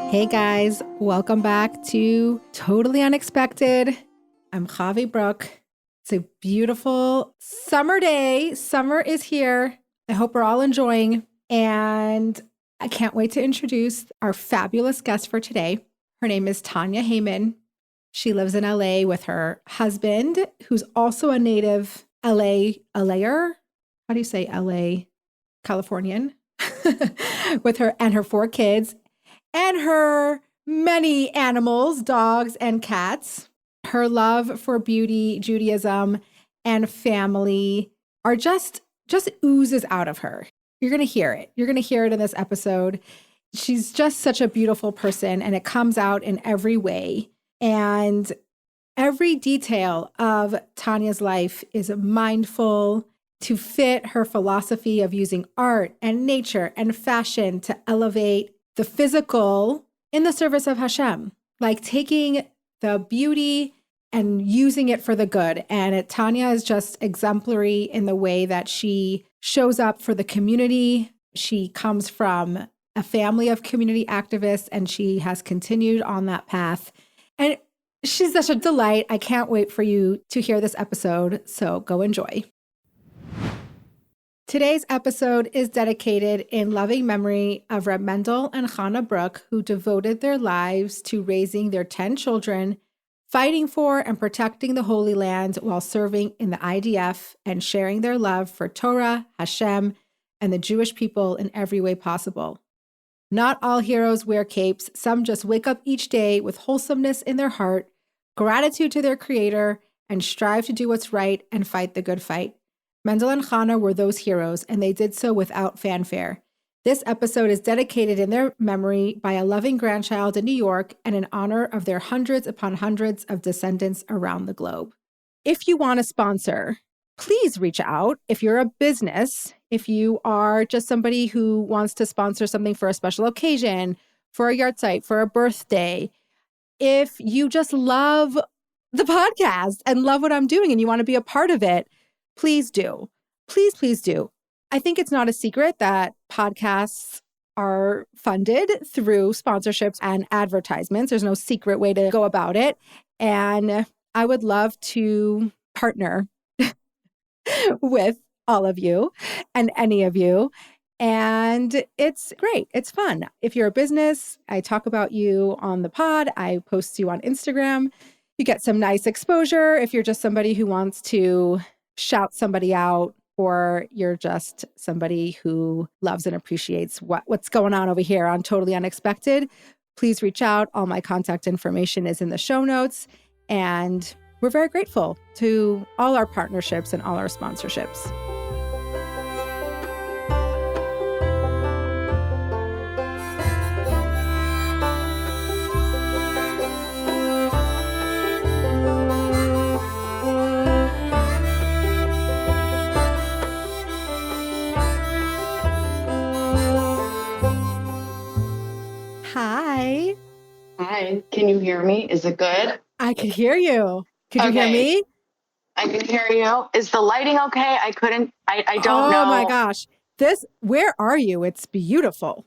Hey guys, welcome back to Totally Unexpected. I'm Chavie Brooke. It's a beautiful summer day. Summer is here. I hope we're all enjoying. And I can't wait to introduce our fabulous guest for today. Her name is Tanya Heyman. She lives in LA with her husband, who's also a native LAer. How do you say LA? Californian. With her and her 4 kids. And her many animals, dogs and cats. Her love for beauty, Judaism, and family are just oozes out of her. You're going to hear it. You're going to hear it in this episode. She's just such a beautiful person, and it comes out in every way. And every detail of Tanya's life is mindful to fit her philosophy of using art and nature and fashion to elevate the physical in the service of Hashem, like taking the beauty and using it for the good. And Tanya is just exemplary in the way that she shows up for the community. She comes from a family of community activists, and she has continued on that path. And she's such a delight. I can't wait for you to hear this episode. So go enjoy. Today's episode is dedicated in loving memory of Reb Mendel and Hannah Brooke, who devoted their lives to raising their 10 children, fighting for and protecting the Holy Land while serving in the IDF and sharing their love for Torah, Hashem, and the Jewish people in every way possible. Not all heroes wear capes. Some just wake up each day with wholesomeness in their heart, gratitude to their Creator, and strive to do what's right and fight the good fight. Mendel and Hannah were those heroes, and they did so without fanfare. This episode is dedicated in their memory by a loving grandchild in New York and in honor of their hundreds upon hundreds of descendants around the globe. If you want to sponsor, please reach out. If you're a business, if you are just somebody who wants to sponsor something for a special occasion, for a yard site, for a birthday, if you just love the podcast and love what I'm doing and you want to be a part of it, please do. Please do. I think it's not a secret that podcasts are funded through sponsorships and advertisements. There's no secret way to go about it. And I would love to partner with all of you and any of you. And it's great. It's fun. If you're a business, I talk about you on the pod. I post you on Instagram. You get some nice exposure. If you're just somebody who wants to shout somebody out, or you're just somebody who loves and appreciates what's going on over here on Totally Unexpected, please reach out. All my contact information is in the show notes. And we're very grateful to all our partnerships and all our sponsorships. Hi, can you hear me? Is it good? I can hear you. Could you hear me? I can hear you. Is the lighting okay? I don't know. Oh my gosh. Where are you? It's beautiful.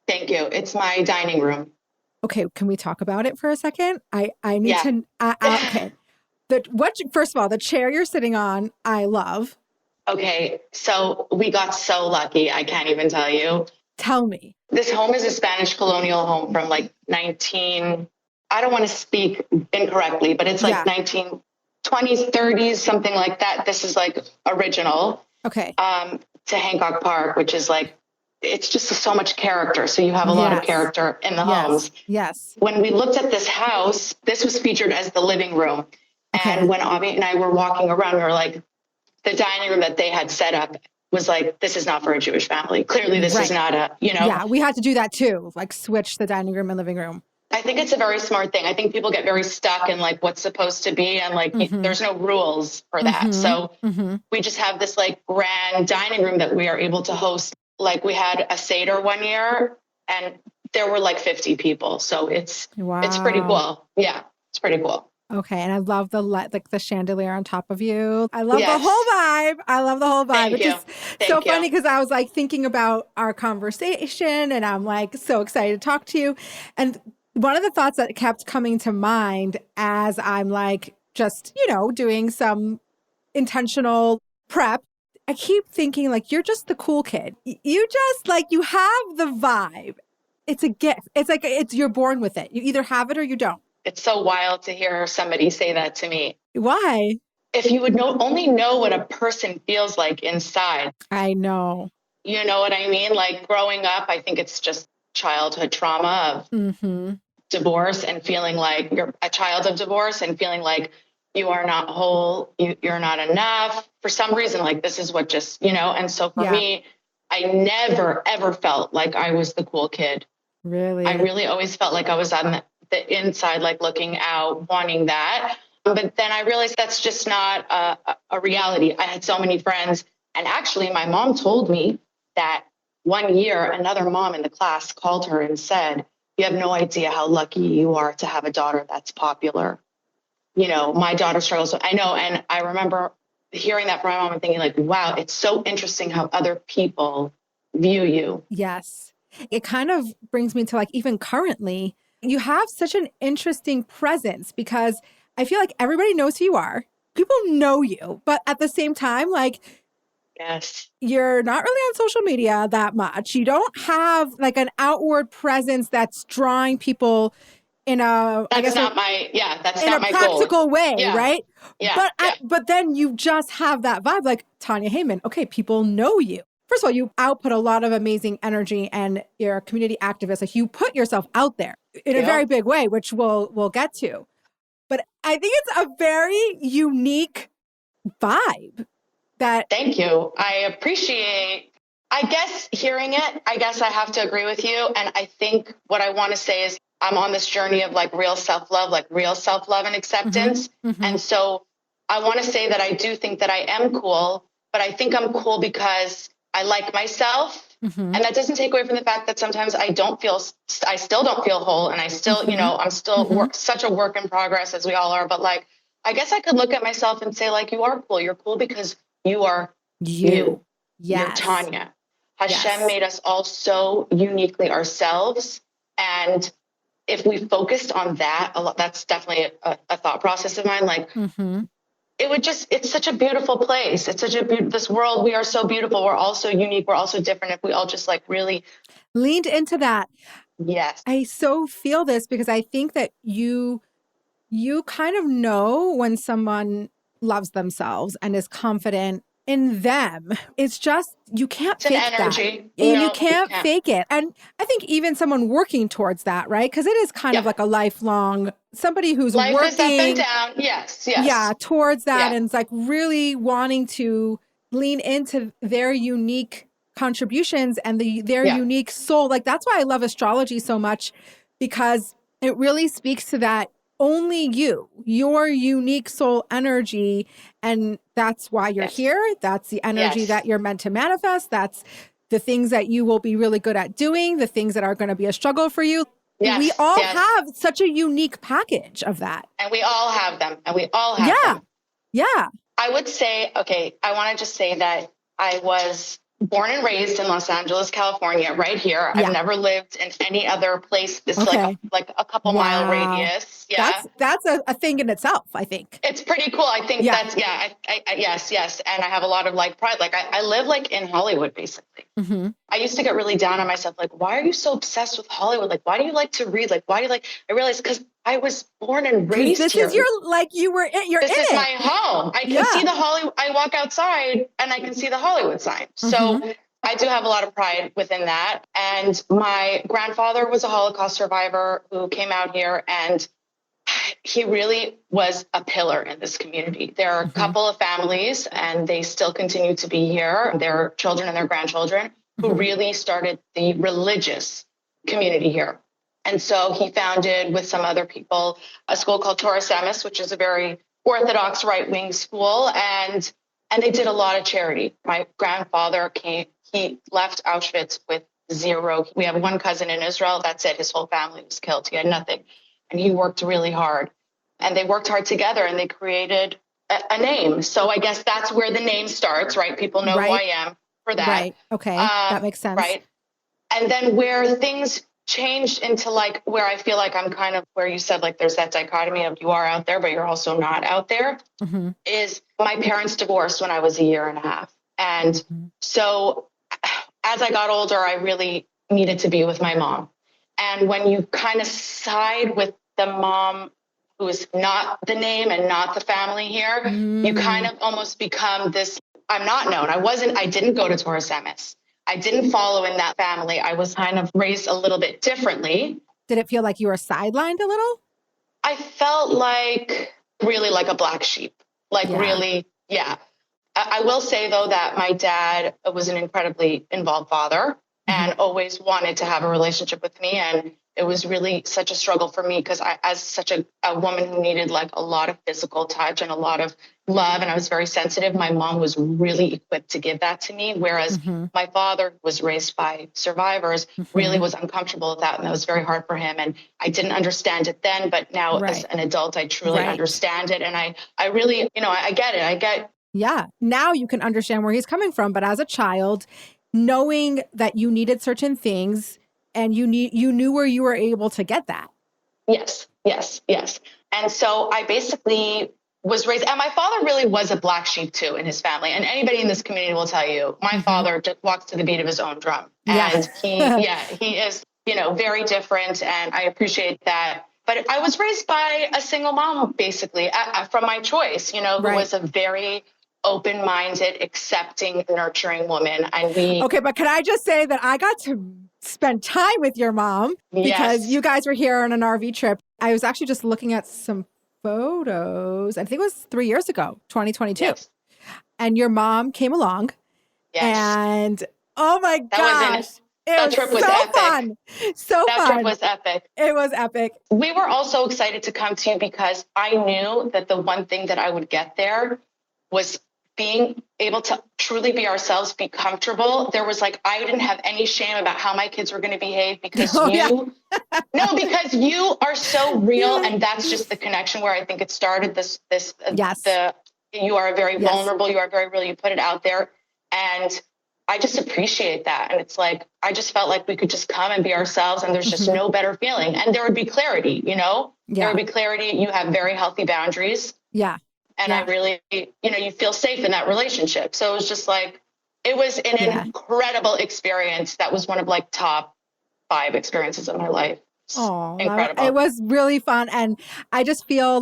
Thank you. It's my dining room. Okay, can we talk about it for a second? I need to, okay. First of all, the chair you're sitting on, I love. Okay, so we got so lucky. I can't even tell you. Tell me. This home is a Spanish colonial home from like I don't want to speak incorrectly, but it's like 1920s, 30s, something like that. This is like original. Okay. To Hancock Park, which is like, it's just so much character. So you have a lot of character in the homes. Yes. When we looked at this house, this was featured as the living room. Okay. And when Avi and I were walking around, we were like, the dining room that they had set up was like, this is not for a Jewish family. Clearly, this is not a, Yeah, we had to do that too, like switch the dining room and living room. I think it's a very smart thing. I think people get very stuck in like what's supposed to be, and like there's no rules for that. So we just have this like grand dining room that we are able to host. Like we had a Seder one year and there were like 50 people. So it's pretty cool. Yeah, it's pretty cool. Okay, and I love like the chandelier on top of you. I love the Yes. whole vibe. I love the whole vibe. Thank It's you. just so Thank you. funny because I was like thinking about our conversation and I'm like so excited to talk to you. And one of the thoughts that kept coming to mind as I'm like just, doing some intentional prep, I keep thinking like you're just the cool kid. You just like you have the vibe. It's a gift. It's like you're born with it. You either have it or you don't. It's so wild to hear somebody say that to me. Why? If you would only know what a person feels like inside. I know. You know what I mean? Like growing up, I think it's just childhood trauma of divorce and feeling like you're a child of divorce and feeling like you are not whole, you're not enough. For some reason, like this is what just, and so for me, I never, ever felt like I was the cool kid. Really? I really always felt like I was on the inside, like looking out, wanting that. But then I realized that's just not a reality. I had so many friends. And actually, my mom told me that one year, another mom in the class called her and said, "You have no idea how lucky you are to have a daughter that's popular. My daughter struggles." I know. And I remember hearing that from my mom and thinking like, wow, it's so interesting how other people view you. Yes. It kind of brings me to like even currently, you have such an interesting presence because I feel like everybody knows who you are. People know you, but at the same time, like, yes, you're not really on social media that much. You don't have like an outward presence that's drawing people in a, that's not my practical goal. way, Yeah. right? Yeah. But then you just have that vibe like Tanya Heyman. Okay, people know you. First of all, you output a lot of amazing energy and you're a community activist. Like you put yourself out there in a very big way, which we'll get to. But I think it's a very unique vibe that. Thank you. I appreciate, I guess, hearing it. I guess I have to agree with you. And I think what I want to say is I'm on this journey of like real self-love and acceptance. And so I want to say that I do think that I am cool, but I think I'm cool because I like myself. And that doesn't take away from the fact that sometimes I still don't feel whole. And I still, I'm still such a work in progress as we all are. But like, I guess I could look at myself and say like, you are cool. You're cool because you are you. Yes. You're Tanya. Hashem made us all so uniquely ourselves. And if we focused on that, that's definitely a thought process of mine. Like, it's such a beautiful place. It's such this world. We are so beautiful. We're all so unique. We're all so different. If we all just like really leaned into that. Yes. I so feel this because I think that you kind of know when someone loves themselves and is confident in them. It's just, you can't fake that. And you can't fake it. And I think even someone working towards that, right? Because it is kind of like a lifelong, somebody who's life working. Is up and down. Yes. Yeah, towards that. And it's like really wanting to lean into their unique contributions and their unique soul. Like that's why I love astrology so much, because it really speaks to that only your unique soul energy. And that's why you're here. That's the energy that you're meant to manifest. That's the things that you will be really good at doing, the things that are going to be a struggle for you. We all have such a unique package of that. And we all have them. them. Yeah. I would say, okay, I want to just say that I was born and raised in Los Angeles, California, right here. I've never lived in any other place. It's like a couple mile radius. Yeah. That's a thing in itself, I think. It's pretty cool. I think that's, yes. And I have a lot of like pride. Like I live like in Hollywood, basically. I used to get really down on myself. Like, why are you so obsessed with Hollywood? Like, why do you like to read? Like, why do you like, I realized because I was born and raised this here. This is this is my home. I can see the Hollywood. I walk outside and I can see the Hollywood sign. So I do have a lot of pride within that. And my grandfather was a Holocaust survivor who came out here, and he really was a pillar in this community. There are a couple of families, and they still continue to be here, their children and their grandchildren, who really started the religious community here. And so he founded, with some other people, a school called Torah Samis, which is a very Orthodox right-wing school. And they did a lot of charity. My grandfather he left Auschwitz with zero. We have one cousin in Israel. That's it. His whole family was killed. He had nothing. And he worked really hard. and they worked hard together and they created a name. So I guess that's where the name starts, right? People know who I am for that. Right. Okay. That makes sense. Right. And then where things changed into like where I feel like I'm kind of where you said like there's that dichotomy of you are out there, but you're also not out there, is my parents divorced when I was 1.5 years. And so as I got older, I really needed to be with my mom. And when you kind of side with the mom who is not the name and not the family here, you kind of almost become this, I'm not known. I didn't go to Torah Semis. I didn't follow in that family. I was kind of raised a little bit differently. Did it feel like you were sidelined a little? I felt like really like a black sheep, really. I will say though that my dad was an incredibly involved father and always wanted to have a relationship with me. And it was really such a struggle for me because as such a woman who needed like a lot of physical touch and a lot of love, and I was very sensitive, my mom was really equipped to give that to me. Whereas my father, who was raised by survivors, really was uncomfortable with that. And that was very hard for him. And I didn't understand it then, but now as an adult, I truly understand it. And I really, I get it. Yeah. Now you can understand where he's coming from. But as a child, knowing that you needed certain things and you knew where you were able to get that. Yes. And so I basically was raised, and my father really was a black sheep too in his family. And anybody in this community will tell you, my father just walks to the beat of his own drum. And he is, very different. And I appreciate that. But I was raised by a single mom, basically, from my choice, who was a very open-minded, accepting, nurturing woman. And okay, but can I just say that I got to spend time with your mom because you guys were here on an RV trip. I was actually just looking at some photos. I think it was 3 years ago, 2022. Yes. And your mom came along. Yes. And oh my gosh. That trip was epic. Fun. That trip was epic. It was epic. We were also excited to come to you because I knew that the one thing that I would get there was being able to truly be ourselves, be comfortable. There was I didn't have any shame about how my kids were going to behave because because you are so real. And that's just the connection where I think it started you are very vulnerable. You are very real. You put it out there. And I just appreciate that. And it's I just felt like we could just come and be ourselves and there's just no better feeling. And there would be clarity, there would be clarity. You have very healthy boundaries. Yeah. And I really, you feel safe in that relationship. So it was just it was an incredible experience. That was one of top 5 experiences of my life. Oh, incredible. It was really fun. And I just feel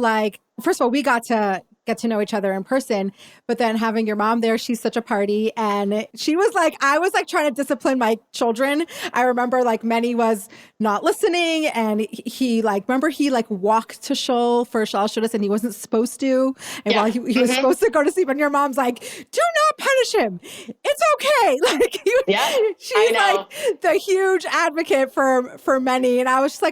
first of all, we got to get to know each other in person, but then having your mom there, she's such a party. And she was I was trying to discipline my children. I remember Manny was not listening and he walked to shul for Shal Shudas and he wasn't supposed to. And while he was supposed to go to sleep and your mom's do not punish him. It's okay. She's the huge advocate for Manny. And I was just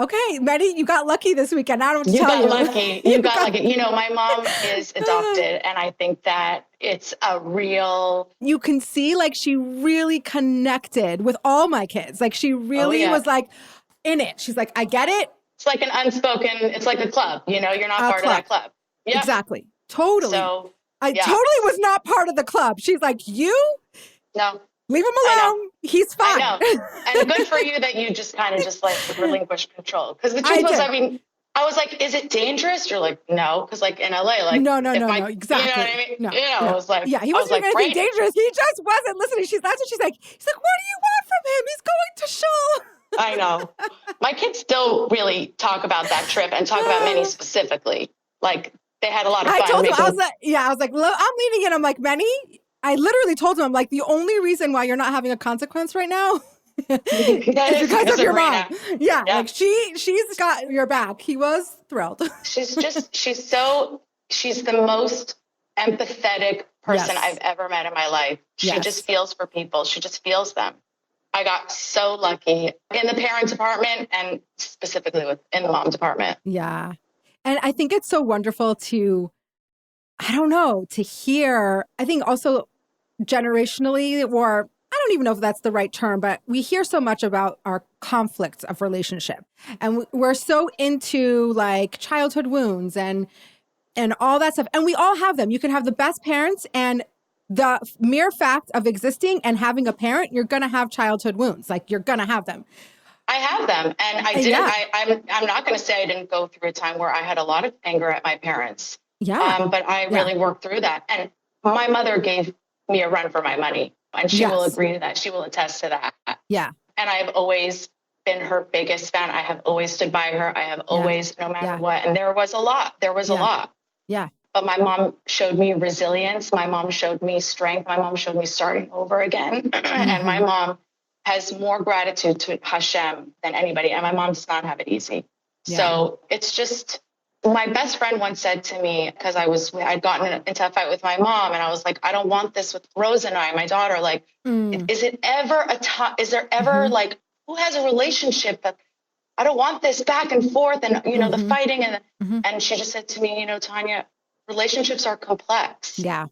okay, Manny, you got lucky this weekend. I don't know what to tell you. You got lucky. My mom is adopted and I think that it's a real, you can see she really connected with all my kids. She really was in it. She's I get it. It's an unspoken, it's like a club, you're not part of that club. Yep. Exactly. Totally. So I totally was not part of the club. She's you? No. Leave him alone. He's fine. I know. And good for you that you just kind of relinquish control. Because the truth was, I was is it dangerous? You're no, because in LA, no, exactly. You know what I mean? No, I was he wasn't doing anything dangerous. He just wasn't listening. That's what she's like. He's what do you want from him? He's going to shul. I know. My kids still really talk about that trip and talk about Manny specifically. They had a lot of fun. I told him, I was like, look, I'm leaning in. I'm Manny, I literally told him, the only reason why you're not having a consequence right now is because of your mom. Yeah. She's got your back. He was thrilled. She's the most empathetic person I've ever met in my life. She just feels for people. She just feels them. I got so lucky in the parent department and specifically in the mom department. Yeah. And I think it's so wonderful to hear, I think also generationally, or I don't don't even know if that's the right term, but we hear so much about our conflicts of relationship. And we're so into like childhood wounds and all that stuff. And we all have them. You can have the best parents, and the mere fact of existing and having a parent, you're going to have childhood wounds. Like, you're going to have them. I have them. And I didn't, yeah. I'm not going to say I didn't go through a time where I had a lot of anger at my parents. Yeah. But I really worked through that. And my mother gave me a run for my money, and she will agree to that. She will attest to that. Yeah. And I've always been her biggest fan. I have always stood by her. I have always, no matter what. And there was a lot. There was a lot. Yeah. But my mom showed me resilience. My mom showed me strength. My mom showed me starting over again. And my mom has more gratitude to Hashem than anybody. And my mom does not have it easy. Yeah. So it's just, my best friend once said to me, because I'd gotten into a fight with my mom, and I was like, I don't want this with Rose and I, my daughter. Like, is it ever is there ever like, who has a relationship that I don't want this back and forth and, you know, the fighting and she just said to me, you know, Tanya, relationships are complex. Yeah.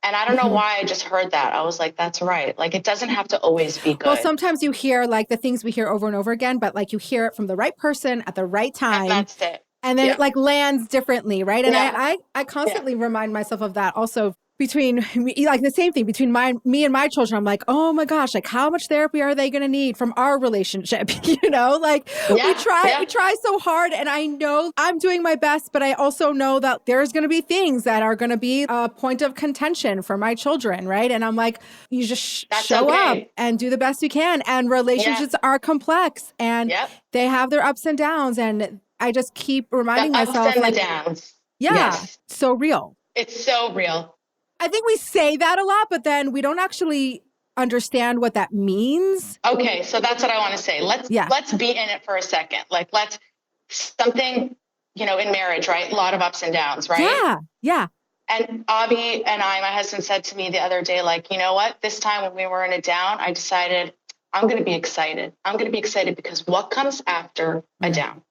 And I don't know why I just heard that. I was like, that's right. Like, it doesn't have to always be good. Well, sometimes you hear like the things we hear over and over again, but like you hear it from the right person at the right time. And that's it. And then it like lands differently, right? And I constantly remind myself of that also between me, like the same thing between me and my children. I'm like, oh my gosh, like how much therapy are they going to need from our relationship? You know, like we try so hard, and I know I'm doing my best, but I also know that there's going to be things that are going to be a point of contention for my children, right? And I'm like, you just show up and do the best you can. And relationships are complex, and they have their ups and downs, and I just keep reminding myself, like, downs. So real. It's so real. I think we say that a lot, but then we don't actually understand what that means. Okay, so that's what I want to say. Let's be in it for a second. Like, something, you know, in marriage, right? A lot of ups and downs, right? Yeah. And Avi and my husband said to me the other day, like, you know what? This time when we were in a down, I decided I'm going to be excited. I'm going to be excited because what comes after a down?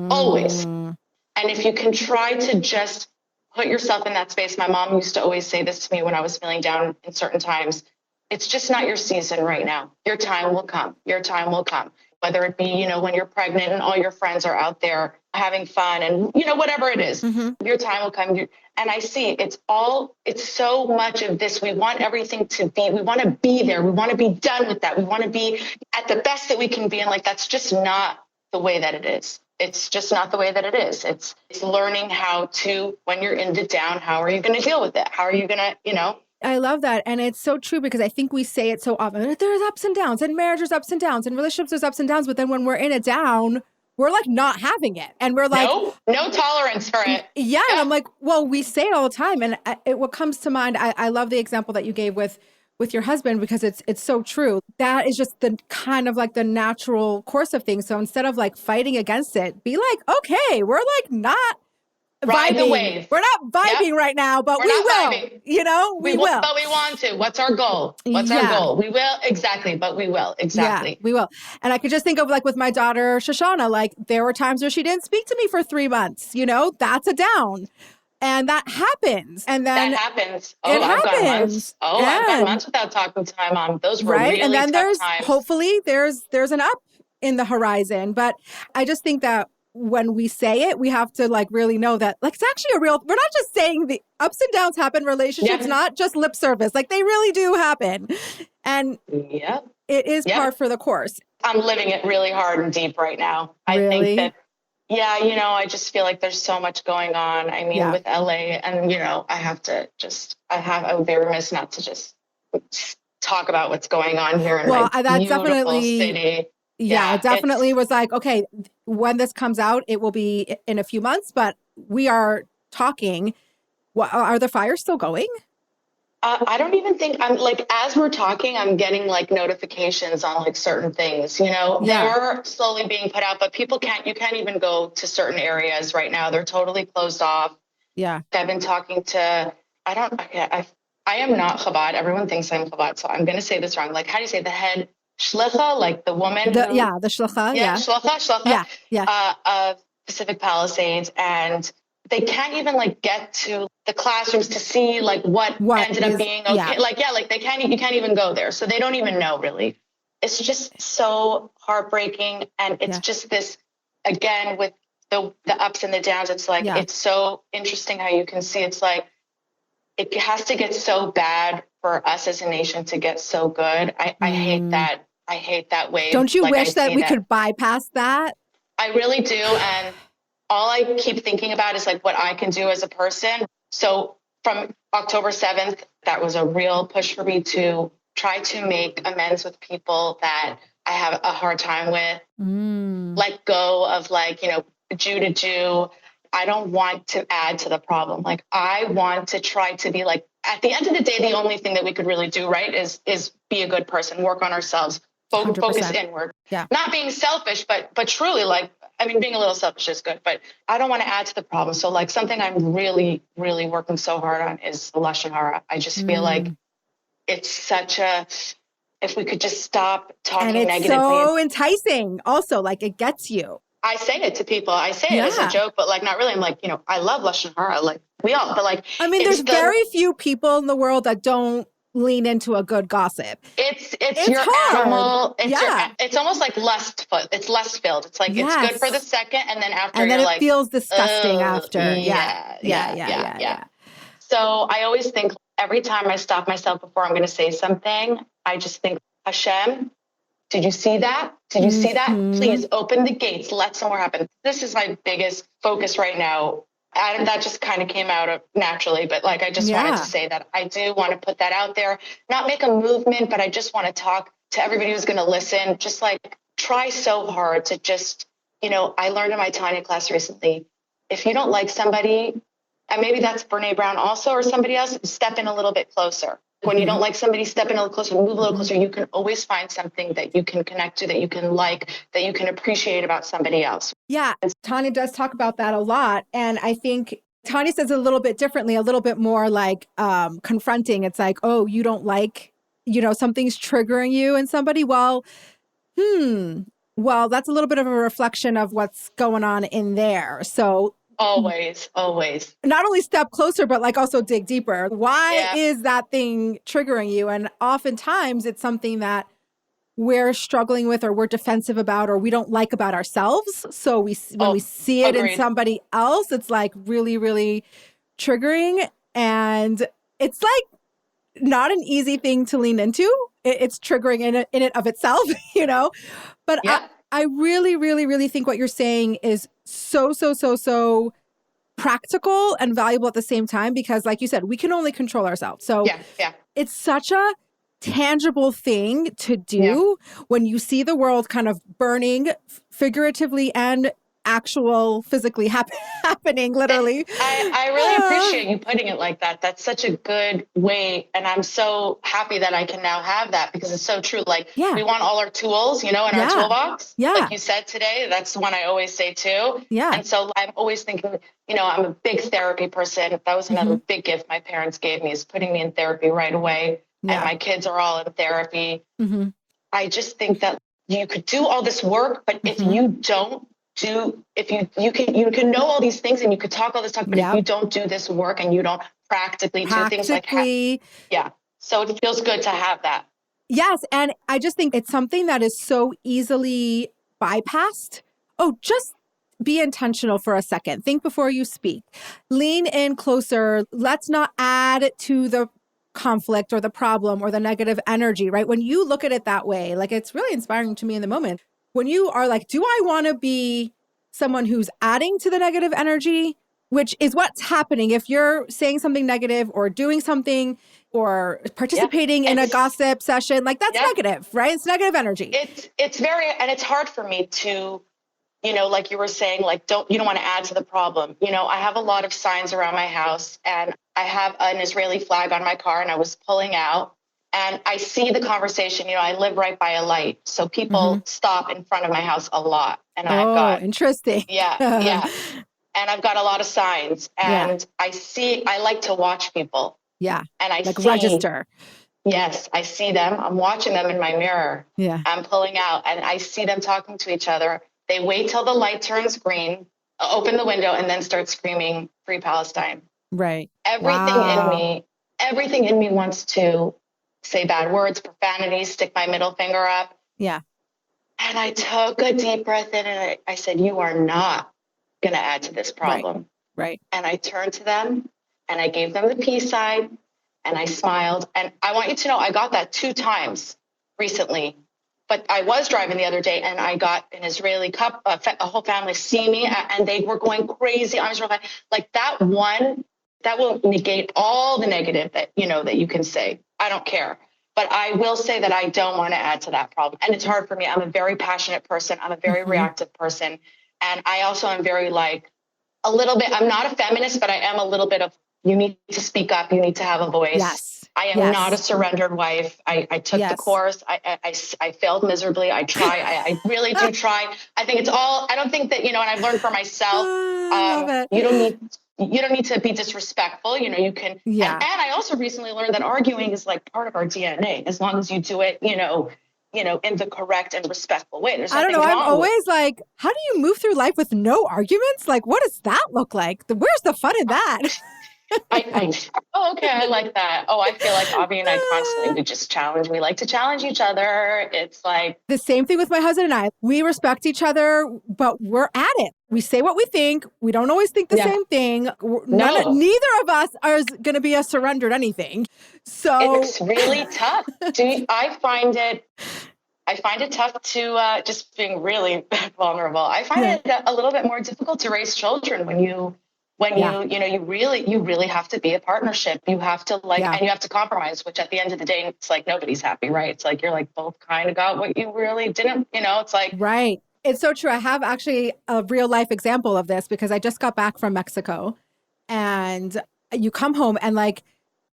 Always. And if you can try to just put yourself in that space. My mom used to always say this to me when I was feeling down in certain times. It's just not your season right now. Your time will come. Your time will come. Whether it be, you know, when you're pregnant and all your friends are out there having fun and, you know, whatever it is, your time will come. And I see it's so much of this. We want everything to be, we want to be there. We want to be done with that. We want to be at the best that we can be. And like, that's just not the way that it is. It's just not the way that it is. It's learning how to, when you're in the down, how are you going to deal with it? How are you going to, you know? I love that. And it's so true because I think we say it so often. There's ups and downs, and marriage there's ups and downs, and relationships there's ups and downs. But then when we're in a down, we're like not having it. And we're like, no tolerance for it. Yeah. And I'm like, well, we say it all the time. And what comes to mind, I love the example that you gave with your husband, because it's so true. That is just the kind of like the natural course of things. So instead of like fighting against it, be like, okay, we're like not ride vibing. The wave. We're not vibing right now, but we will. Vibing. You know, we will. But we want to. What's our goal? What's our goal? We will. Exactly. But we will. Exactly. Yeah, we will. And I could just think of like with my daughter, Shoshana, like there were times where she didn't speak to me for 3 months. You know, that's a down. And that happens. And then that happens. It happens. I've gone months without talking to my mom. Those were really and then tough times. Hopefully there's an up in the horizon. But I just think that when we say it, we have to like really know that like it's actually we're not just saying the ups and downs happen, relationships, not just lip service. Like they really do happen. And it is par for the course. I'm living it really hard and deep right now. I think that you know, I just feel like there's so much going on. I mean, with LA, and, you know, I would be remiss not to just talk about what's going on here in my beautiful city. Yeah, it definitely was like, okay, when this comes out, it will be in a few months, but we are talking. Are the fires still going? I don't even think I'm like, as we're talking, I'm getting like notifications on like certain things, you know, they're slowly being put out, but you can't even go to certain areas right now. They're totally closed off. Yeah. I've been talking to, I am not Chabad. Everyone thinks I'm Chabad. So I'm going to say this wrong. Like, how do you say the head shlicha, like the woman? The shlicha. Shlicha. Yeah. Pacific Palisades. And they can't even like get to the classrooms to see like what ended up being okay. Yeah. Like, yeah, like you can't even go there. So they don't even know really. It's just so heartbreaking. And it's just this, again, with the ups and the downs, it's like, it's so interesting how you can see it's like, it has to get so bad for us as a nation to get so good. I hate that. I hate that wave. Don't you wish that we could bypass that? I really do. And all I keep thinking about is like what I can do as a person. So from October 7th, that was a real push for me to try to make amends with people that I have a hard time with. Let go of like, Jew to Jew. I don't want to add to the problem. Like I want to try to be like, at the end of the day, the only thing that we could really do, right, is be a good person, work on ourselves, focus inward. Yeah. Not being selfish, but truly like, I mean, being a little selfish is good, but I don't want to add to the problem. So like something I'm really, really working so hard on is the Lashon Hara. I just feel like it's such if we could just stop talking negatively. And it's so enticing also, like it gets you. I say it to people. I say it as a joke, but like not really. I'm like, I love Lashon Hara. Like we all, but like, I mean, there's very few people in the world that don't lean into a good gossip. It's your hard. Animal. It's almost like it's lust filled. It's like it's good for the second, and then after and then you're it like, feels disgusting after. Yeah. So I always think every time I stop myself before I'm going to say something, I just think, Hashem, did you see that? Did you see that? Please open the gates. Let somewhere happen. This is my biggest focus right now. And that just kind of came out of naturally, but like, I just wanted to say that I do want to put that out there, not make a movement, but I just want to talk to everybody who's going to listen. Just like try so hard to just, I learned in my Tanya class recently, if you don't like somebody, and maybe that's Brene Brown also, or somebody else, step in a little bit closer. When you don't like somebody, step in a little closer, move a little closer. You can always find something that you can connect to, that you can like, that you can appreciate about somebody else. Yeah, Tanya does talk about that a lot. And I think Tanya says it a little bit differently, a little bit more like confronting. It's like, oh, you don't like, something's triggering you in somebody. Well, that's a little bit of a reflection of what's going on in there. So always. Not only step closer, but like also dig deeper. Why is that thing triggering you? And oftentimes it's something that we're struggling with, or we're defensive about, or we don't like about ourselves. So when we see it in somebody else, it's like really, really triggering. And it's like not an easy thing to lean into. It's triggering in it of itself, But I really, really, really think what you're saying is so practical and valuable at the same time, because like you said, we can only control ourselves. So it's such a tangible thing to do when you see the world kind of burning figuratively and actual physically happening literally. I really appreciate you putting it like that. That's such a good way. And I'm so happy that I can now have that, because it's so true. Like we want all our tools, in our toolbox. Like you said today, that's one I always say too. And so I'm always thinking, I'm a big therapy person. That was another big gift my parents gave me, is putting me in therapy right away. And my kids are all in therapy. I just think that you could do all this work, but if you don't you can know all these things and you could talk all this talk, but if you don't do this work and you don't practically do things like so it feels good to have that. Yes. And I just think it's something that is so easily bypassed. Oh, just be intentional for a second. Think before you speak. Lean in closer. Let's not add to the conflict or the problem or the negative energy, right? When you look at it that way, like it's really inspiring to me in the moment. When you are like, do I want to be someone who's adding to the negative energy, which is what's happening if you're saying something negative or doing something or participating in a gossip session, like that's negative, right? It's negative energy. It's very, and it's hard for me to, like you were saying, like, you don't want to add to the problem. I have a lot of signs around my house, and I have an Israeli flag on my car, and I was pulling out. And I see the conversation, I live right by a light. So people stop in front of my house a lot. And I've got, interesting. And I've got a lot of signs, and I like to watch people. Yeah. And I like register. Yes. I see them. I'm watching them in my mirror. Yeah. I'm pulling out, and I see them talking to each other. They wait till the light turns green. open the window and then start screaming free Palestine. Right. Everything in me wants to say bad words, profanity, stick my middle finger up. Yeah. And I took a deep breath in and I said, you are not going to add to this problem. Right. And I turned to them and I gave them the peace sign and I smiled. And I want you to know, I got that 2 times recently. But I was driving the other day and I got an Israeli couple, a whole family see me and they were going crazy. I was like that one, that will negate all the negative that, that you can say. I don't care. But I will say that I don't want to add to that problem. And it's hard for me. I'm a very passionate person. I'm a very reactive person. And I also am very a little bit, I'm not a feminist, but I am a little bit of, you need to speak up. You need to have a voice. Yes. I am not a surrendered wife. I took the course. I failed miserably. I try. I really do try. I think it's all, I don't think that, and I've learned for myself, love it. you don't need to be disrespectful. You can, and I also recently learned that arguing is part of our DNA, as long as you do it, in the correct and respectful way. There's nothing I don't know. wrong I'm always like, how do you move through life with no arguments? What does that look like? Where's the fun in that? Okay, I like that. Oh, I feel like Avi and I constantly, we just challenge. We like to challenge each other. It's the same thing with my husband and I. We respect each other, but we're at it. We say what we think. We don't always think the same thing. Neither of us are going to be a surrendered anything. So it's really tough. I find it tough to just being really vulnerable. I find it a little bit more difficult to raise children when you really have to be a partnership. You have to and you have to compromise, which at the end of the day, it's nobody's happy, right? It's you're both kind of got what you really didn't, it's right. It's so true. I have actually a real life example of this because I just got back from Mexico and you come home and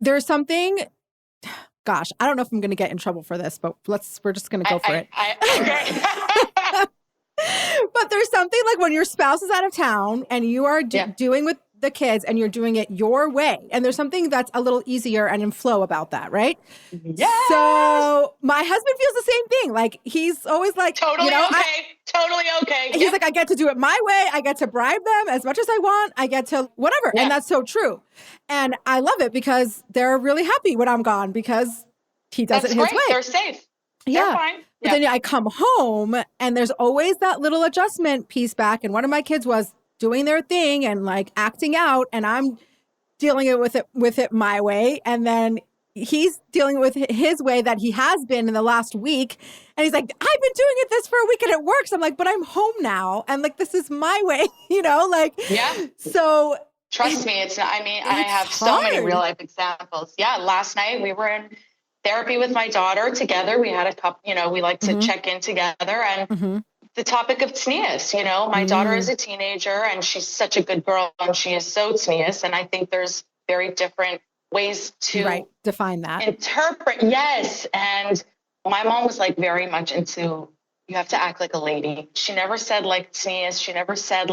there's something, gosh, I don't know if I'm going to get in trouble for this, but we're just going to go for it. But there's something when your spouse is out of town and you are doing with the kids and you're doing it your way. And there's something that's a little easier and in flow about that, right? Yes! So my husband feels the same thing. He's always totally okay. He's I get to do it my way. I get to bribe them as much as I want. I get to whatever. Yeah. And that's so true. And I love it because they're really happy when I'm gone because he does it his way. They're safe. Yeah. They're fine. But then I come home and there's always that little adjustment piece back. And one of my kids was doing their thing and acting out and I'm dealing with it my way. And then he's dealing with his way that he has been in the last week. And he's I've been doing this for a week and it works. I'm but I'm home now. And this is my way, So trust me, it's not, I have hard. So many real life examples. Yeah. Last night we were in therapy with my daughter together. We had a couple, we like to check in together and the topic of tznius, my daughter is a teenager and she's such a good girl and she is so tznius. And I think there's very different ways to define that. Interpret. Yes. And my mom was very much into, you have to act like a lady. She never said tznius. She never said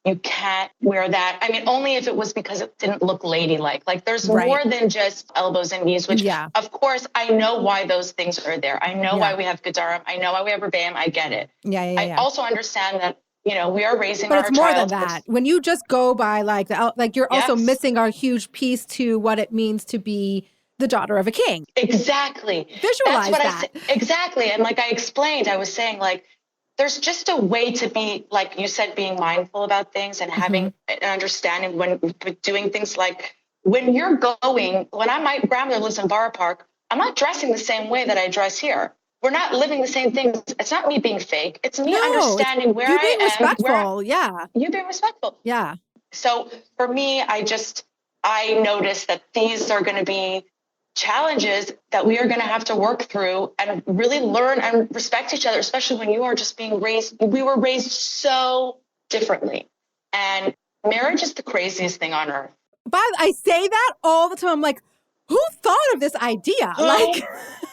you can't wear that. Only if it was because it didn't look ladylike. There's more than just elbows and knees, which of course I know why those things are there. I know why we have Gedarim. I know why we have Rebbeim. I get it. I also understand that, we are raising our child. But it's more than that. When you just go by you're also missing our huge piece to what it means to be the daughter of a king. Exactly. Visualize that. Exactly. And I explained, I was saying there's just a way to be, you said, being mindful about things and having an understanding when doing things when my grandmother lives in Borough Park, I'm not dressing the same way that I dress here. We're not living the same things. It's not me being fake. It's me understanding where I am. You being respectful. You being respectful. Yeah. So for me, I noticed that these are going to be challenges that we are going to have to work through and really learn and respect each other, especially when you are just being raised. We were raised so differently. And marriage is the craziest thing on earth. But I say that all the time. I'm who thought of this idea?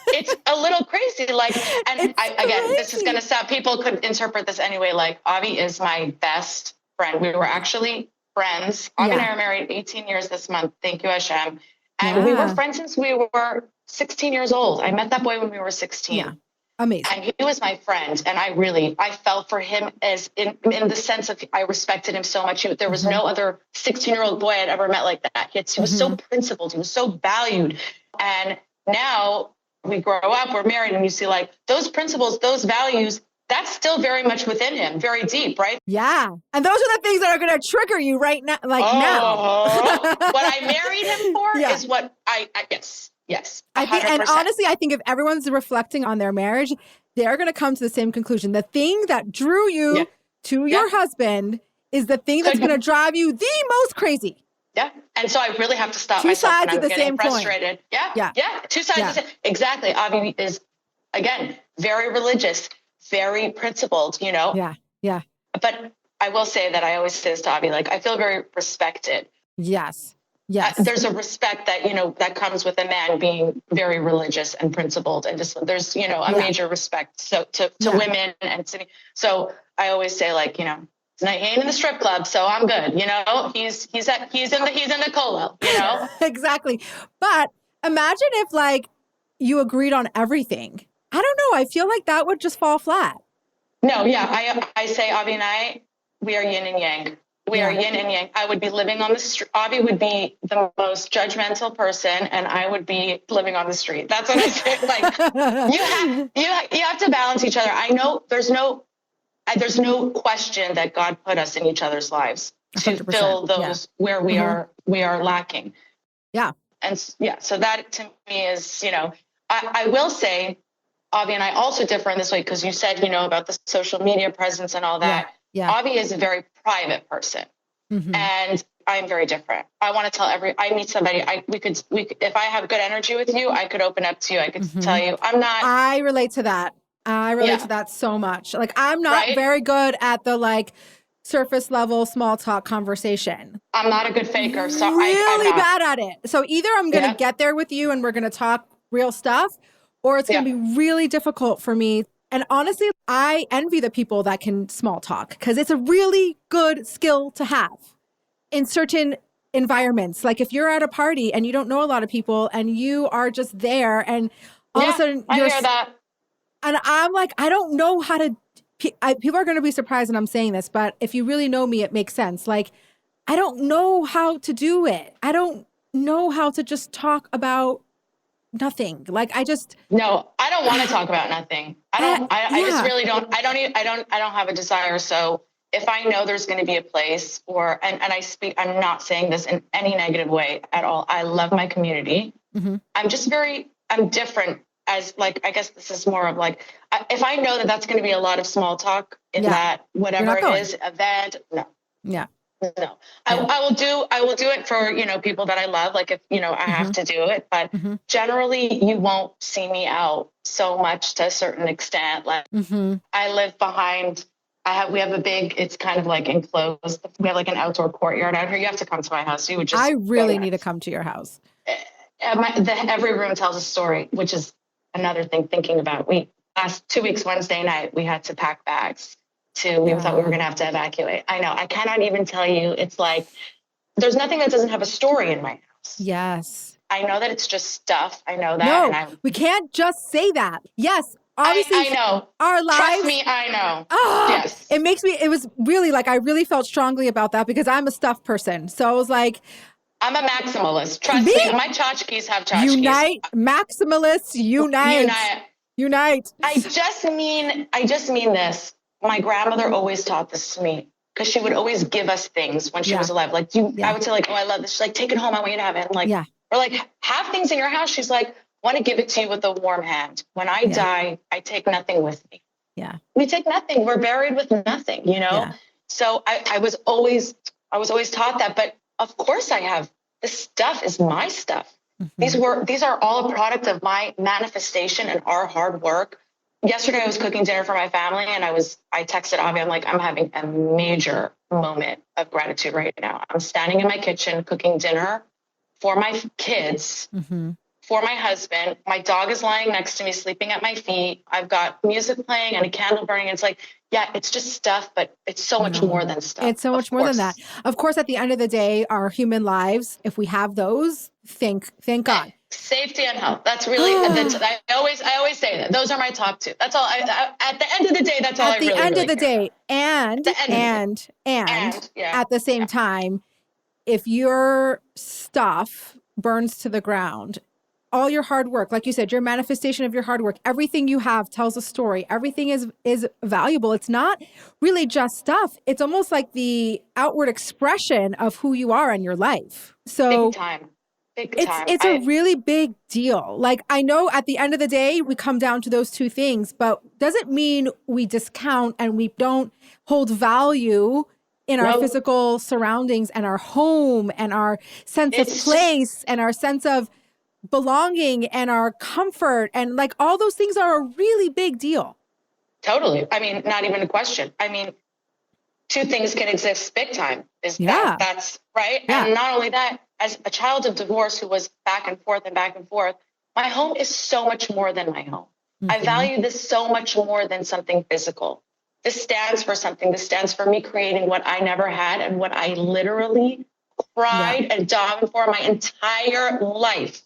It's a little crazy. Again, this is going to sound, people could interpret this anyway. Avi is my best friend. We were actually friends. Avi and I are married 18 years this month. Thank you, Hashem. And we were friends since we were 16 years old. I met that boy when we were 16. Yeah. Amazing. And he was my friend. And I felt for him as in the sense of, I respected him so much. There was no other 16-year-old boy I'd ever met like that. He was so principled. He was so valued. And now we grow up, we're married, and you see like those principles, those values, that's still very much within him, very deep, right? Yeah. And those are the things that are going to trigger you right now, now. What I married him for is what yes. I think, and honestly, I think if everyone's reflecting on their marriage, they're going to come to the same conclusion. The thing that drew you to your husband is the thing that's going to drive you the most crazy. Yeah. And so I really have to stop Two myself sides when of I'm the getting same frustrated. coin. Yeah. Two sides of the same. Exactly. Avi is, again, very religious, very principled, Yeah. Yeah. But I will say that I always say this to Avi, like, I feel very respected. Yes. Yes. There's a respect that, that comes with a man being very religious and principled. And just, there's, a major respect to women and to me. So I always say, like, he ain't in the strip club, so I'm good. He's in the Colo, Exactly. But imagine if like you agreed on everything. I don't know. I feel like that would just fall flat. No, yeah. I say Avi and I, we are yin and yang. We are yin and yang. I would be living on the street. Avi would be the most judgmental person, and I would be living on the street. That's what I say. Like you have to balance each other. I know there's no question that God put us in each other's lives to fill those where we are lacking. Yeah. And so that to me is, I will say, Avi and I also differ in this way, because you said, about the social media presence and all that. Yeah. Avi is a very private person, and I'm very different. I want to tell I meet somebody, we could, if I have good energy with you, I could open up to you. I could tell you, I relate to that. I relate to that so much. Like, I'm not very good at the like surface level small talk conversation. I'm not a good faker. So I'm bad at it. So either I'm going to get there with you and we're going to talk real stuff, or it's going to be really difficult for me. And honestly, I envy the people that can small talk, because it's a really good skill to have in certain environments. Like if you're at a party and you don't know a lot of people and you are just there, and all of a sudden I hear that. And I'm like, I don't know how to, people are going to be surprised when I'm saying this, but if you really know me, it makes sense. Like, I don't know how to do it. I don't know how to just talk about nothing. Like, No, I don't want to talk about nothing. I just really don't. I don't have a desire. So if I know there's going to be a place and I'm not saying this in any negative way at all. I love my community. I'm different. As like, I guess this is more of like, if I know that that's going to be a lot of small talk in that, whatever it is, event, no. Yeah. No, I will do it for, people that I love. Like if, I have to do it, but generally you won't see me out so much to a certain extent. Like I live behind, we have a big, it's kind of like enclosed. We have like an outdoor courtyard out here. You have to come to my house. I really need to come to your house. Every room tells a story, which is another thing thinking about. Last 2 weeks, Wednesday night, we had to pack bags we thought we were going to have to evacuate. I know. I cannot even tell you. It's like, there's nothing that doesn't have a story in my house. Yes. I know that it's just stuff. I know that. No, we can't just say that. Yes. Obviously, I know. Our lives. Trust me, I know. Oh, yes. It was really like, I really felt strongly about that because I'm a stuff person. So I was like, I'm a maximalist. Trust me. My tchotchkes have tchotchkes. Unite. Maximalists, unite. Unite. I just mean this. My grandmother always taught this to me, because she would always give us things when she was alive. Like I would say like, oh, I love this. She's like, take it home. I want you to have it. And like, or like have things in your house. She's like, want to give it to you with a warm hand. When I die, I take nothing with me. Yeah. We take nothing. We're buried with nothing, Yeah. So I was always taught that, but of course I have. This stuff is my stuff. These are all a product of my manifestation and our hard work. Yesterday I was cooking dinner for my family, and I texted Avi, I'm like, I'm having a major moment of gratitude right now. I'm standing in my kitchen cooking dinner for my kids, for my husband. My dog is lying next to me, sleeping at my feet. I've got music playing and a candle burning. It's like, yeah, it's just stuff, but it's so much more than stuff. It's so much more than that. Of course, at the end of the day, our human lives, if we have those, thank God. Safety and health. That's really, I always say that. Those are my top two. That's all. At the end of the day, that's all I really, at the end really of the day. And at the same time, if your stuff burns to the ground, all your hard work, like you said, your manifestation of your hard work, everything you have tells a story. Everything is valuable. It's not really just stuff. It's almost like the outward expression of who you are in your life. So big time. It's a really big deal. Like, I know at the end of the day, we come down to those two things, but doesn't mean we discount and we don't hold value in our physical surroundings and our home and our sense of place and our sense of belonging and our comfort, and like all those things are a really big deal. Totally. I mean, not even a question. I mean, two things can exist big time. That's right. Yeah. And not only that, as a child of divorce who was back and forth, my home is so much more than my home. I value this so much more than something physical. This stands for something. This stands for me creating what I never had and what I literally cried and dug for my entire life.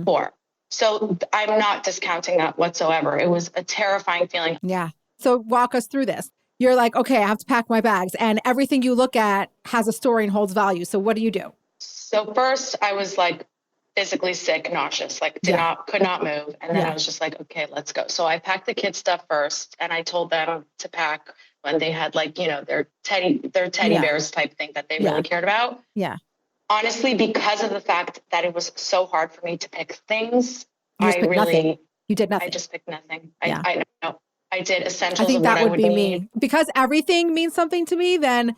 For. So I'm not discounting that whatsoever. It was a terrifying feeling. Yeah. So walk us through this. You're like, okay, I have to pack my bags, and everything you look at has a story and holds value. So what do you do? So first I was like physically sick, nauseous, like could not move. And then I was just like, okay, let's go. So I packed the kids' stuff first, and I told them to pack when they had like, their teddy bears type thing that they really cared about. Yeah. Honestly, because of the fact that it was so hard for me to pick things, You did nothing. I just picked nothing. I know. I did essentials. I think that would be need. me. Because everything means something to me, then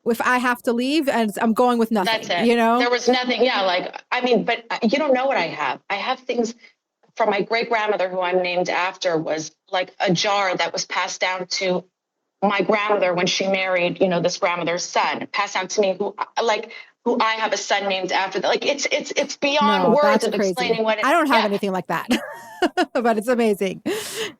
if I have to leave and I'm going with nothing, that's it. There was nothing. Yeah. Like, I mean, but you don't know what I have. I have things from my great grandmother, who I'm named after, was like a jar that was passed down to my grandmother when she married, this grandmother's son, passed down to me, who I have a son named after that. Like it's beyond words of crazy. Explaining what I don't have anything like that, but it's amazing.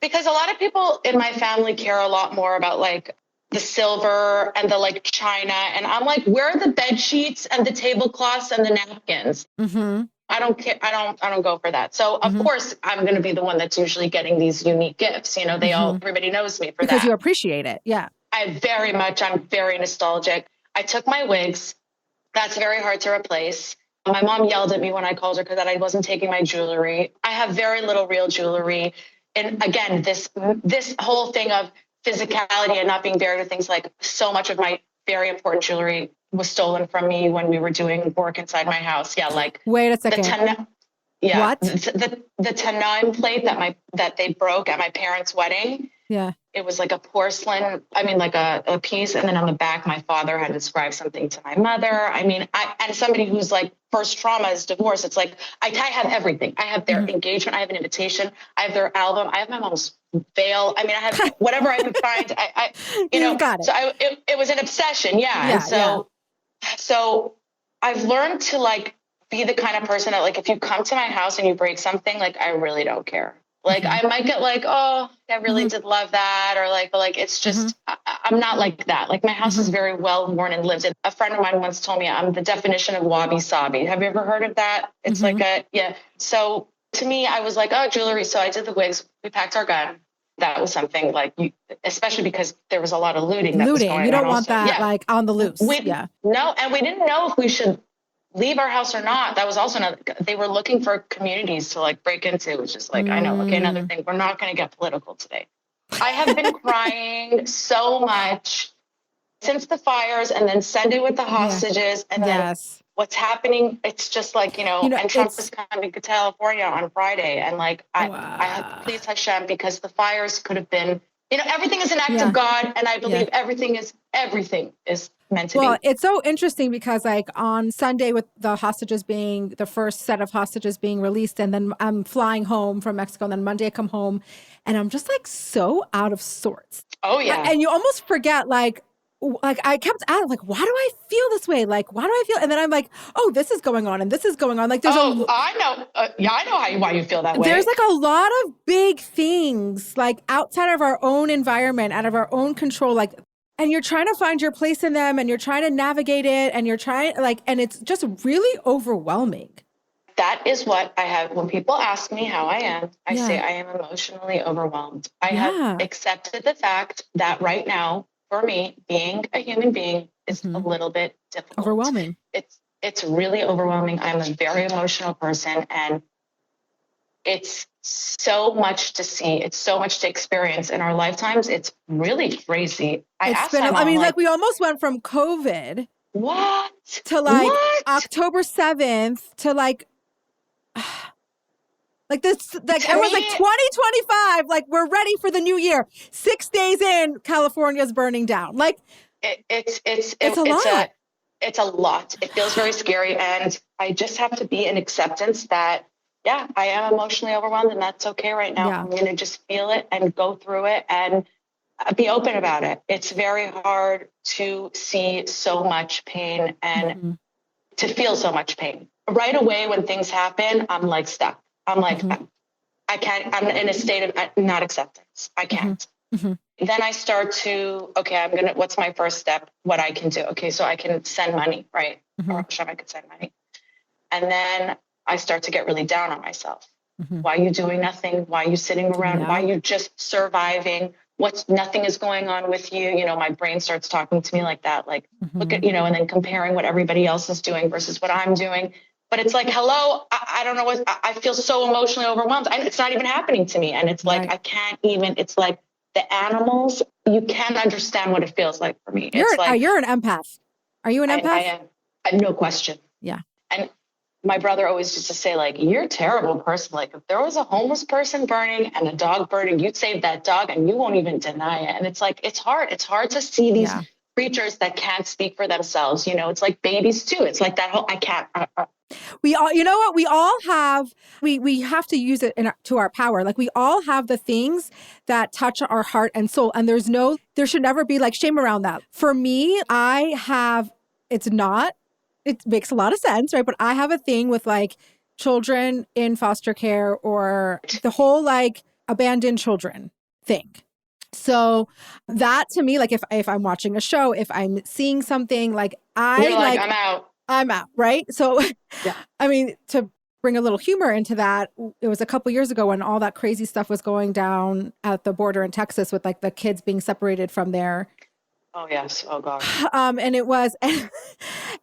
Because a lot of people in my family care a lot more about like the silver and the like china. And I'm like, where are the bed sheets and the tablecloths and the napkins? I don't care. I don't go for that. So of course I'm going to be the one that's usually getting these unique gifts. Everybody knows me for that. Because you appreciate it. Yeah. I'm very nostalgic. I took my wigs. That's very hard to replace. My mom yelled at me when I called her because I wasn't taking my jewelry. I have very little real jewelry. And again, this whole thing of physicality and not being buried with things, like so much of my very important jewelry was stolen from me when we were doing work inside my house. Yeah, like wait a second. What? The Tanaim plate that they broke at my parents' wedding. Yeah. It was like a porcelain, like a piece. And then on the back, my father had described something to my mother. And somebody who's like first trauma is divorce. It's like, I have everything. I have their engagement. I have an invitation. I have their album. I have my mom's veil. I have whatever I could find. Got it. So it was an obsession. Yeah. And so I've learned to like be the kind of person that like, if you come to my house and you break something, like, I really don't care. Like, I might get like, oh, I really did love that. Or like, it's just, I'm not like that. Like, my house is very well worn and lived in. A friend of mine once told me I'm the definition of wabi sabi. Have you ever heard of that? It's So to me, I was like, oh, jewelry. So I did the wigs. We packed our gun. That was something like, especially because there was a lot of looting. That was going you don't on want also. that like on the loose. No. And we didn't know if we should leave our house or not. That was also another, they were looking for communities to like break into. It was just like, I know, okay, another thing. We're not going to get political today. I have been crying so much since the fires, and then Sunday with the hostages, and then what's happening. It's just like, and Trump is coming to California on Friday. And like, I have to please Hashem, because the fires could have been, everything is an act of God. And I believe everything is meant to be. Well, it's so interesting because like on Sunday with the hostages being the first set of hostages being released, and then I'm flying home from Mexico, and then Monday I come home and I'm just like so out of sorts. Oh yeah. And you almost forget like like I kept asking, like, why do I feel this way? Like, why do I feel? And then I'm like, oh, this is going on and this is going on. Like, I know. I know why you feel that way. There's like a lot of big things like outside of our own environment, out of our own control, like, and you're trying to find your place in them and you're trying to navigate it and you're trying like, and it's just really overwhelming. That is what I have. When people ask me how I am, I say I am emotionally overwhelmed. I have accepted the fact that right now, for me, being a human being is a little bit difficult. Overwhelming. It's really overwhelming. I'm a very emotional person, and it's so much to see. It's so much to experience in our lifetimes. It's really crazy. I mean, like we almost went from COVID to like October 7th to like this, like everyone's like 2025, like we're ready for the new year. 6 days in, California's burning down. Like it's a lot. It's a lot. It feels very scary. And I just have to be in acceptance that, I am emotionally overwhelmed and that's okay right now. I'm going to just feel it and go through it and be open about it. It's very hard to see so much pain and to feel so much pain. Right away when things happen, I'm like stuck. I'm like, I can't, I'm in a state of not acceptance. I can't. Then I start to, what's my first step? What I can do. Okay, so I can send money, right? Or Hashem, I could send money. And then I start to get really down on myself. Why are you doing nothing? Why are you sitting around? Why are you just surviving? Nothing is going on with you. You know, my brain starts talking to me like that. Like, look at, and then comparing what everybody else is doing versus what I'm doing. But it's like, hello, I don't know what, I feel so emotionally overwhelmed. It's not even happening to me. And it's like, I can't even, it's like the animals, you can't understand what it feels like for me. You're an empath. Are you an empath? I am. No question. Yeah. And my brother always used to say, like, you're a terrible person. Like, if there was a homeless person burning and a dog burning, you'd save that dog and you won't even deny it. And it's like, it's hard. It's hard to see these creatures that can't speak for themselves. You know, it's like babies too. It's like that whole, I can't. We all, you know what? We all have, we have to use it to our power. Like we all have the things that touch our heart and soul. And there should never be like shame around that. For me, it makes a lot of sense, right? But I have a thing with like children in foster care or the whole like abandoned children thing. So that to me, like if I'm watching a show, if I'm seeing something like I'm out, right? So, I mean, to bring a little humor into that, it was a couple years ago when all that crazy stuff was going down at the border in Texas with like the kids being separated from their. Oh, yes. Oh, God. And it was, and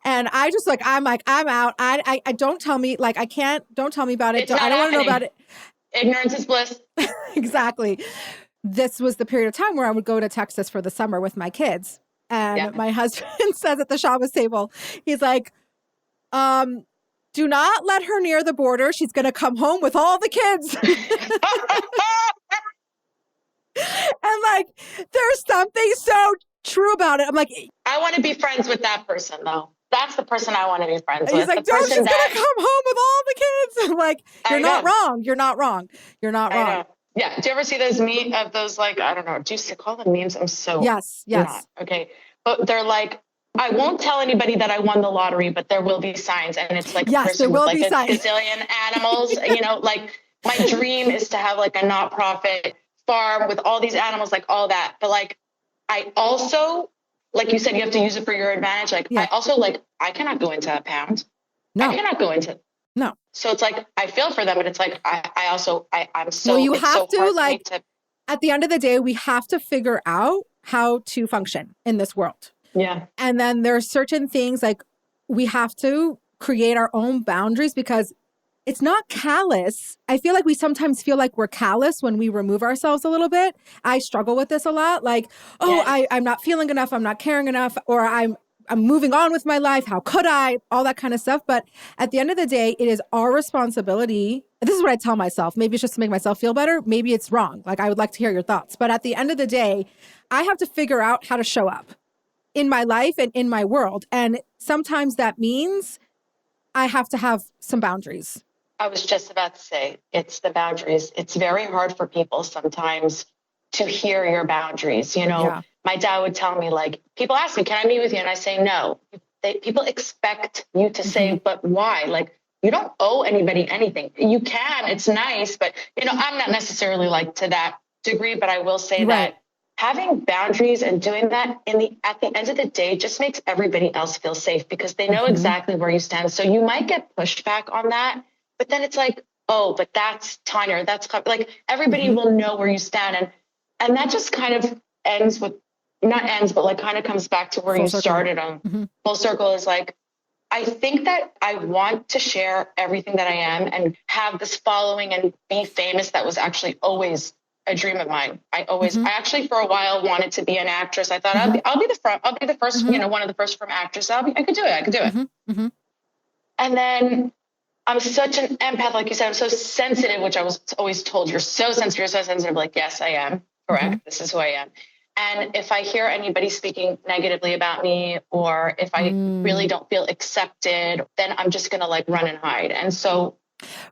I just like, I'm out. I don't tell me, like, don't tell me about it. I don't want to know about it. Ignorance is bliss. Exactly. This was the period of time where I would go to Texas for the summer with my kids. And my husband says at the Shabbos table, he's like, do not let her near the border. She's going to come home with all the kids. And like, there's something so true about it. I'm like, I want to be friends with that person though. That's the person I want to be friends with. He's like, she's going to come home with all the kids. I'm like, you're not wrong. You're not wrong. You're not wrong. Yeah. Do you ever see those those like, I don't know, do you call them memes? I'm so Yes. not. Okay. But they're like, I won't tell anybody that I won the lottery, but there will be signs. And it's like, yes, there will be signs. Gazillion animals, like my dream is to have like a not-profit farm with all these animals, like all that. But like, I also, like you said, you have to use it for your advantage. Like I also I cannot go into a pound. No. I cannot go into. No. So it's like, I feel for them, but it's like, I'm so, well, you have to like, at the end of the day, we have to figure out how to function in this world. Yeah. And then there are certain things like we have to create our own boundaries because it's not callous. I feel like we sometimes feel like we're callous when we remove ourselves a little bit. I struggle with this a lot. Like, I'm not feeling enough. I'm not caring enough, or I'm moving on with my life. How could I? All that kind of stuff. But at the end of the day, it is our responsibility. This is what I tell myself. Maybe it's just to make myself feel better. Maybe it's wrong. Like I would like to hear your thoughts. But at the end of the day, I have to figure out how to show up in my life and in my world. And sometimes that means I have to have some boundaries. I was just about to say, it's the boundaries. It's very hard for people sometimes to hear your boundaries. my dad would tell me, like, people ask me, can I meet with you? And I say, no. People expect you to say, but why? Like, you don't owe anybody anything. You can, it's nice, but I'm not necessarily like to that degree, but I will say that having boundaries and doing that at the end of the day just makes everybody else feel safe because they know exactly where you stand. So you might get pushback on that, but then it's like, oh, but that's Tanya, that's like everybody will know where you stand. And that just kind of ends with, not ends, but like kind of comes back to where you started on. Full circle is like, I think that I want to share everything that I am and have this following and be famous. That was actually always a dream of mine. I actually for a while wanted to be an actress. I thought I'll be the first, one of the first from actress. I could do it. And then I'm such an empath, like you said, I'm so sensitive, which I was always told, you're so sensitive, you're so sensitive. Like, yes, I am. Correct. This is who I am. And if I hear anybody speaking negatively about me, or if I really don't feel accepted, then I'm just going to like run and hide. And so.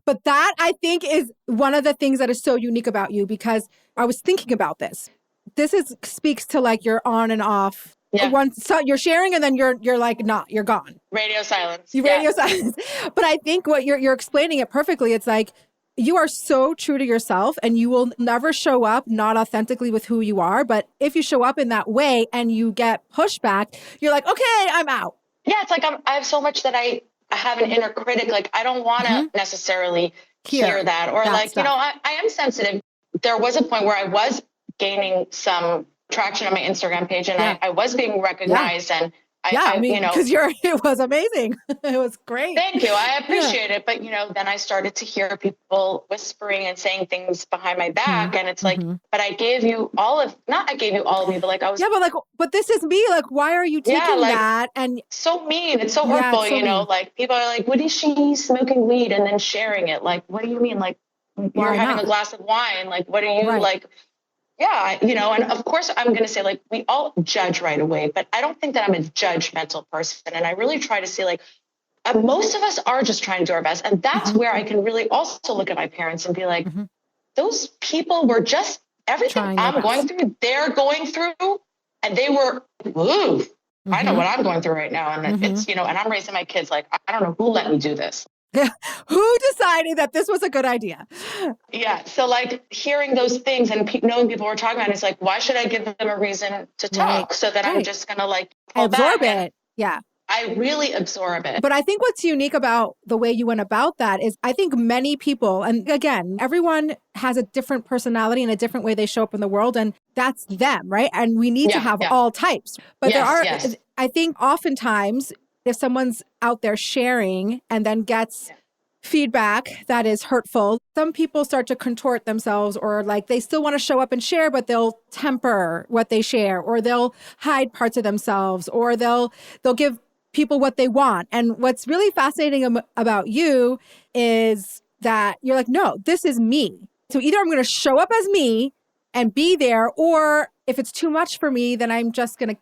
But that I think is one of the things that is so unique about you, because I was thinking about this. This speaks to like your on and off. Yeah. So you're sharing and then you're like, not, you're gone. Radio silence. Radio silence. But I think what you're explaining it perfectly. It's like, you are so true to yourself and you will never show up not authentically with who you are. But if you show up in that way and you get pushback, you're like, okay, I'm out. Yeah. It's like, I have so much that I have an inner critic. Like, I don't want to necessarily hear that, or that like, stuff. I am sensitive. There was a point where I was gaining some traction on my Instagram page and I was being recognized and because it was amazing. It was great. Thank you. I appreciate it. But, then I started to hear people whispering and saying things behind my back. And it's like, but I gave you I gave you all of me, but like I was. Yeah, but this is me. Like, why are you taking that? And so mean. It's so hurtful, mean. Like people are like, what is she smoking weed and then sharing it? Like, what do you mean? Like, you're having a glass of wine. Like, what are you like? Yeah, and of course I'm going to say like we all judge right away, but I don't think that I'm a judgmental person. And I really try to see like most of us are just trying to do our best. And that's where I can really also look at my parents and be like, those people were just everything I'm going through, they're going through. And they were, I know what I'm going through right now. And it's, and I'm raising my kids like, I don't know who let me do this. Who decided that this was a good idea? Yeah. So like hearing those things and knowing people were talking about it, it's like, why should I give them a reason to talk? So that I'm just going to like absorb it. Yeah. I really absorb it. But I think what's unique about the way you went about that is I think many people, and again, everyone has a different personality and a different way they show up in the world. And that's them, right? And we need to have all types. But I think oftentimes if someone's out there sharing and then gets feedback that is hurtful, some people start to contort themselves, or like they still want to show up and share, but they'll temper what they share, or they'll hide parts of themselves, or they'll give people what they want. And what's really fascinating about you is that you're like, no, this is me. So either I'm going to show up as me and be there, or if it's too much for me, then I'm just going to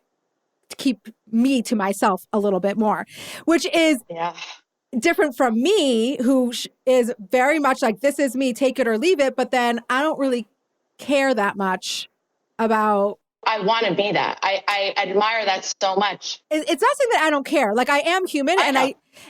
keep me to myself a little bit more, which is different from me, who is very much like, this is me, take it or leave it. But then I don't really care that much about. I want to be that. I admire that so much. It's not saying that I don't care. Like, I am human, and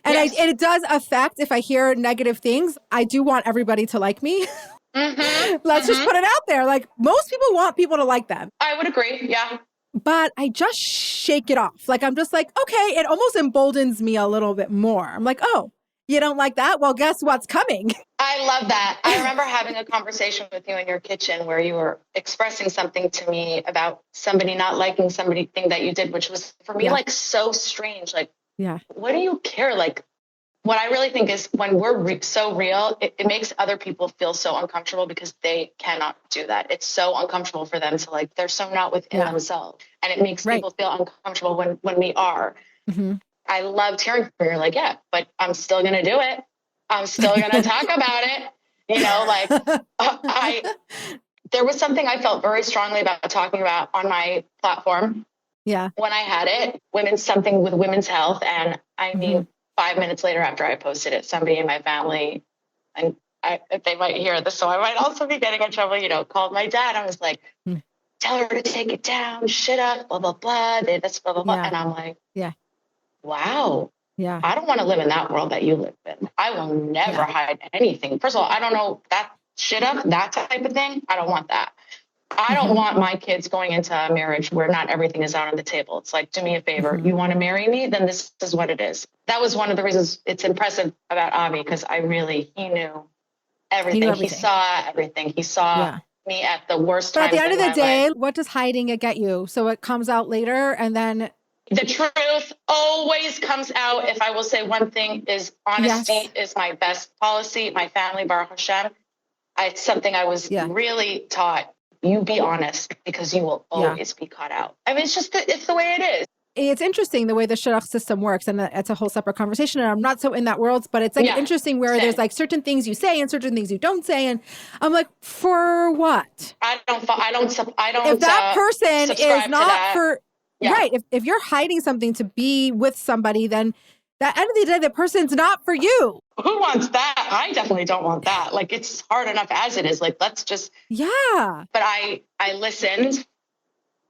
it does affect if I hear negative things. I do want everybody to like me. Let's just put it out there. Like, most people want people to like them. I would agree. Yeah. But I just shake it off. Like, I'm just like, okay, it almost emboldens me a little bit more. I'm like, oh, you don't like that? Well, guess what's coming? I love that. I remember having a conversation with you in your kitchen where you were expressing something to me about somebody not liking something that you did, which was for me like so strange. Like, what do you care? Like, what I really think is when we're so real, it makes other people feel so uncomfortable because they cannot do that. It's so uncomfortable for them to like, they're so not within themselves. And it makes people feel uncomfortable when we are. I loved hearing from you. Like, yeah, but I'm still going to do it. I'm still going to talk about it. Like, there was something I felt very strongly about talking about on my platform. Yeah. When I had it, something with women's health. And I mean, 5 minutes later after I posted it, somebody in my family, and they might hear this, so I might also be getting in trouble, called my dad. I was like, tell her to take it down, shit up, blah, blah, blah, this, blah, blah, blah. And I'm like, wow. Yeah. I don't want to live in that world that you live in. I will never hide anything. First of all, I don't know that shit up, that type of thing. I don't want that. I don't want my kids going into a marriage where not everything is out on the table. It's like, do me a favor. You want to marry me? Then this is what it is. That was one of the reasons it's impressive about Avi, because he knew everything. He saw everything. He saw me at the worst times. But at the end of the day, what does hiding it get you? So it comes out later, and then the truth always comes out. If I will say one thing, is honesty is my best policy. My family, Baruch Hashem, it's something I was really taught. You be honest, because you will always be caught out. I mean, it's the way it is. It's interesting the way the shidduch system works, and it's a whole separate conversation. And I'm not so in that world, but it's like interesting where there's like certain things you say and certain things you don't say, and I'm like, for what? I don't. If that person is not for right, if you're hiding something to be with somebody, then at the end of the day, the person's not for you. Who wants that? I definitely don't want that. Like, it's hard enough as it is. Like, let's just But I listened.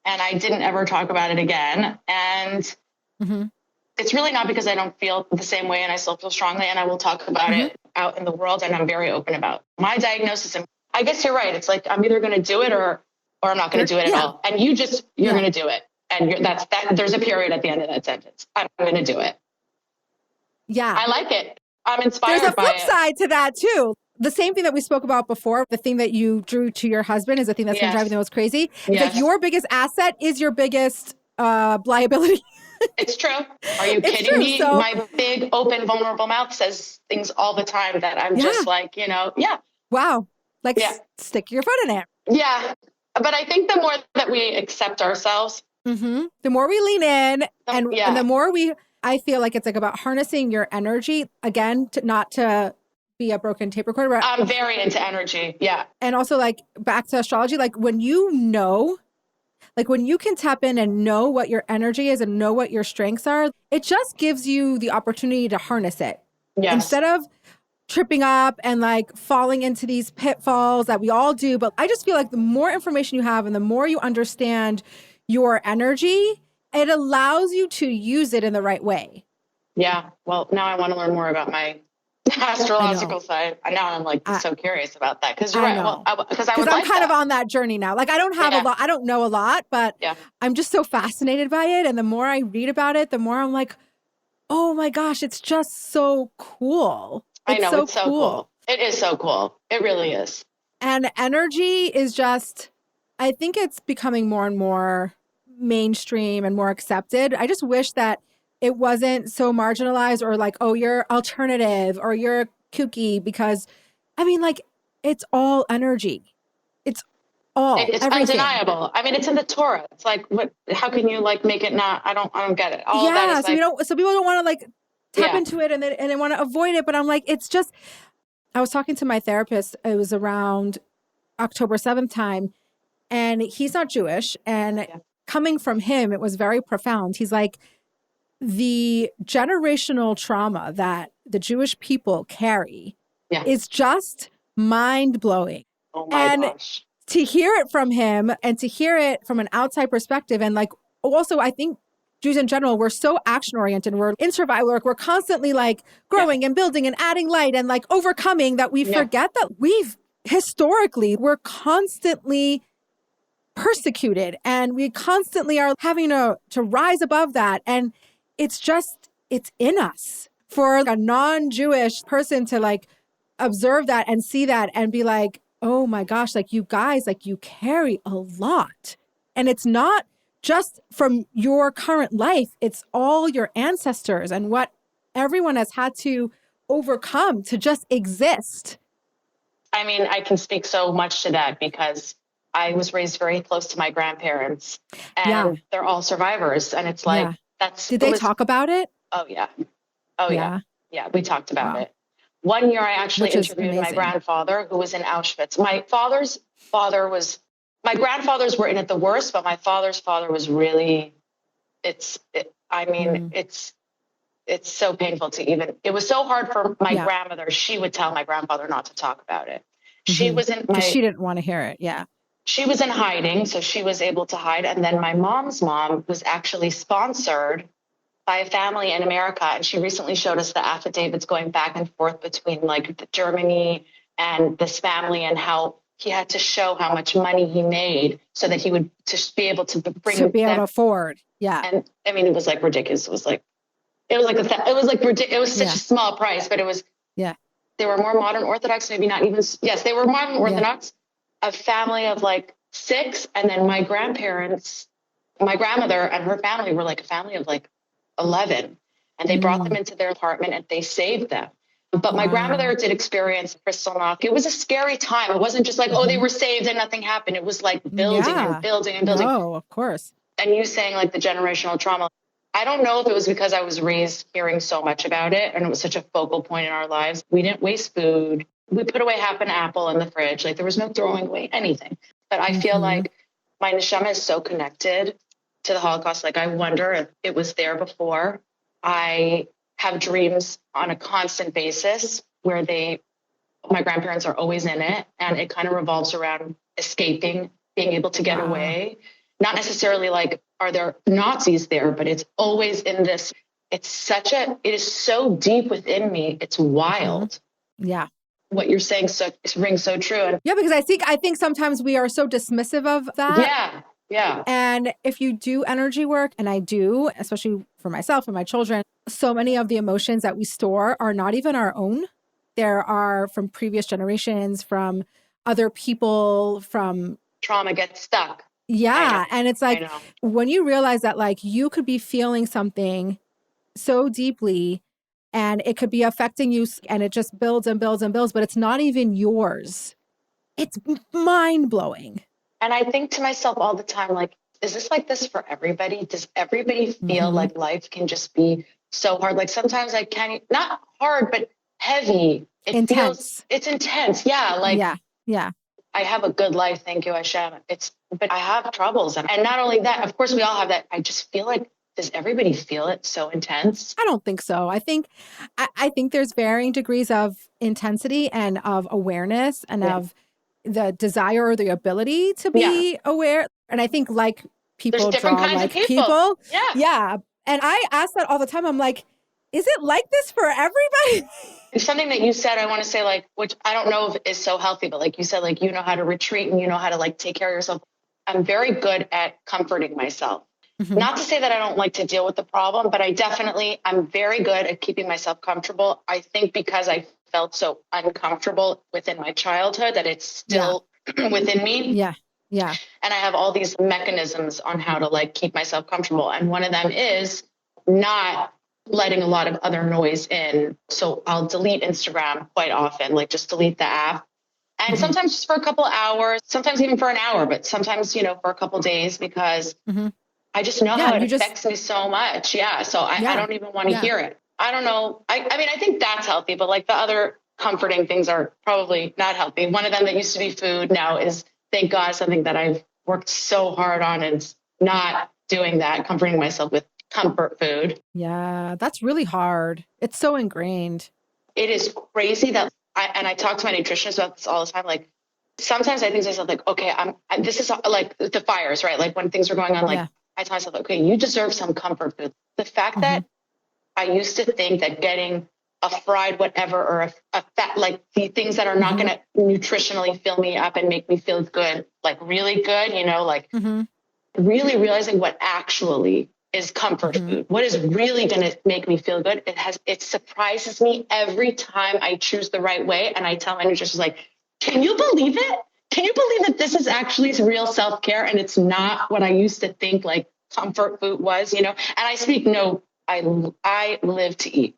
And I didn't ever talk about it again. And it's really not because I don't feel the same way, and I still feel strongly, and I will talk about it out in the world, and I'm very open about my diagnosis. And I guess you're right. It's like, I'm either going to do it or I'm not going to do it at all. And you're going to do it. And that's that. There's a period at the end of that sentence. I'm going to do it. Yeah. I like it. I'm inspired by it. There's a flip side to that too. The same thing that we spoke about before, the thing that you drew to your husband is the thing that's been driving the most crazy. It's like your biggest asset is your biggest liability. It's true. Are you kidding me? So, my big, open, vulnerable mouth says things all the time that I'm just like, Wow. Like, stick your foot in it. Yeah. But I think the more that we accept ourselves, the more we lean in and the more I feel like it's like about harnessing your energy, again, not to be a broken tape recorder. But I'm very into energy. Yeah. And also, like, back to astrology, like when you can tap in and know what your energy is and know what your strengths are, it just gives you the opportunity to harness it. Yes. Instead of tripping up and like falling into these pitfalls that we all do. But I just feel like the more information you have and the more you understand your energy, it allows you to use it in the right way. Yeah. Well, now I want to learn more about my astrological side. Now I'm like so curious about that, because you're right. Well, because I'm kind of on that journey now. Like, I don't have a lot. I don't know a lot, but I'm just so fascinated by it. And the more I read about it, the more I'm like, oh my gosh, it's just so cool. It's so cool. It is so cool. It really is. And energy is just, I think it's becoming more and more mainstream and more accepted. I just wish that it wasn't so marginalized or like, oh, you're alternative or you're kooky, because I mean, like, it's all energy. It's everything. Undeniable. I mean, it's in the Torah. It's like, what, how can you like make it not, I don't get it. All that is so people don't want to like tap into it and they want to avoid it. But I'm like, it's just, I was talking to my therapist. It was around October 7th time, and he's not Jewish. And coming from him, it was very profound. He's like, the generational trauma that the Jewish people carry is just mind-blowing. Oh my gosh. To hear it from him and to hear it from an outside perspective, and like, also, I think Jews in general, we're so action-oriented. We're in survival work. We're constantly like growing and building and adding light and like overcoming, that we forget that we're constantly persecuted, and we constantly are having to rise above that. And it's in us. For a non-Jewish person to like observe that and see that and be like, oh my gosh, like, you guys, like, you carry a lot. And it's not just from your current life, it's all your ancestors and what everyone has had to overcome to just exist. I mean, I can speak so much to that because I was raised very close to my grandparents, and they're all survivors. And it's like, Did they talk about it? Oh, yeah. Oh, yeah. Yeah, we talked about it. One year I actually interviewed my grandfather, who was in Auschwitz. My grandfathers were in it the worst, but my father's father was really, it's so painful to even, it was so hard for my grandmother. She would tell my grandfather not to talk about it. She wasn't she didn't want to hear it. Yeah. she was in hiding, so she was able to hide. And then my mom's mom was actually sponsored by a family in America. And she recently showed us the affidavits going back and forth between like Germany and this family, and how he had to show how much money he made so that he would to be able to bring to be able them to afford. Yeah. And I mean, it was like ridiculous. It was like ridiculous. It was such a small price, but it was, they were more modern Orthodox, maybe not even, yes, they were modern Orthodox, a family of like 6. And then my grandparents, my grandmother and her family were like a family of like 11. And they brought them into their apartment and they saved them. But my grandmother did experience crystal knock. It was a scary time. It wasn't just like, oh, they were saved and nothing happened. It was like building and building and building. Oh, of course. And you saying like the generational trauma. I don't know if it was because I was raised hearing so much about it and it was such a focal point in our lives. We didn't waste food. We put away half an apple in the fridge. Like there was no throwing away anything. But I feel like my neshama is so connected to the Holocaust. Like I wonder if it was there before. I have dreams on a constant basis where my grandparents are always in it. And it kind of revolves around escaping, being able to get away. Not necessarily like, are there Nazis there? But it's always in this, it is so deep within me. It's wild. Yeah. What you're saying rings so true. And yeah, because I think sometimes we are so dismissive of that. Yeah. And if you do energy work, and I do, especially for myself and my children, so many of the emotions that we store are not even our own. There are from previous generations, from other people, from trauma gets stuck. Yeah. And it's like, when you realize that like you could be feeling something so deeply and it could be affecting you and it just builds and builds and builds, but it's not even yours. It's mind blowing. And I think to myself all the time, like, is this like this for everybody? Does everybody feel like life can just be so hard? Like sometimes I can't, not hard, but heavy. Intense. It's intense. Yeah. Like, yeah. I have a good life. Thank you, Hashem. But I have troubles. And not only that, of course we all have that. I just feel like, does everybody feel it so intense? I don't think so. I think there's varying degrees of intensity and of awareness and of the desire or the ability to be aware. And I think like people there's different draw kinds like of people. Yeah. And I ask that all the time. I'm like, is it like this for everybody? It's something that you said, I want to say like, which I don't know if is so healthy, but like you said, like, you know how to retreat and you know how to like take care of yourself. I'm very good at comforting myself. Not to say that I don't like to deal with the problem, but I'm very good at keeping myself comfortable. I think because I felt so uncomfortable within my childhood that it's still within me. Yeah. And I have all these mechanisms on how to like keep myself comfortable. And one of them is not letting a lot of other noise in. So I'll delete Instagram quite often, like just delete the app. And sometimes just for a couple of hours, sometimes even for an hour, but sometimes, for a couple of days, because I just know how it affects me so much. Yeah. So I don't even want to hear it. I don't know. I mean, I think that's healthy, but like the other comforting things are probably not healthy. One of them that used to be food now is, thank God, something that I've worked so hard on is not doing that, comforting myself with comfort food. Yeah, that's really hard. It's so ingrained. It is crazy that I talk to my nutritionist about this all the time. Like sometimes I think to myself, like, okay, this is like the fires, right? Like when things are going on, like I tell myself, okay, you deserve some comfort food. The fact that I used to think that getting a fried whatever or a fat, like the things that are not going to nutritionally fill me up and make me feel good, like really good, like really realizing what actually is comfort food. What is really going to make me feel good? It surprises me every time I choose the right way. And I tell my nutritionist, like, can you believe it? Can you believe that this is actually real self-care? And it's not what I used to think like comfort food was, and I live to eat.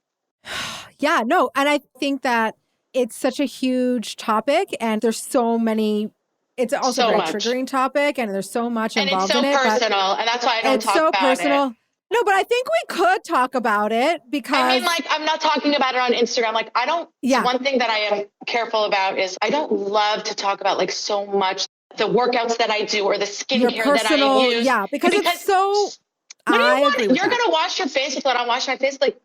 Yeah, no. And I think that it's such a huge topic and there's so many, it's also a very triggering topic and there's so much involved in it. And it's so personal. And that's why I don't talk about it. It's so personal. No, but I think we could talk about it because I mean, like, I'm not talking about it on Instagram. Like, one thing that I am careful about is I don't love to talk about like so much the workouts that I do or the skincare that I use. Yeah, because it's so, what do you want? You're going to wash your face if I don't wash my face. Like,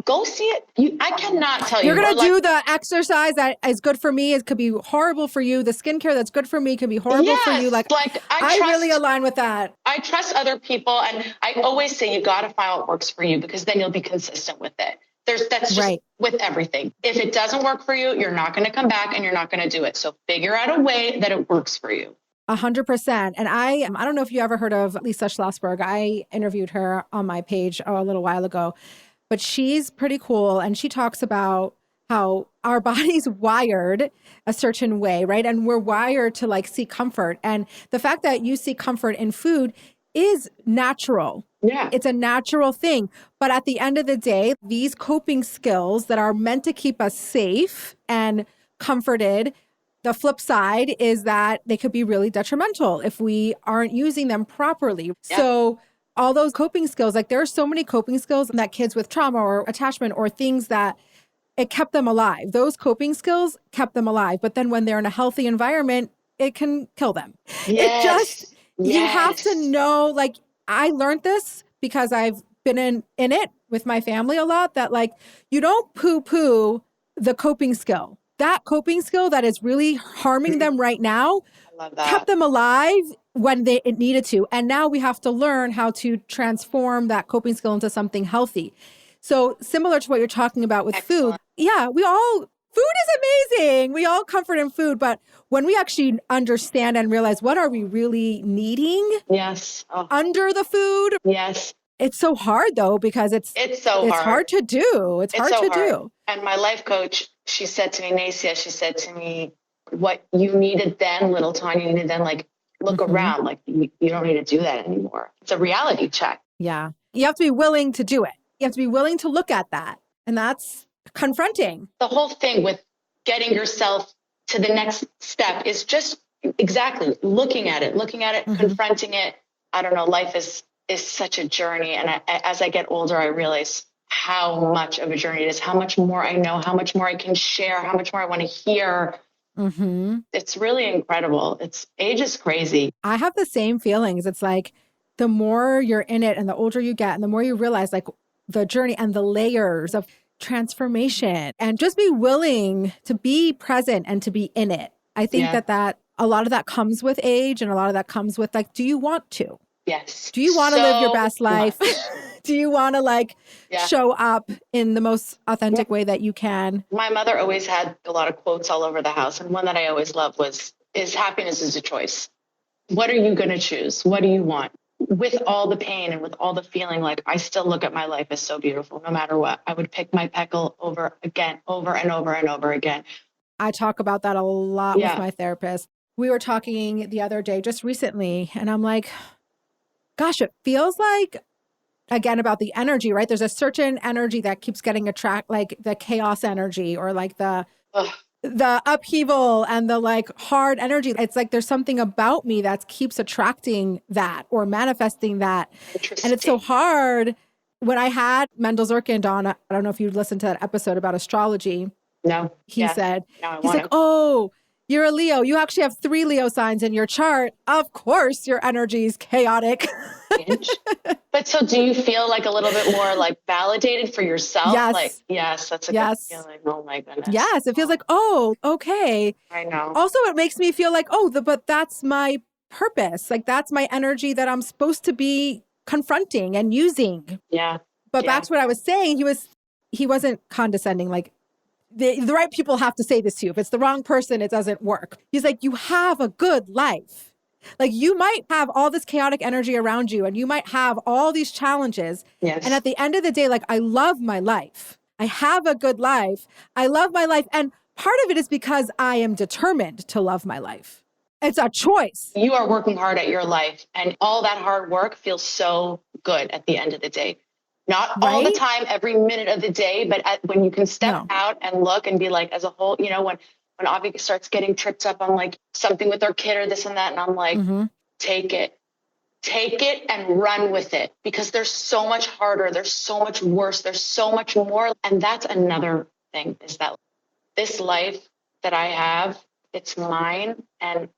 Go see it. I cannot tell You're you. going to do the exercise that is good for me. It could be horrible for you. The skincare that's good for me can be horrible for you. Like I really align with that. I trust other people. And I always say, you got to find what works for you, because then you'll be consistent with it. That's just with everything. If it doesn't work for you, you're not going to come back and you're not going to do it. So figure out a way that it works for you. 100%. And I don't know if you ever heard of Lisa Schlossberg. I interviewed her on my page a little while ago, but she's pretty cool. And she talks about how our body's wired a certain way, right? And we're wired to like seek comfort. And the fact that you seek comfort in food is natural. Yeah. It's a natural thing. But at the end of the day, these coping skills that are meant to keep us safe and comforted, the flip side is that they could be really detrimental if we aren't using them properly. Yeah. So all those coping skills, like there are so many coping skills that kids with trauma or attachment or things that it kept them alive. Those coping skills kept them alive. But then when they're in a healthy environment, it can kill them. Yes. You have to know, like I learned this because I've been in it with my family a lot, that like you don't poo-poo the coping skill. That coping skill that is really harming them right now kept them alive when it needed to. And now we have to learn how to transform that coping skill into something healthy. So similar to what you're talking about with food. Yeah, food is amazing. We all comfort in food. But when we actually understand and realize what are we really needing under the food? Yes. It's so hard though, because it's hard to do. It's hard to do. And my life coach, she said to me, Nacia, she said to me, what you needed then, little Tanya, you needed then, like, look around, like you don't need to do that anymore. It's a reality check. Yeah. You have to be willing to do it. You have to be willing to look at that. And that's confronting. The whole thing with getting yourself to the next step is just exactly looking at it, confronting it. I don't know. Life is such a journey. And as I get older, I realize how much of a journey it is, how much more I know, how much more I can share, how much more I want to hear. Mm-hmm. It's really incredible. Age is crazy. I have the same feelings. It's like the more you're in it and the older you get and the more you realize like the journey and the layers of transformation, and just be willing to be present and to be in it. I think that a lot of that comes with age, and a lot of that comes with like, do you want to? Yes. Do you want to live your best life? Do you want to show up in the most authentic way that you can? My mother always had a lot of quotes all over the house. And one that I always loved is happiness is a choice. What are you going to choose? What do you want? With all the pain and with all the feeling, like I still look at my life as so beautiful, no matter what. I would pick my peckle over and over and over again. I talk about that a lot with my therapist. We were talking the other day, just recently, and I'm like, gosh, it feels like, again, about the energy, right? There's a certain energy that keeps getting attracted, like the chaos energy or like the upheaval and the like hard energy. It's like there's something about me that keeps attracting that or manifesting that. And it's so hard. When I had Mendel Zirkin on, I don't know if you listened to that episode about astrology. No. He said, he's like, oh, you're a Leo. You actually have 3 Leo signs in your chart. Of course, your energy is chaotic. But so do you feel like a little bit more like validated for yourself? Yes. Like, yes, that's a good feeling. Oh my goodness. Yes. It feels like, oh, okay. I know. Also, it makes me feel like, but that's my purpose. Like that's my energy that I'm supposed to be confronting and using. Yeah. But back to what I was saying, he wasn't condescending. Like the right people have to say this to you. If it's the wrong person, it doesn't work. He's like, you have a good life. Like you might have all this chaotic energy around you and you might have all these challenges. Yes. And at the end of the day, like I love my life. I have a good life. I love my life. And part of it is because I am determined to love my life. It's a choice. You are working hard at your life and all that hard work feels so good at the end of the day. Not all the time, every minute of the day, but when you can step out and look and be like, as a whole, you know, when Avi starts getting tripped up on like something with their kid or this and that, and I'm like, take it and run with it, because there's so much harder. There's so much worse. There's so much more. And that's another thing, is that this life that I have, it's mine. And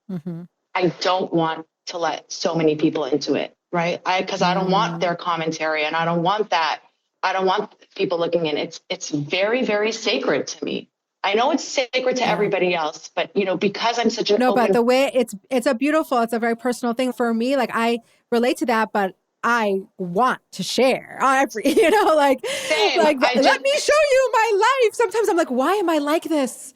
I don't want to let so many people into it. Right. Because I don't want their commentary and I don't want that. I don't want people looking in. It's very, very sacred to me. I know it's sacred to everybody else, but because I'm such an but the way it's a very personal thing for me. Like I relate to that, but I want to share every, Same. Let me show you my life. Sometimes I'm like, why am I like this?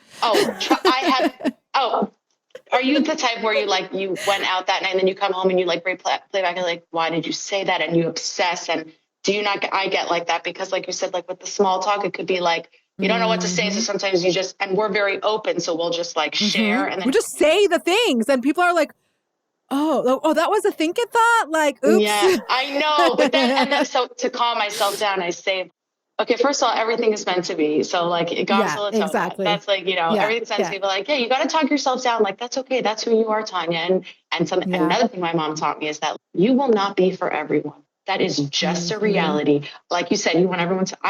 Are you the type where you went out that night and then you come home and you play back and why did you say that? And you obsess. And do you not, I get like that because like you said, with the small talk, it could be you don't know what to say. So sometimes and we're very open. So we'll just share and then we just say the things and people are like, oh, that was a thinking thought. Oops. Yeah, I know. But then so to calm myself down, I say, okay, first of all, everything is meant to be. So exactly. That's everything's meant to be. But you got to talk yourself down. That's okay. That's who you are, Tanya. And another thing my mom taught me is that you will not be for everyone. That is just a reality. Like you said, I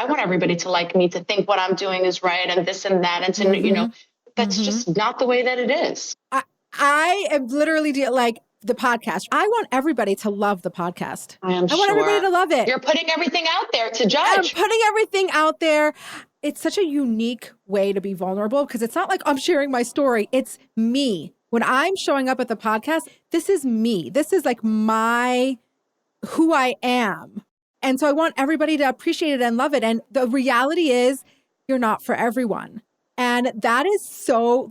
want everybody to like me, to think what I'm doing is right and this and that. And to, that's just not the way that it is. I am literally the podcast. I want everybody to love the podcast. I want everybody to love it. You're putting everything out there to judge. I'm putting everything out there. It's such a unique way to be vulnerable because it's not like I'm sharing my story. It's me. When I'm showing up at the podcast, this is me. This is who I am. And so I want everybody to appreciate it and love it. And the reality is you're not for everyone. And that is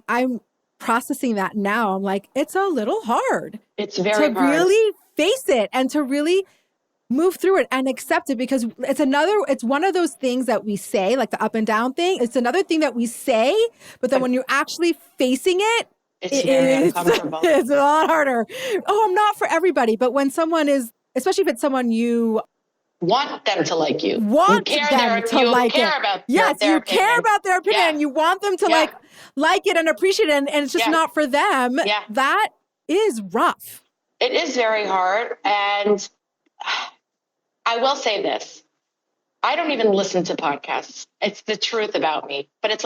I'm processing that now. I'm like, it's a little hard. It's very hard. To really face it and to really move through it and accept it because it's one of those things that we say, like the up and down thing. It's another thing that we say, but then when you're actually facing it, it's very uncomfortable. It's a lot harder. Oh, I'm not for everybody. But when someone is, especially if it's someone you want them to like you, you care about their opinion. Yeah. And you want them to like it and appreciate it. And it's just not for them. Yeah. That is rough. It is very hard. And I will say this. I don't even listen to podcasts. It's the truth about me. But it's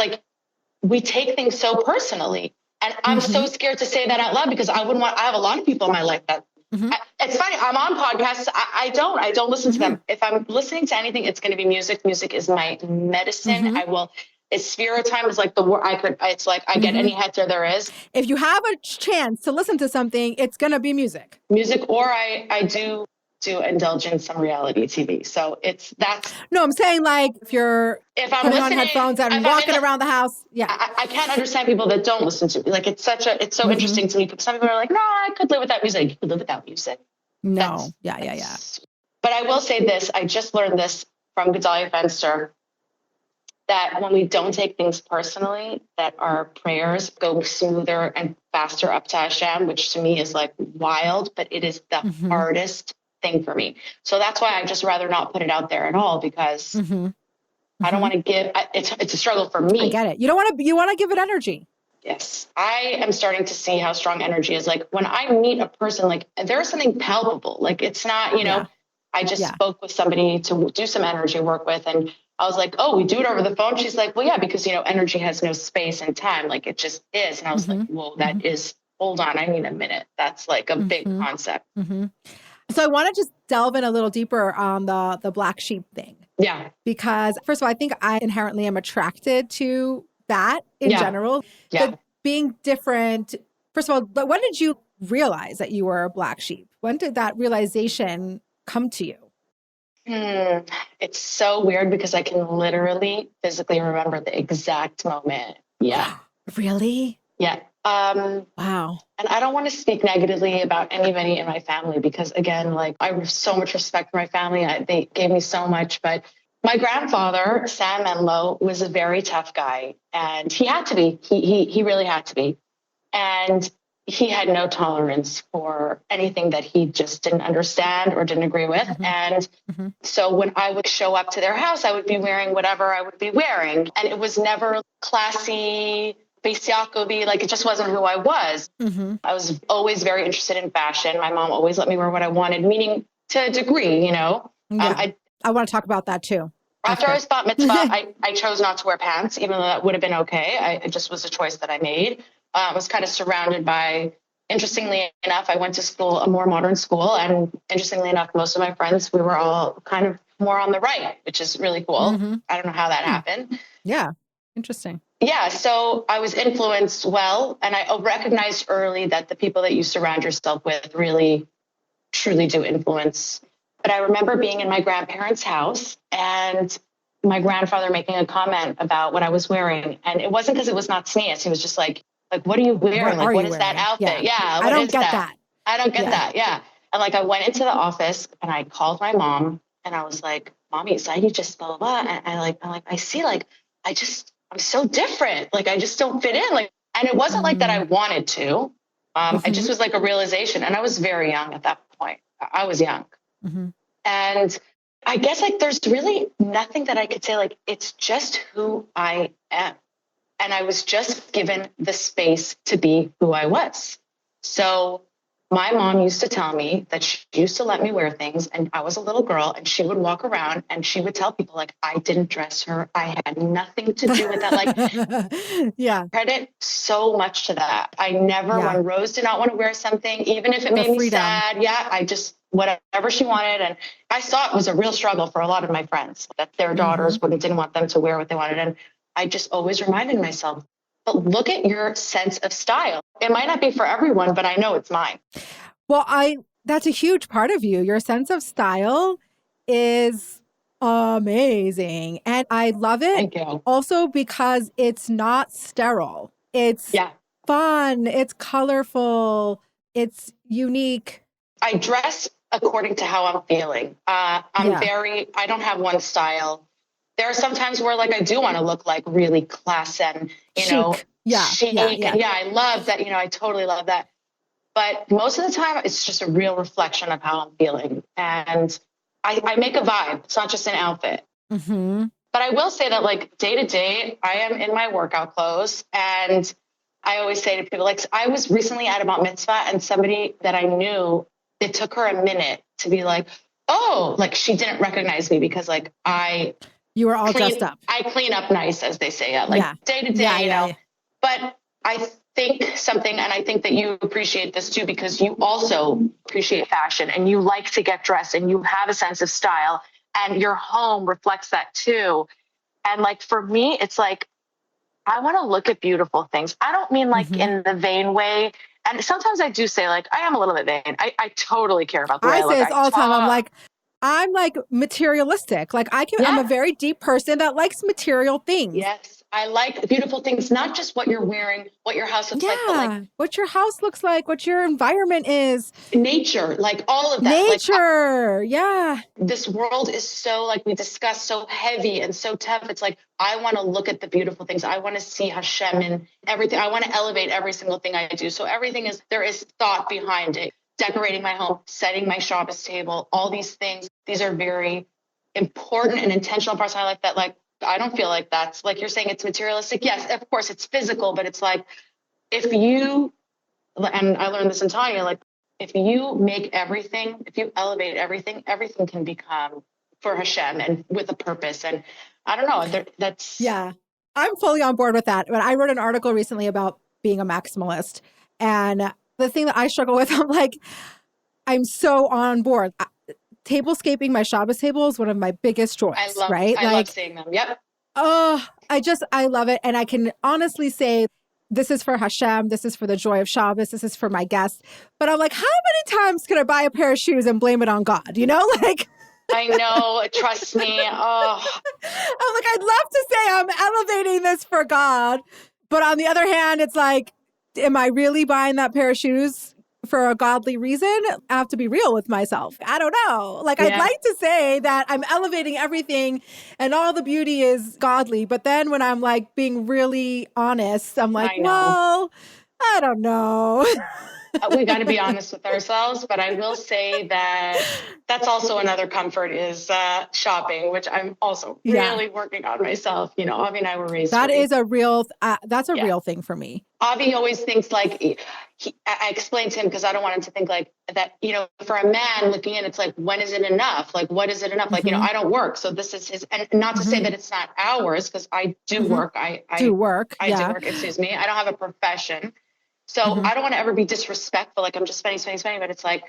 we take things so personally. And I'm so scared to say that out loud because I have a lot of people in my life that it's funny. I'm on podcasts. I don't listen to them. If I'm listening to anything, it's going to be music. Music is my medicine. It's spirit time is the word I get any heads there is. If you have a chance to listen to something, it's going to be music. Or I do indulge in some reality TV. So no, I'm saying if I'm putting on headphones and walking around the house. Yeah. I can't understand people that don't listen to me. It's so interesting to me. Some people are like, no, I could live without music. You could live without music. No. Yeah. But I will say this. I just learned this from Gedale Fenster, that when we don't take things personally, that our prayers go smoother and faster up to Hashem, which to me is wild, but it is the hardest thing for me. So that's why I just rather not put it out there at all because I don't want to give, it's a struggle for me. I get it. You want to give it energy. Yes. I am starting to see how strong energy is. When I meet a person, there's something palpable. It's not, I just spoke with somebody to do some energy work with, and I was like, oh, we do it over the phone. She's like, well, yeah, because, energy has no space and time. It just is. And I was like, whoa, that is, hold on. I need a minute. That's a big concept. So I want to just delve in a little deeper on the black sheep thing. Yeah. Because first of all, I think I inherently am attracted to that in general. Yeah. But being different, first of all, but when did you realize that you were a black sheep? When did that realization come to you? It's so weird because I can literally physically remember the exact moment. Yeah. Really? Yeah. Wow. And I don't want to speak negatively about anybody in my family because again, I have so much respect for my family. They gave me so much, but my grandfather, Sam Menlo, was a very tough guy and he had to be, he really had to be. And he had no tolerance for anything that he just didn't understand or didn't agree with. And so when I would show up to their house, I would be wearing whatever I would be wearing. And it was never classy, basiakovi, it just wasn't who I was. I was always very interested in fashion. My mom always let me wear what I wanted, meaning to a degree, Yeah. I want to talk about that too. After I was bat mitzvah, I chose not to wear pants, even though that would have been okay. It just was a choice that I made. I was kind of surrounded by, interestingly enough, I went to school, a more modern school. And interestingly enough, most of my friends, we were all kind of more on the right, which is really cool. I don't know how that happened. Yeah. Interesting. Yeah. So I was influenced well, and I recognized early that the people that you surround yourself with really, truly do influence. But I remember being in my grandparents' house and my grandfather making a comment about what I was wearing. And it wasn't because it was not sneeze. He was just like, what are you wearing? Like, what is that outfit? Yeah. I don't get that. I don't get that. Yeah. And like, I went into the office and I called my mom and I was like, Mommy, so you just blah, blah, blah. And I see, like, I'm so different. Like, I just don't fit in. Like, and it wasn't like that I wanted to. It just was like a realization. And I was very young at that point. I was young. And I guess like there's really nothing that I could say, like, it's just who I am. And I was just given the space to be who I was. So my mom used to tell me that she used to let me wear things, and I was a little girl, and she would walk around and she would tell people, like, I didn't dress her. I had nothing to do with that. Like, credit so much to that. I never, when Rose did not want to wear something, even if it made me sad, I just, whatever she wanted. And I saw it was a real struggle for a lot of my friends that their daughters didn't want them to wear what they wanted. And I just always reminded myself, but look at your sense of style. It might not be for everyone, but I know it's mine. Well, that's a huge part of you. Your sense of style is amazing. And I love it. Thank you. Also because it's not sterile. It's fun. It's colorful. It's unique. I dress according to how I'm feeling. I don't have one style. There are some times where like I do want to look like really class and, chic. Chic. I love that. I totally love that. But most of the time it's just a real reflection of how I'm feeling. And I make a vibe. It's not just an outfit. But I will say that like day to day, I am in my workout clothes. And I always say to people, like, I was recently at a bat mitzvah and somebody that I knew, it took her a minute to be like, oh, like she didn't recognize me because like you were all dressed up. I clean up nice, as they say, day to day, But I think and I think that you appreciate this too, because you also appreciate fashion and you like to get dressed and you have a sense of style and your home reflects that too. And like, for me, it's like, I want to look at beautiful things. I don't mean like in the vain way. And sometimes I do say like, I am a little bit vain. I totally care about the way I look. I say this all the time. I'm like materialistic. Like I'm a very deep person that likes material things. Yes. I like beautiful things, not just what you're wearing, what your house looks like, but like what your house looks like, what your environment is. Nature, like all of that. Nature. This world is so, like we discussed, so heavy and so tough. It's like, I want to look at the beautiful things. I want to see Hashem in everything. I want to elevate every single thing I do. So there is thought behind it. Decorating my home, setting my Shabbos table, all these things. These are very important and intentional parts of my life that like, I don't feel like that's like you're saying it's materialistic. Yes, of course it's physical, but it's like if you, and I learned this in Tanya, like if you make everything, if you elevate everything, everything can become for Hashem and with a purpose. And I don't know, that's. Yeah, I'm fully on board with that. But I wrote an article recently about being a maximalist. And the thing that I struggle with, I'm so on board. Tablescaping my Shabbos table is one of my biggest joys, right? I love seeing them. Yep. Oh, I love it. And I can honestly say this is for Hashem. This is for the joy of Shabbos. This is for my guests. But I'm like, how many times can I buy a pair of shoes and blame it on God? I know. Trust me. Oh, I'm like, I'd love to say I'm elevating this for God. But on the other hand, it's like, am I really buying that pair of shoes for a godly reason? I have to be real with myself. I don't know. I'd like to say that I'm elevating everything and all the beauty is godly. But then when I'm like being really honest, I'm like, well, I don't know. We got to be honest with ourselves. But I will say that that's also another comfort is shopping, which I'm also really working on myself. Avi and I were raised. That is a real, that's a real thing for me. Avi always thinks like, I explained to him because I don't want him to think like that, for a man looking in, it's like, when is it enough? Like, what is it enough? Like, I don't work. So this is his, and not to say that it's not ours because I do work. I do work. Excuse me. I don't have a profession. So I don't want to ever be disrespectful. Like I'm just spending, but it's like,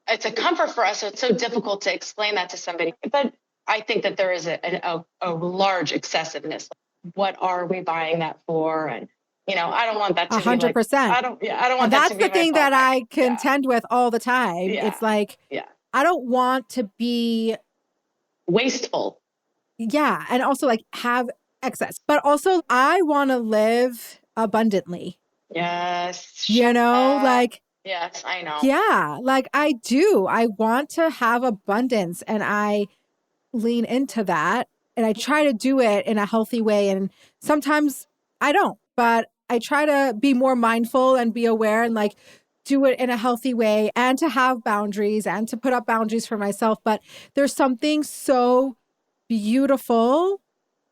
it's a comfort for us. So it's so difficult to explain that to somebody. But I think that there is a large excessiveness. What are we buying that for? And, I don't want that to be like, 100%. I don't want And that that's to be the my thing that fallback. I contend with all the time. Yeah. It's like, Yeah. I don't want to be wasteful. Yeah. And also like have excess, but also I want to live abundantly. Yes. Like, yes, I know. Yeah. Like I do. I want to have abundance and I lean into that and I try to do it in a healthy way. And sometimes I don't, but I try to be more mindful and be aware and like do it in a healthy way and to have boundaries and to put up boundaries for myself. But there's something so beautiful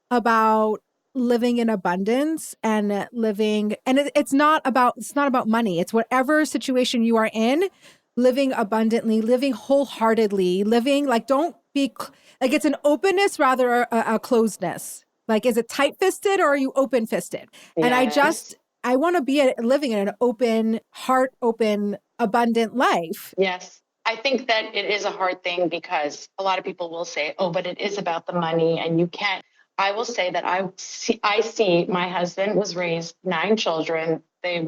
about living in abundance and living, and it's not about money. It's whatever situation you are in, living abundantly, living wholeheartedly, living like, don't be like, it's an openness rather a closedness. Like, is it tight fisted or are you open fisted? Yes. And I want to be living in an open heart, open, abundant life. Yes. I think that it is a hard thing because a lot of people will say, oh, but it is about the money and you can't. I will say that I see my husband was raised 9 children. They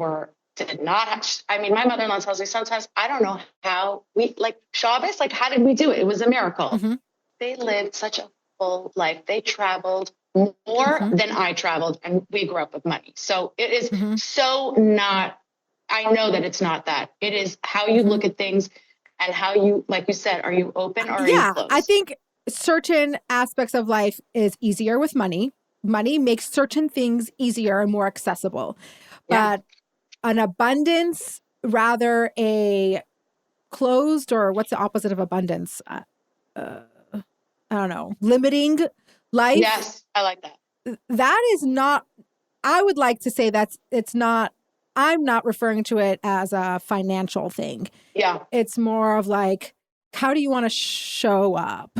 did not have, my mother-in-law tells me sometimes, I don't know how we, like Shabbos, like how did we do it? It was a miracle. Mm-hmm. They lived such a full life. They traveled more mm-hmm. than I traveled and we grew up with money. So it is mm-hmm. so not, I know that it's not that. It is how you mm-hmm. look at things and how you, like you said, are you open or are you closed? I think certain aspects of life is easier with money. Money makes certain things easier and more accessible. Yeah. But an abundance, rather a closed, or what's the opposite of abundance? I don't know. Limiting life. Yes, I like that. That is not, I would like to say I'm not referring to it as a financial thing. Yeah. It's more of like, how do you want to show up?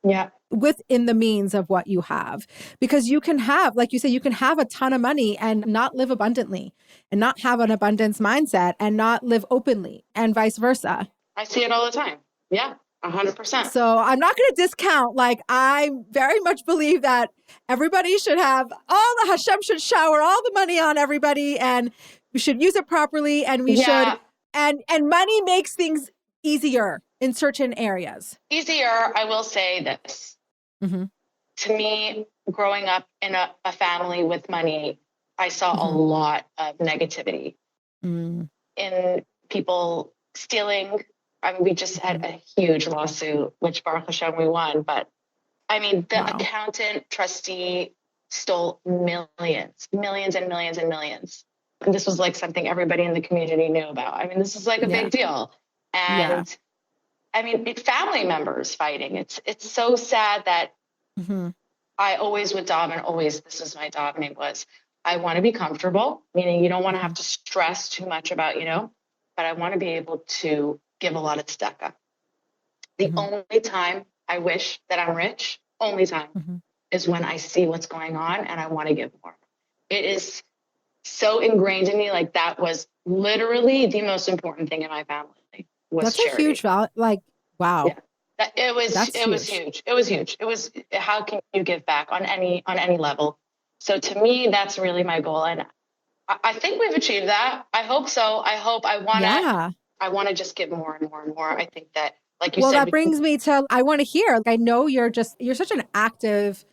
Yeah. Within the means of what you have. Because you can have, like you said, you can have a ton of money and not live abundantly and not have an abundance mindset and not live openly and vice versa. I see it all the time. Yeah, 100%. So I'm not going to discount, like I very much believe that everybody should have Hashem should shower all the money on everybody and we should use it properly and we should, and money makes things easier in certain areas. Easier, I will say this. Mm-hmm. To me, growing up in a family with money, I saw mm-hmm. a lot of negativity in people stealing. We just had a huge lawsuit, which Baruch Hashem we won. But the accountant trustee stole millions and millions and millions. And this was like something everybody in the community knew about. This is like a big deal. And family members fighting. It's so sad that mm-hmm. I always would daven, this is my davening was, I want to be comfortable, meaning you don't want to have to stress too much about, but I want to be able to give a lot of tzedakah. The mm-hmm. only time I wish that I'm rich, mm-hmm. is when I see what's going on and I want to give more. It is so ingrained in me. Like that was literally the most important thing in my family. That's charity. A huge value. Like, wow. Yeah. It was huge. It was huge. It was, how can you give back on any level? So to me, that's really my goal. And I think we've achieved that. I hope so. I want to just give more and more and more. I think that, like you said. Well, that brings me to, I want to hear, I know you're such an active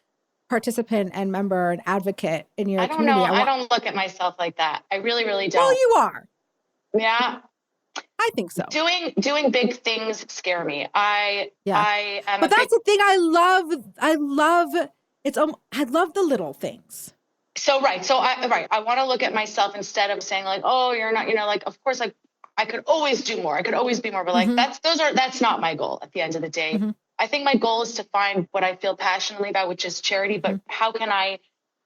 participant and member and advocate in your community. I don't look at myself like that. I really, really don't. Well, you are. Yeah. I think so. Doing big things scare me. I am. But that's the thing I love the little things. So right. So I want to look at myself instead of saying like, oh, you're not, like, of course, like I could always do more. I could always be more, but like mm-hmm. that's not my goal at the end of the day. Mm-hmm. I think my goal is to find what I feel passionately about, which is charity, but mm-hmm. how can I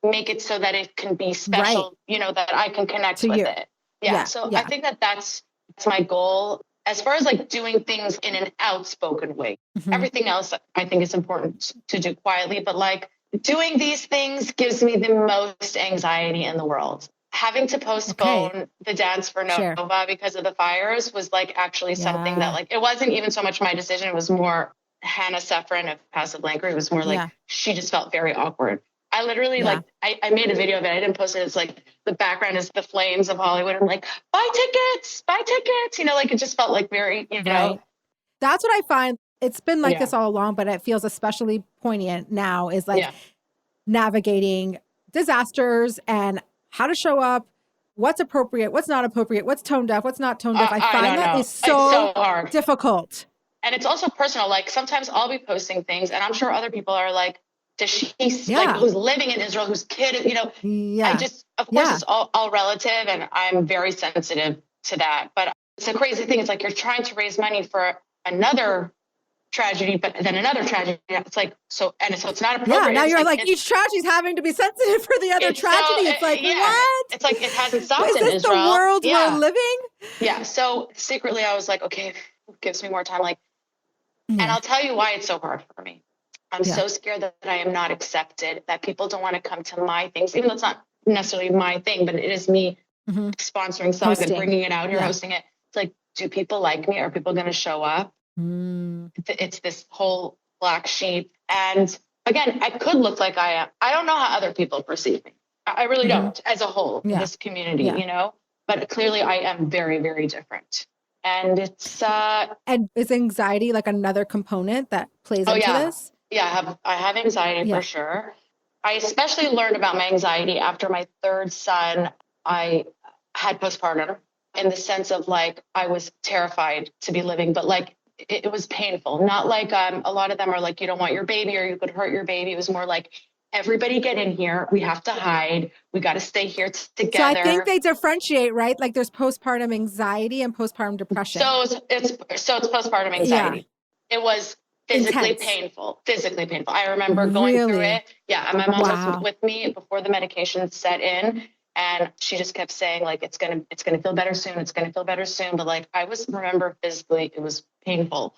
make it so that it can be special, that I can connect with it. Yeah. So I think that's my goal as far as like doing things in an outspoken way. Mm-hmm. Everything else I think is important to do quietly, but like doing these things gives me the most anxiety in the world. Having to postpone the dance for Nova because of the fires was like actually something that like, it wasn't even so much my decision. It was more Hannah Sefrin of Passive Language. It was more like, Yeah. she just felt very awkward. I literally Yeah. I made a video of it. I didn't post it. It's like the background is the flames of Hollywood. I'm like, buy tickets. You know, like it just felt like very, you know. That's what I find. It's been like Yeah. this all along, but it feels especially poignant now is like Yeah. navigating disasters and how to show up, what's appropriate, what's not appropriate, what's tone deaf, what's not tone deaf. I find that is It's so hard. difficult. And it's also personal. Like sometimes I'll be posting things and I'm sure other people are like, does she like who's living in Israel, whose kid, you know, I just, of course it's all relative and I'm very sensitive to that. But it's a crazy thing. It's like you're trying to raise money for another tragedy, but then another tragedy. It's like, so it's not appropriate. Yeah, now it's you're like each tragedy is having to be sensitive for the other tragedy. It's like, what? It's like it hasn't stopped is in this Israel. The world we're living? Yeah. So secretly I was like, okay, it gives me more time. Like, and I'll tell you why it's so hard for me. I'm so scared that I am not accepted, that people don't want to come to my things, even though it's not necessarily my thing, but it is me sponsoring Saga and bringing it out here, hosting it. It's like, do people like me? Are people going to show up? It's this whole black sheep. And again, I could look like I am. I don't know how other people perceive me. I really don't, as a whole, this community, you know, but clearly I am very, very different. And it's and is anxiety like another component that plays into this? Yeah, I have anxiety for sure. I especially learned about my anxiety after my third son. I had postpartum in the sense of like, I was terrified to be living, but like, it was painful. Not like a lot of them are like, you don't want your baby or you could hurt your baby. It was more like, everybody get in here. We have to hide. We got to stay here together. So I think they differentiate, right? Like there's postpartum anxiety and postpartum depression. So it's postpartum anxiety. It was physically painful. I remember going through it. Yeah. And my mom was with me before the medication set in. And she just kept saying like, it's going to feel better soon. It's going to feel better soon. But like, remember physically, it was painful.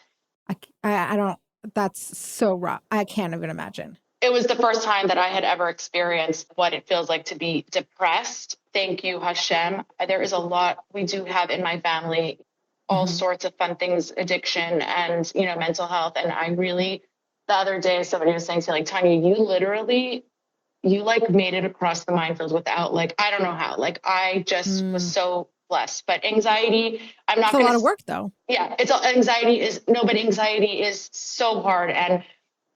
I don't, that's so rough. I can't even imagine. It was the first time that I had ever experienced what it feels like to be depressed. Thank you, Hashem. There is a lot we do have in my family, all sorts of fun things, addiction and, you know, mental health. And I really, the other day, somebody was saying to me, like, Tanya, you like made it across the minefield without like, I don't know how, like, I just was so blessed. But anxiety, I'm not going to. It's a lot of work though. Yeah. Anxiety is so hard. And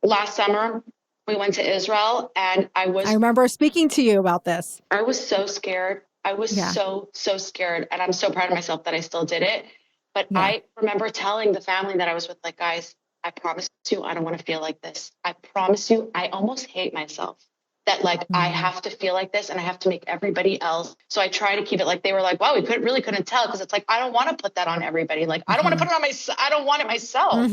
last summer, we went to Israel and I remember speaking to you about this. I was so scared. I was so scared. And I'm so proud of myself that I still did it. But I remember telling the family that I was with, like, guys, I promise you, I don't want to feel like this. I promise you, I almost hate myself that like, I have to feel like this and I have to make everybody else. So I try to keep it like, they were like, wow, we couldn't tell. Cause it's like, I don't want to put that on everybody. Like, I don't want to put it on myself. I don't want it myself.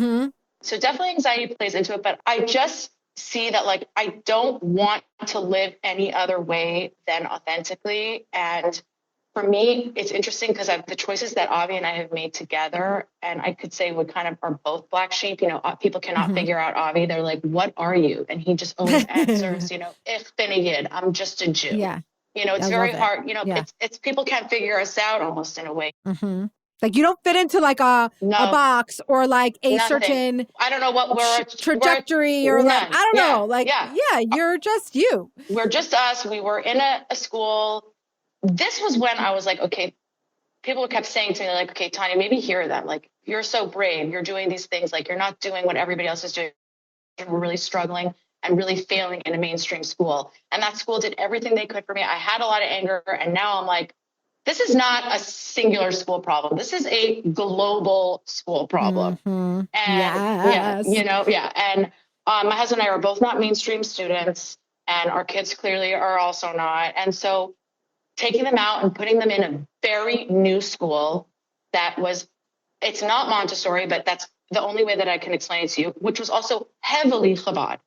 So definitely anxiety plays into it, but I just see that like, I don't want to live any other way than authentically. And for me, it's interesting because the choices that Avi and I have made together, and I could say we kind of are both black sheep, you know, people cannot figure out Avi. They're like, what are you? And he just always answers, you know, ich bin a Yid, I'm just a Jew. Yeah. You know, it's very hard, you know, it's people can't figure us out almost in a way. Like you don't fit into like a box or like a certain, I don't know what we're trajectory or like, I don't know. Like, you're just you. We're just us. We were in a school. This was when I was like, okay, people kept saying to me like, okay, Tanya, maybe hear them. Like, you're so brave. You're doing these things. Like, you're not doing what everybody else is doing. We're really struggling and really failing in a mainstream school. And that school did everything they could for me. I had a lot of anger. And now I'm like, this is not a singular school problem. This is a global school problem. And And my husband and I are both not mainstream students and our kids clearly are also not. And so taking them out and putting them in a very new school it's not Montessori, but that's the only way that I can explain it to you, which was also heavily Chabad.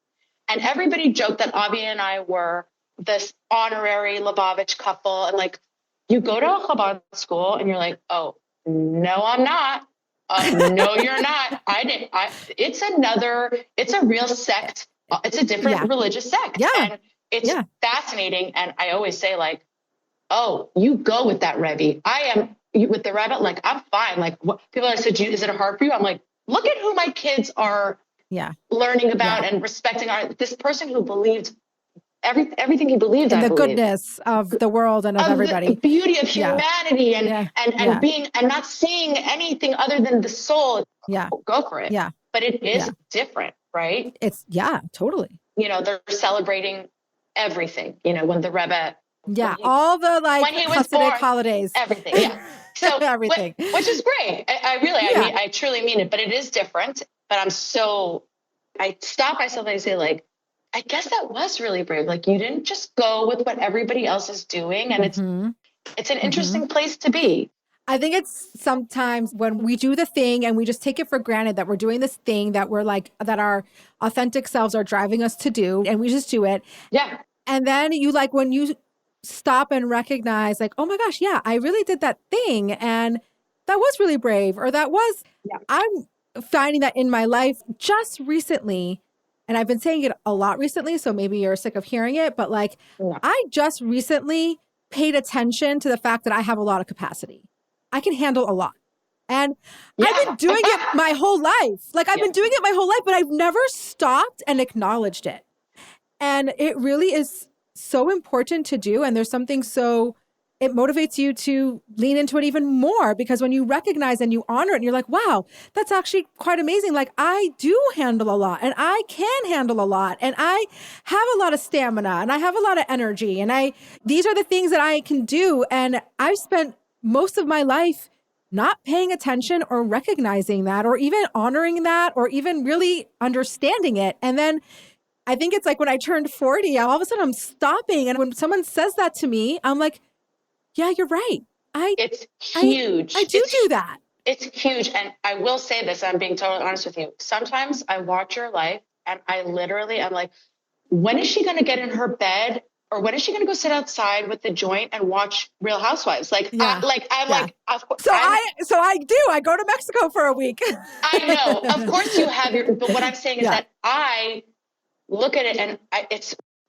And everybody joked that Avi and I were this honorary Lubavitch couple. And like, you go to a Chabad school and you're like, oh, no, I'm not. No, you're not. It's a real sect. It's a different religious sect. Yeah. And it's fascinating. And I always say like, oh, you go with that Rebbe. I am with the Rebbe. Like, I'm fine. Like what people are said, is it hard for you? I'm like, look at who my kids are learning about and respecting this person who believed everything he believed in the goodness of the world and of everybody, the beauty of humanity, and being and not seeing anything other than the soul. Go for it. But it is different, right? It's totally. They're celebrating everything. When the Rebbe, all the when he was born, holidays, everything. So everything, which is great. I truly mean it. But it is different. But I stop myself and I say, like, I guess that was really brave. Like, you didn't just go with what everybody else is doing. And it's an interesting place to be. I think it's sometimes when we do the thing and we just take it for granted that we're doing this thing that we're like, that our authentic selves are driving us to do, and we just do it. Yeah. And then when you stop and recognize, like, oh my gosh, I really did that thing. And that was really brave, or that was, I'm finding that in my life just recently. And I've been saying it a lot recently, so maybe you're sick of hearing it, but like, I just recently paid attention to the fact that I have a lot of capacity. I can handle a lot. And I've been doing it my whole life. Like, I've been doing it my whole life, but I've never stopped and acknowledged it. And it really is so important to do. And there's something it motivates you to lean into it even more, because when you recognize and you honor it and you're like, wow, that's actually quite amazing. Like, I do handle a lot, and I can handle a lot, and I have a lot of stamina, and I have a lot of energy, and these are the things that I can do. And I've spent most of my life not paying attention or recognizing that, or even honoring that, or even really understanding it. And then I think it's like when I turned 40, all of a sudden I'm stopping. And when someone says that to me, I'm like, yeah, you're right. It's huge. I do that. It's huge. And I will say this, I'm being totally honest with you. Sometimes I watch your life and I'm like, when is she going to get in her bed? Or when is she going to go sit outside with the joint and watch Real Housewives? Like, I'm like, of course. So I do. I go to Mexico for a week. I know. Of course you have but what I'm saying is that I look at it and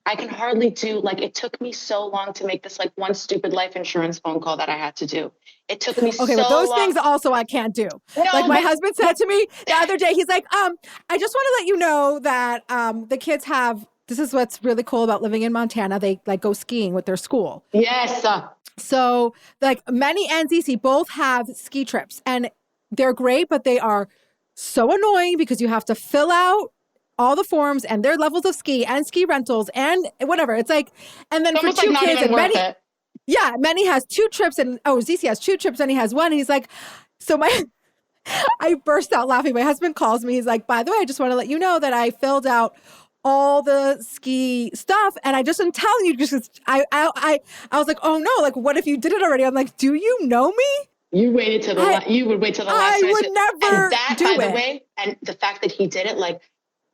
I can hardly do, like, it took me so long to make this, like, one stupid life insurance phone call that I had to do. It took me so long. Okay, but those things also I can't do. No, like, my husband said to me the other day, he's like, I just want to let you know that the kids have, this is what's really cool about living in Montana. They, like, go skiing with their school. Yes. So, like, Manny and Zizi both have ski trips, and they're great, but they are so annoying because you have to fill out all the forms and their levels of ski and ski rentals and whatever. It's like, and then for two kids, and Manny has 2 trips, and Zizi has 2 trips and he has 1. And he's like, I burst out laughing. My husband calls me. He's like, by the way, I just want to let you know that I filled out all the ski stuff, and I just am telling you, because I was like, oh no, like, what if you did it already? I'm like, do you know me? You waited till the you would wait till the last. I would never and that, by the way, and the fact that he did it, like,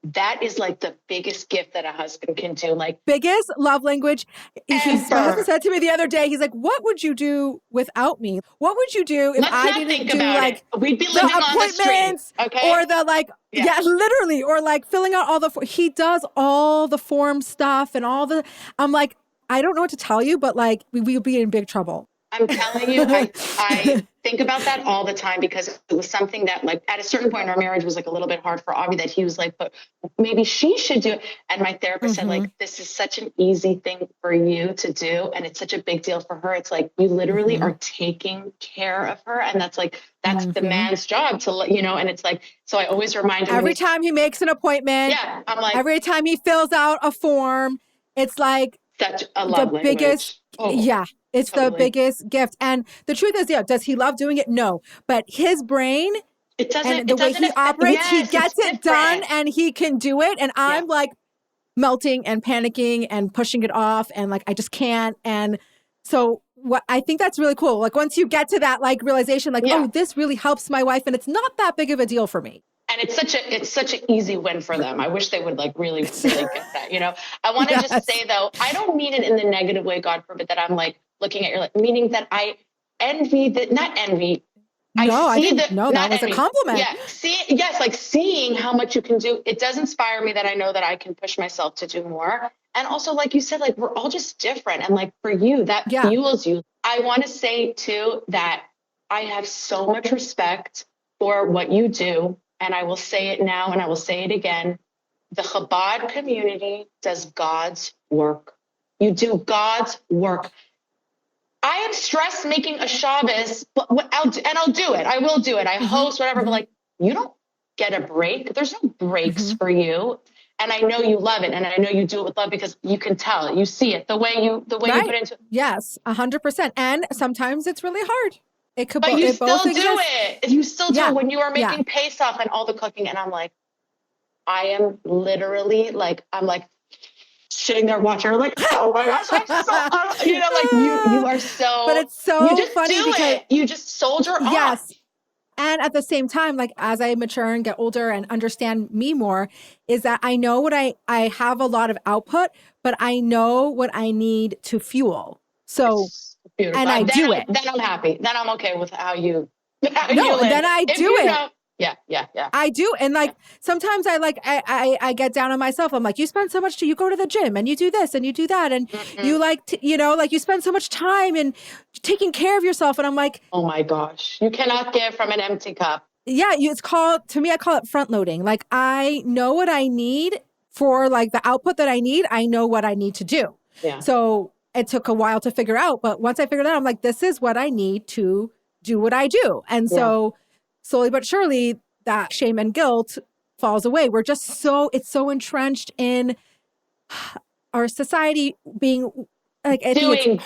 that is like the biggest gift that a husband can do. Like, biggest love language. My husband said to me the other day, he's like, what would you do without me? What would you do if I didn't do, like, we'd be living the appointments, on the street, okay? Or the, like, literally, or like filling out all he does all the form stuff and all the, I'm like, I don't know what to tell you, but like, we'll be in big trouble. I'm telling you, I think about that all the time, because it was something that, like, at a certain point in our marriage was, like, a little bit hard for Avi, that he was like, but maybe she should do it. And my therapist said, like, this is such an easy thing for you to do, and it's such a big deal for her. It's like, you literally are taking care of her. And that's the man's job to, and it's like, so I always remind him. Every time he makes an appointment, I'm like, every time he fills out a form, it's like such a love language. Biggest, it's totally. The biggest gift. And the truth is, does he love doing it? No. But his brain, the way he operates, he gets it done and he can do it. And I'm like melting and panicking and pushing it off. And like, I just can't. And so what I think that's really cool. Like, once you get to that, like, realization, like, oh, this really helps my wife, and it's not that big of a deal for me. And it's such an easy win for them. I wish they would, like, really get that, I want to just say, though, I don't mean it in the negative way, God forbid, that I'm like looking at your, like, meaning that I envy that, not envy. That was a compliment. Yeah. Like, seeing how much you can do. It does inspire me that I know that I can push myself to do more. And also, like you said, like, we're all just different. And like, for you, that fuels you. I want to say too, that I have so much respect for what you do. and I will say it now and I will say it again. The Chabad community does God's work. You do God's work. I am stressed making a Shabbos, but I'll do it. I will do it. I host whatever, but like, you don't get a break. There's no breaks for you. And I know you love it. And I know you do it with love because you can tell it. You see it, the way you put it into it. Yes, 100%. And sometimes it's really hard. It could, but you still do exist. it. You still do it when you are making Pesach and all the cooking. And I'm like, I am literally like, I'm like sitting there watching her like, oh my gosh, I'm so, you know, like you are so, but it's so you just funny do because it. You just soldier on. Yes. And at the same time, like as I mature and get older and understand me more, is that I know what I have a lot of output, but I know what I need to fuel. So, and I do it. Then I'm happy. Then I'm okay with how you live. Then I do it. Yeah. I do. And like, sometimes I get down on myself. I'm like, you spend so much you go to the gym and you do this and you do that. And you like, like you spend so much time in taking care of yourself. And I'm like, oh my gosh, you cannot give from an empty cup. Yeah. To me, I call it front loading. Like I know what I need for like the output that I need. I know what I need to do. Yeah. So it took a while to figure out, but once I figured it out, I'm like, this is what I need to do what I do. And so slowly but surely that shame and guilt falls away. We're just it's so entrenched in our society being like doing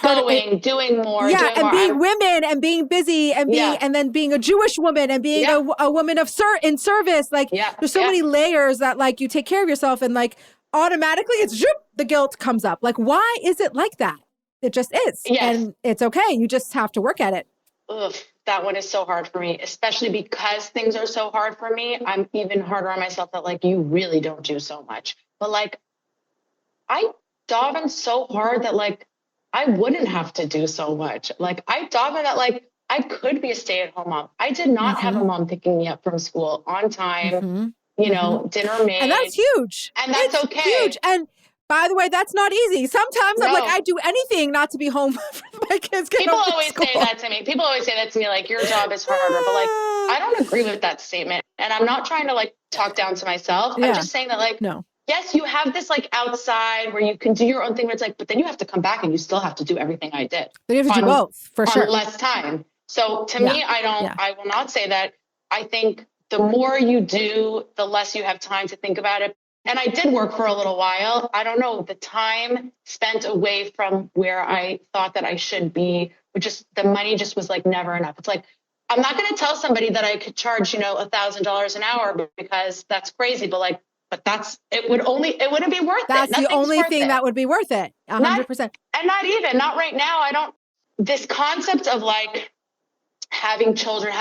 more. Yeah. And being women and being busy and being, and then being a Jewish woman and being a woman in service. Like there's so many layers that like you take care of yourself and like automatically the guilt comes up. Like, why is it like that? It just is. Yes. And it's okay. You just have to work at it. Ugh, that one is so hard for me, especially because things are so hard for me. I'm even harder on myself that like, you really don't do so much, but like I daven so hard that like, I wouldn't have to do so much. Like I daven that like, I could be a stay-at-home mom. I did not have a mom picking me up from school on time, dinner made. And that's huge. And that's okay. Huge. And by the way, that's not easy. Sometimes I'm like, I'd do anything not to be home for my kids. People always say that to me. People always say that to me, like, your job is harder. But like, I don't agree with that statement. And I'm not trying to like talk down to myself. I'm just saying that like, yes, you have this like outside where you can do your own thing. But it's like, but then you have to come back and you still have to do everything I did. But you have to do both for sure. Less time. So to me, I will not say that. I think the more you do, the less you have time to think about it. And I did work for a little while. I don't know, the time spent away from where I thought that I should be, the money just was like never enough. It's like, I'm not going to tell somebody that I could charge, $1,000 an hour because that's crazy. But it wouldn't be worth it. That's the only thing that would be worth it. 100%. And not right now. This concept of like, having children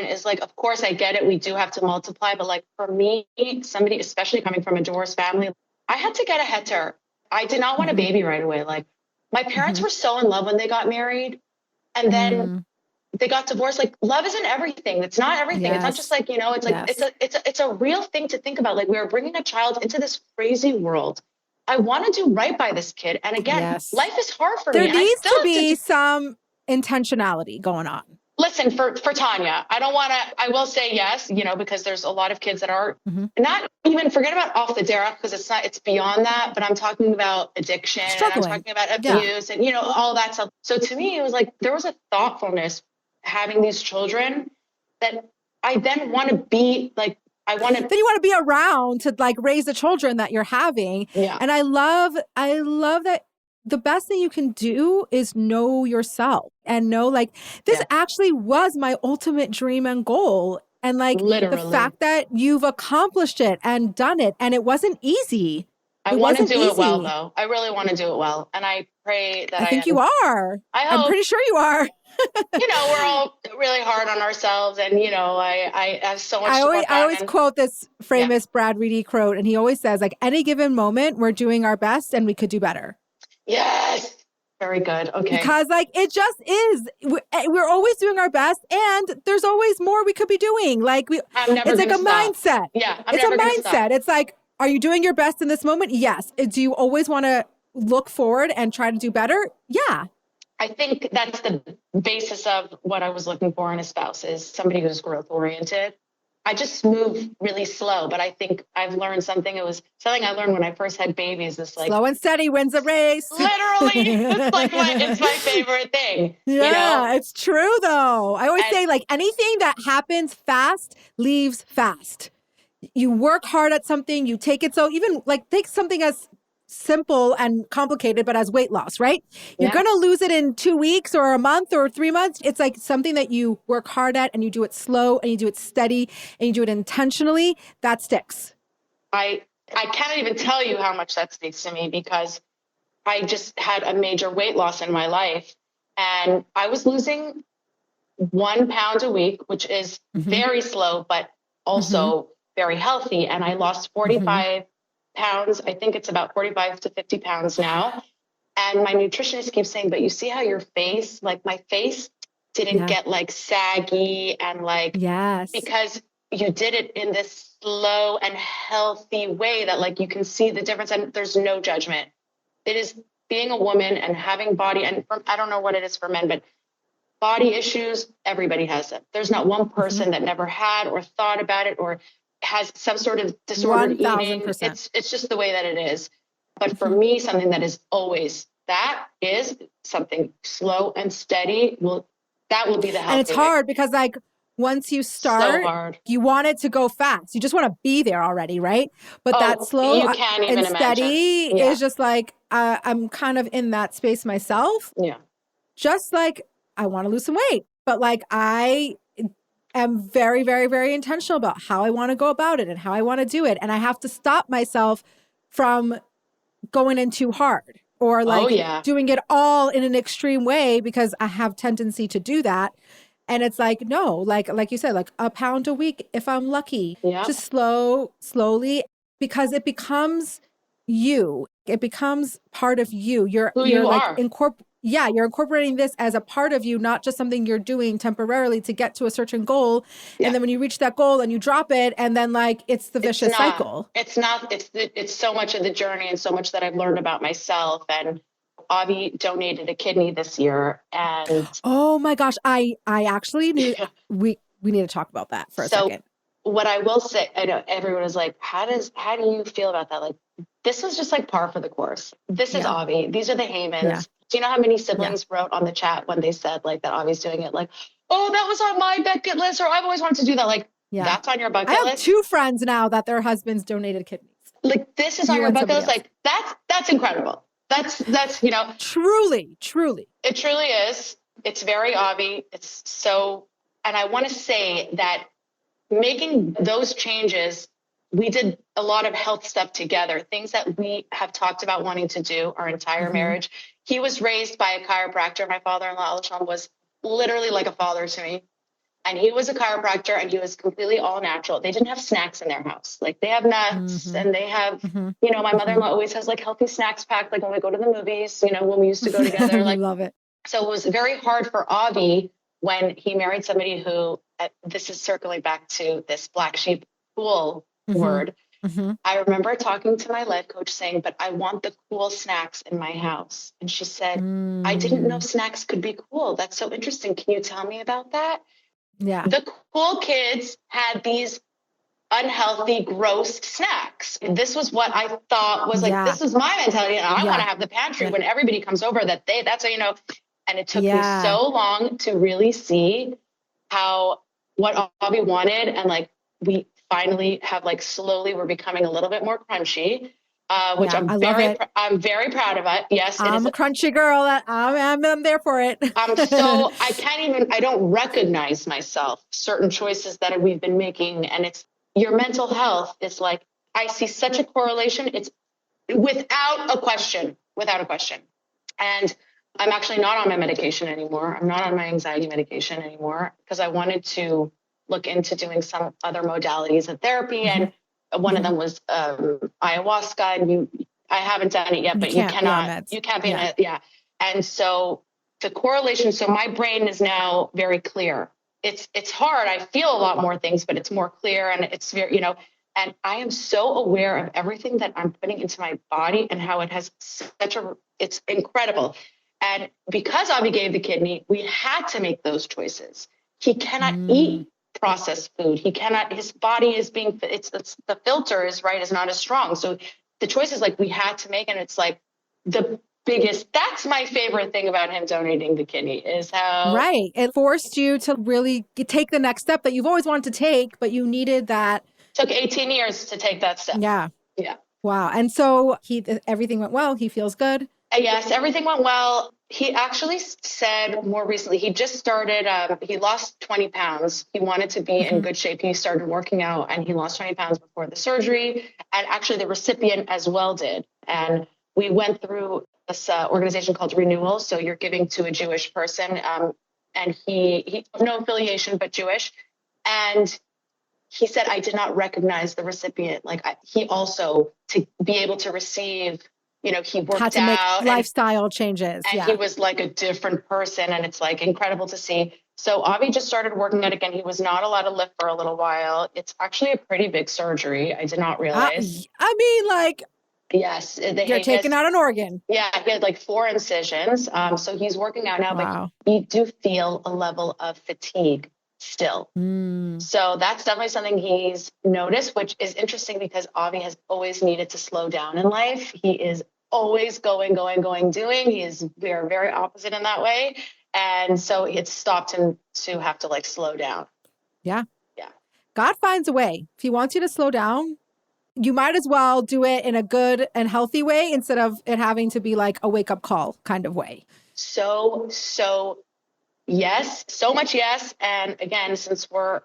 is like, of course I get it. We do have to multiply. But like for me, somebody, especially coming from a divorced family, I had to get a heter. I did not want a baby right away. Like my parents were so in love when they got married and then they got divorced. Like love isn't everything. It's not everything. Yes. It's not just like, it's like, it's a real thing to think about. Like we were bringing a child into this crazy world. I want to do right by this kid. And again, life is hard for me. There needs to be some intentionality going on. Listen, for Tanya, I will say yes, because there's a lot of kids that are not even, forget about off the derech because it's beyond that, but I'm talking about addiction, and I'm talking about abuse and, all that stuff. So to me, it was like, there was a thoughtfulness having these children that I then want to be like, then you want to be around to like raise the children that you're having. Yeah. And I love that. The best thing you can do is know yourself and know like this actually was my ultimate dream and goal. And like literally. The fact that you've accomplished it and done it and it wasn't easy. I want to do it well though. I really want to do it well. And I pray that I think you are. I'm pretty sure you are. We're all really hard on ourselves and, I have so much to work on. I always quote this famous Brad Reedy quote and he always says like any given moment we're doing our best and we could do better. Yes. Very good. Okay. Because like, it just is, we're always doing our best and there's always more we could be doing. Like it's like a mindset. Yeah. It's a mindset. It's like, are you doing your best in this moment? Yes. Do you always want to look forward and try to do better? Yeah. I think that's the basis of what I was looking for in a spouse is somebody who's growth oriented. I just move really slow, but I think I've learned something. It was something I learned when I first had babies. This like slow and steady wins a race. Literally, it's my favorite thing. Yeah, you know? it's true though. I always And say like anything that happens fast leaves fast. You work hard at something, you take it. So even like take something as simple and complicated, but as weight loss, right? You're going to lose it in 2 weeks or a month or 3 months. It's like something that you work hard at and you do it slow and you do it steady and you do it intentionally. That sticks. I can't even tell you how much that speaks to me because I just had a major weight loss in my life and I was losing 1 pound a week, which is very slow, but also very healthy. And I lost 45 pounds. I think it's about 45 to 50 pounds now. And my nutritionist keeps saying, but you see how your face, like my face didn't get like saggy and like, because you did it in this slow and healthy way that like you can see the difference and there's no judgment. It is being a woman and having body, and I don't know what it is for men, but body issues, everybody has it. There's not one person that never had or thought about it or has some sort of disordered 1000%. eating. It's just the way that it is. But for me, something that is always, that is something slow and steady that will be the healthy And it's hard because like once you start, you want it to go fast. You just want to be there already, right? But that slow you can't even and steady imagine. is just like, I'm kind of in that space myself. Yeah. Just like I want to lose some weight, but like I am very, very, very intentional about how I want to go about it and how I want to do it. And I have to stop myself from going in too hard or like doing it all in an extreme way because I have tendency to do that. And it's like, no, like you said, like a pound a week, if I'm lucky, just slowly, because it becomes you. It becomes part of you. You're like you're incorporating this as a part of you, not just something you're doing temporarily to get to a certain goal. Yeah. And then when you reach that goal and you drop it, and then like it's the vicious cycle. It's so much of the journey and so much that I've learned about myself. And Avi donated a kidney this year, and oh my gosh, I actually need we need to talk about that for a second. What I will say, I know everyone is like, how do you feel about that? Like, this is just like par for the course. This is Avi. These are the Heymans. Yeah. Do you know how many siblings wrote on the chat when they said like that Avi's doing it? Like, oh, that was on my bucket list, or I've always wanted to do that. Like, that's on your bucket list. I have 2 friends now that their husbands donated kidneys. Like, this is on your bucket list. Like, that's incredible. That's truly. It truly is. It's very Avi. It's so, and I want to say that making those changes, we did a lot of health stuff together, things that we have talked about wanting to do our entire marriage. He was raised by a chiropractor. My father-in-law, Alshon, was literally like a father to me. And he was a chiropractor and he was completely all natural. They didn't have snacks in their house. Like they have nuts and they have, my mother-in-law always has like healthy snacks packed, like when we go to the movies, when we used to go together. Like, love it. So it was very hard for Avi when he married somebody who, this is circling back to this black sheep cool word. I remember talking to my life coach saying, but I want the cool snacks in my house. And she said, I didn't know snacks could be cool. That's so interesting. Can you tell me about that? Yeah. The cool kids had these unhealthy, gross snacks. And this was what I thought was like, this is my mentality. And I want to have the pantry when everybody comes over that's how, and it took me so long to really see what Avi wanted. And like, we finally have like slowly we're becoming a little bit more crunchy, which I'm very proud of it. Yes. I'm a crunchy girl. I'm there for it. I don't recognize myself, certain choices that we've been making. And it's your mental health. It's like, I see such a correlation. It's without a question. And I'm actually not on my medication anymore. I'm not on my anxiety medication anymore because I wanted to look into doing some other modalities of therapy. And one of them was ayahuasca. And I haven't done it yet, but you can't be on it. Yeah. And so the correlation, so my brain is now very clear. It's hard. I feel a lot more things, but it's more clear and it's very, and I am so aware of everything that I'm putting into my body and how it has it's incredible. And because Avi gave the kidney, we had to make those choices. He cannot eat processed food. He cannot, his body is being, it's the filter is not as strong. So the choices like we had to make, and it's like the biggest, that's my favorite thing about him donating the kidney is how. Right. It forced you to really take the next step that you've always wanted to take, but you needed that. Took 18 years to take that step. Yeah. Yeah. Wow. And so everything went well. He feels good. Yes, everything went well. He actually said more recently, he just started, he lost 20 pounds. He wanted to be in good shape. He started working out and he lost 20 pounds before the surgery. And actually the recipient as well did. And we went through this organization called Renewal. So you're giving to a Jewish person. And he no affiliation, but Jewish. And he said, I did not recognize the recipient. He also, to be able to receive, he worked had to out. Make lifestyle changes. And he was like a different person. And it's like incredible to see. So Avi just started working out again. He was not allowed to lift for a little while. It's actually a pretty big surgery. I did not realize. Yes. You're taking out an organ. Yeah. He had 4 incisions. So he's working out now, but you do feel a level of fatigue still. So that's definitely something he's noticed, which is interesting because Avi has always needed to slow down in life. He is always going, doing. We are very opposite in that way. And so it stopped him to have to slow down. Yeah. Yeah. God finds a way. If he wants you to slow down, you might as well do it in a good and healthy way instead of it having to be like a wake up call kind of way. So yes, so much yes. And again, since we're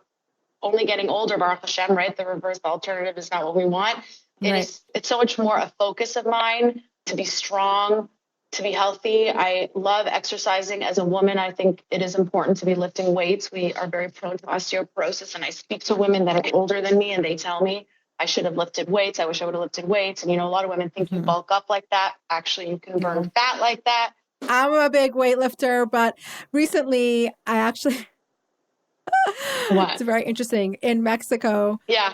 only getting older, Baruch Hashem, right? The reverse, the alternative is not what we want. It's so much more a focus of mine to be strong, to be healthy. I love exercising as a woman. I think it is important to be lifting weights. We are very prone to osteoporosis. And I speak to women that are older than me and they tell me I should have lifted weights. I wish I would have lifted weights. And, a lot of women think you bulk up like that. Actually, you can burn fat like that. I'm a big weightlifter, but recently I actually, it's very interesting in Mexico. Yeah.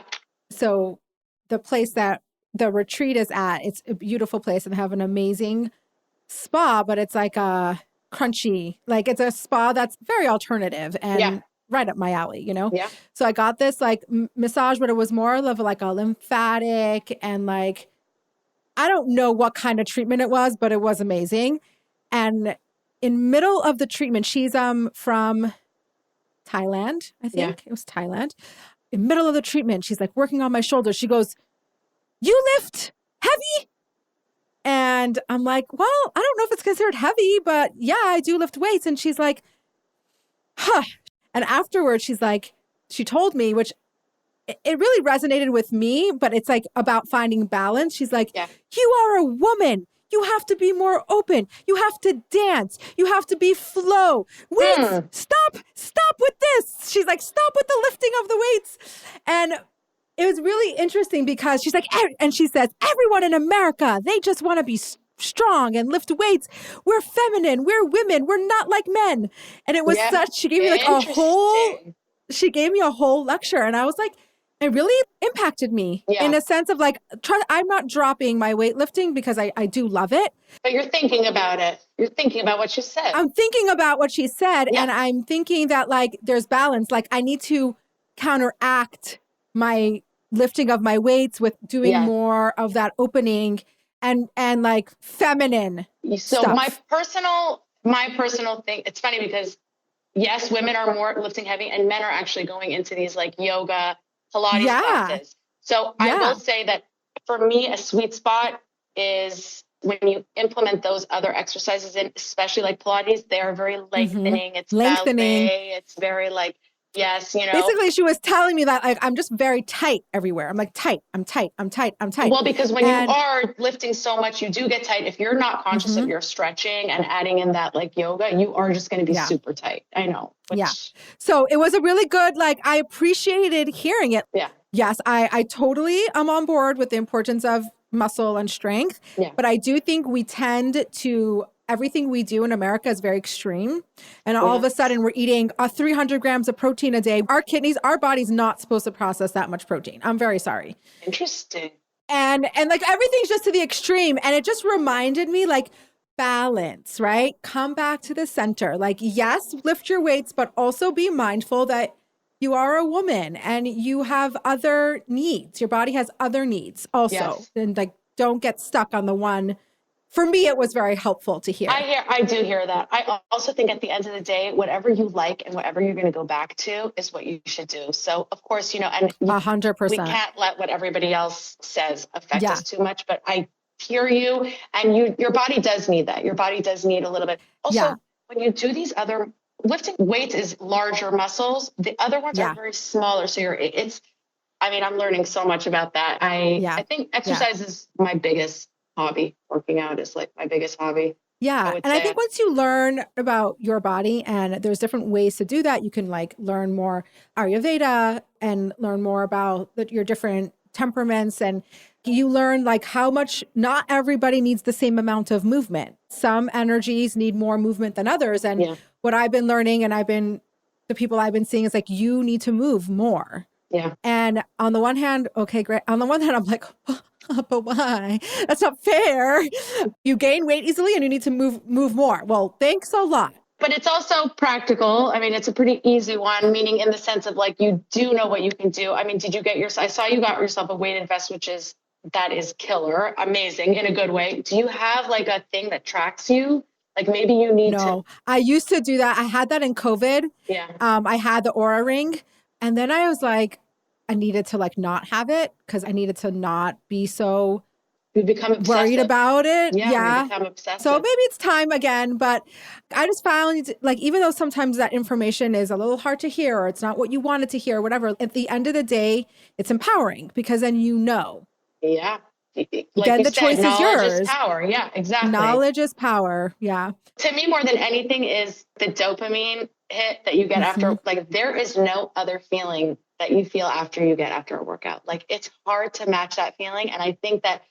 So the place that the retreat is at, it's a beautiful place and they have an amazing spa, but it's like a crunchy, it's a spa that's very alternative and right up my alley, Yeah. So I got this massage, but it was more of a lymphatic and I don't know what kind of treatment it was, but it was amazing. And in middle of the treatment, she's from Thailand, I think. It was Thailand. In middle of the treatment, she's working on my shoulder. She goes, "You lift heavy?" And I'm like, "Well, I don't know if it's considered heavy, but yeah, I do lift weights." And she's like, "Huh." And afterwards, she's like, she told me, which it really resonated with me, but it's about finding balance. She's like, "You are a woman. You have to be more open. You have to dance. You have to be flow. Weights, stop with this." She's like, "Stop with the lifting of the weights." And it was really interesting because she's like, and she says, "Everyone in America, they just want to be strong and lift weights. We're feminine. We're women. We're not like men." And it was she gave me she gave me a whole lecture. And I was like, it really impacted me in a sense of I'm not dropping my weightlifting because I do love it. But you're thinking about it. You're thinking about what she said. I'm thinking about what she said. And I'm thinking that there's balance. I need to counteract my lifting of my weights with doing more of that opening and feminine So stuff. my personal thing, it's funny because yes, women are more lifting heavy and men are actually going into these yoga, Pilates classes. So I will say that for me, a sweet spot is when you implement those other exercises in, especially Pilates, they are very lengthening. It's lengthening. Ballet. It's very Basically, she was telling me that I'm just very tight everywhere. I'm tight. I'm tight. Well, because when you are lifting so much, you do get tight. If you're not conscious of your stretching and adding in that yoga, you are just going to be super tight. I know. So it was a really good, I appreciated hearing it. Yeah. Yes, I totally am on board with the importance of muscle and strength. Yeah. But I do think we tend to everything we do in America is very extreme. And all of a sudden we're eating 300 grams of protein a day. Our kidneys, our body's not supposed to process that much protein. I'm very sorry. Interesting. And everything's just to the extreme. And it just reminded me balance, right? Come back to the center. Yes, lift your weights, but also be mindful that you are a woman and you have other needs. Your body has other needs also. Yes. And like, don't get stuck on the one. For me, it was very helpful to hear. I do hear that. I also think at the end of the day, whatever you like and whatever you're going to go back to is what you should do. So of course, and 100%. we can't let what everybody else says affect us too much, but I hear you, and your body does need that. Your body does need a little bit. Also, when you do these other lifting weights is larger muscles. The other ones are very smaller. So I'm learning so much about that. I think exercise is my biggest hobby. Working out is like my biggest hobby. Yeah. And I think once you learn about your body, and there's different ways to do that, you can like learn more Ayurveda and learn more about your different temperaments. And you learn like how much not everybody needs the same amount of movement. Some energies need more movement than others. And what I've been learning, and the people I've been seeing is like, you need to move more. Yeah. And on the one hand, okay, great. On the one hand, I'm like, but why? That's not fair. You gain weight easily and you need to move more. Well, thanks a lot. But it's also practical. I mean, it's a pretty easy one, meaning in the sense of like, you do know what you can do. I mean, I saw you got yourself a weighted vest, that is killer, amazing in a good way. Do you have like a thing that tracks you? Like maybe you need to. No, I used to do that. I had that in COVID. Yeah. I had the Aura ring, and then I was like, I needed to like not have it because I needed to not be so worried about it. Yeah. We become obsessive. So maybe it's time again, but I just found like, even though sometimes that information is a little hard to hear, or it's not what you wanted to hear, or whatever, at the end of the day, it's empowering because then you know. Yeah. Like then the choice is yours. Knowledge is power. Yeah, exactly. Knowledge is power. Yeah. To me, more than anything is the dopamine hit that you get after, like there is no other feeling that you feel after a workout. Like it's hard to match that feeling. And I think that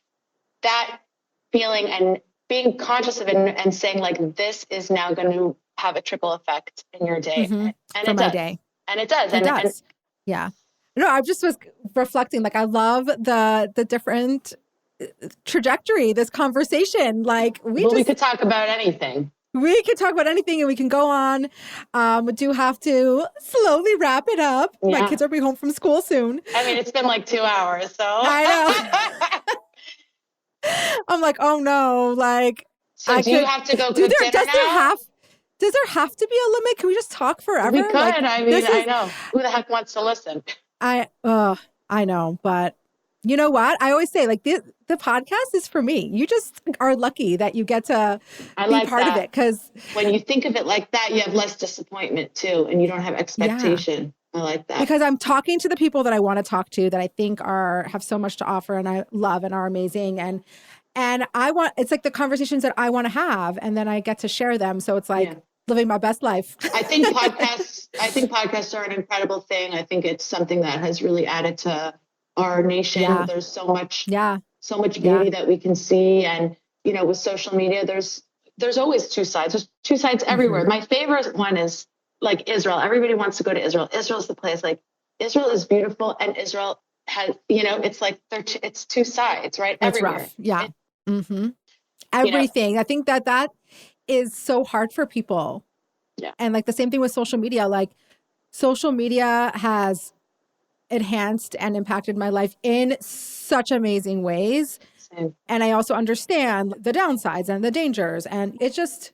feeling and being conscious of it and saying like, this is now going to have a trickle effect in your day. And it does. Day. And it does. It does. Yeah. No, I just was reflecting, like, I love the different trajectory, this conversation. Like we could talk about anything. We can talk about anything and we can go on. We do have to slowly wrap it up. Yeah. My kids will be home from school soon. I mean, it's been like 2 hours, so. I know. I'm like, oh no, like. So you have to go cook dinner now? Does there have to be a limit? Can we just talk forever? We could. Like, I know. Who the heck wants to listen? I know, but you know what? I always say, like, the podcast is for me. You just are lucky that you get to be part of it. Because when you think of it like that, you have less disappointment too, and you don't have expectation. Yeah. I like that. Because I'm talking to the people that I want to talk to, that I think have so much to offer and I love and are amazing. And it's like the conversations that I want to have, and then I get to share them. So it's like living my best life. I think podcasts are an incredible thing. I think it's something that has really added to our nation. Yeah. There's so much beauty that we can see. And, with social media, there's always two sides. There's two sides everywhere. My favorite one is like Israel. Everybody wants to go to Israel. Israel's the place. Like Israel is beautiful, and Israel has, it's like it's two sides, right? That's everywhere. Rough. Yeah. Everything. I think that is so hard for people. Yeah. And like the same thing with social media. Like social media has enhanced and impacted my life in such amazing ways. Same. And I also understand the downsides and the dangers, and it's just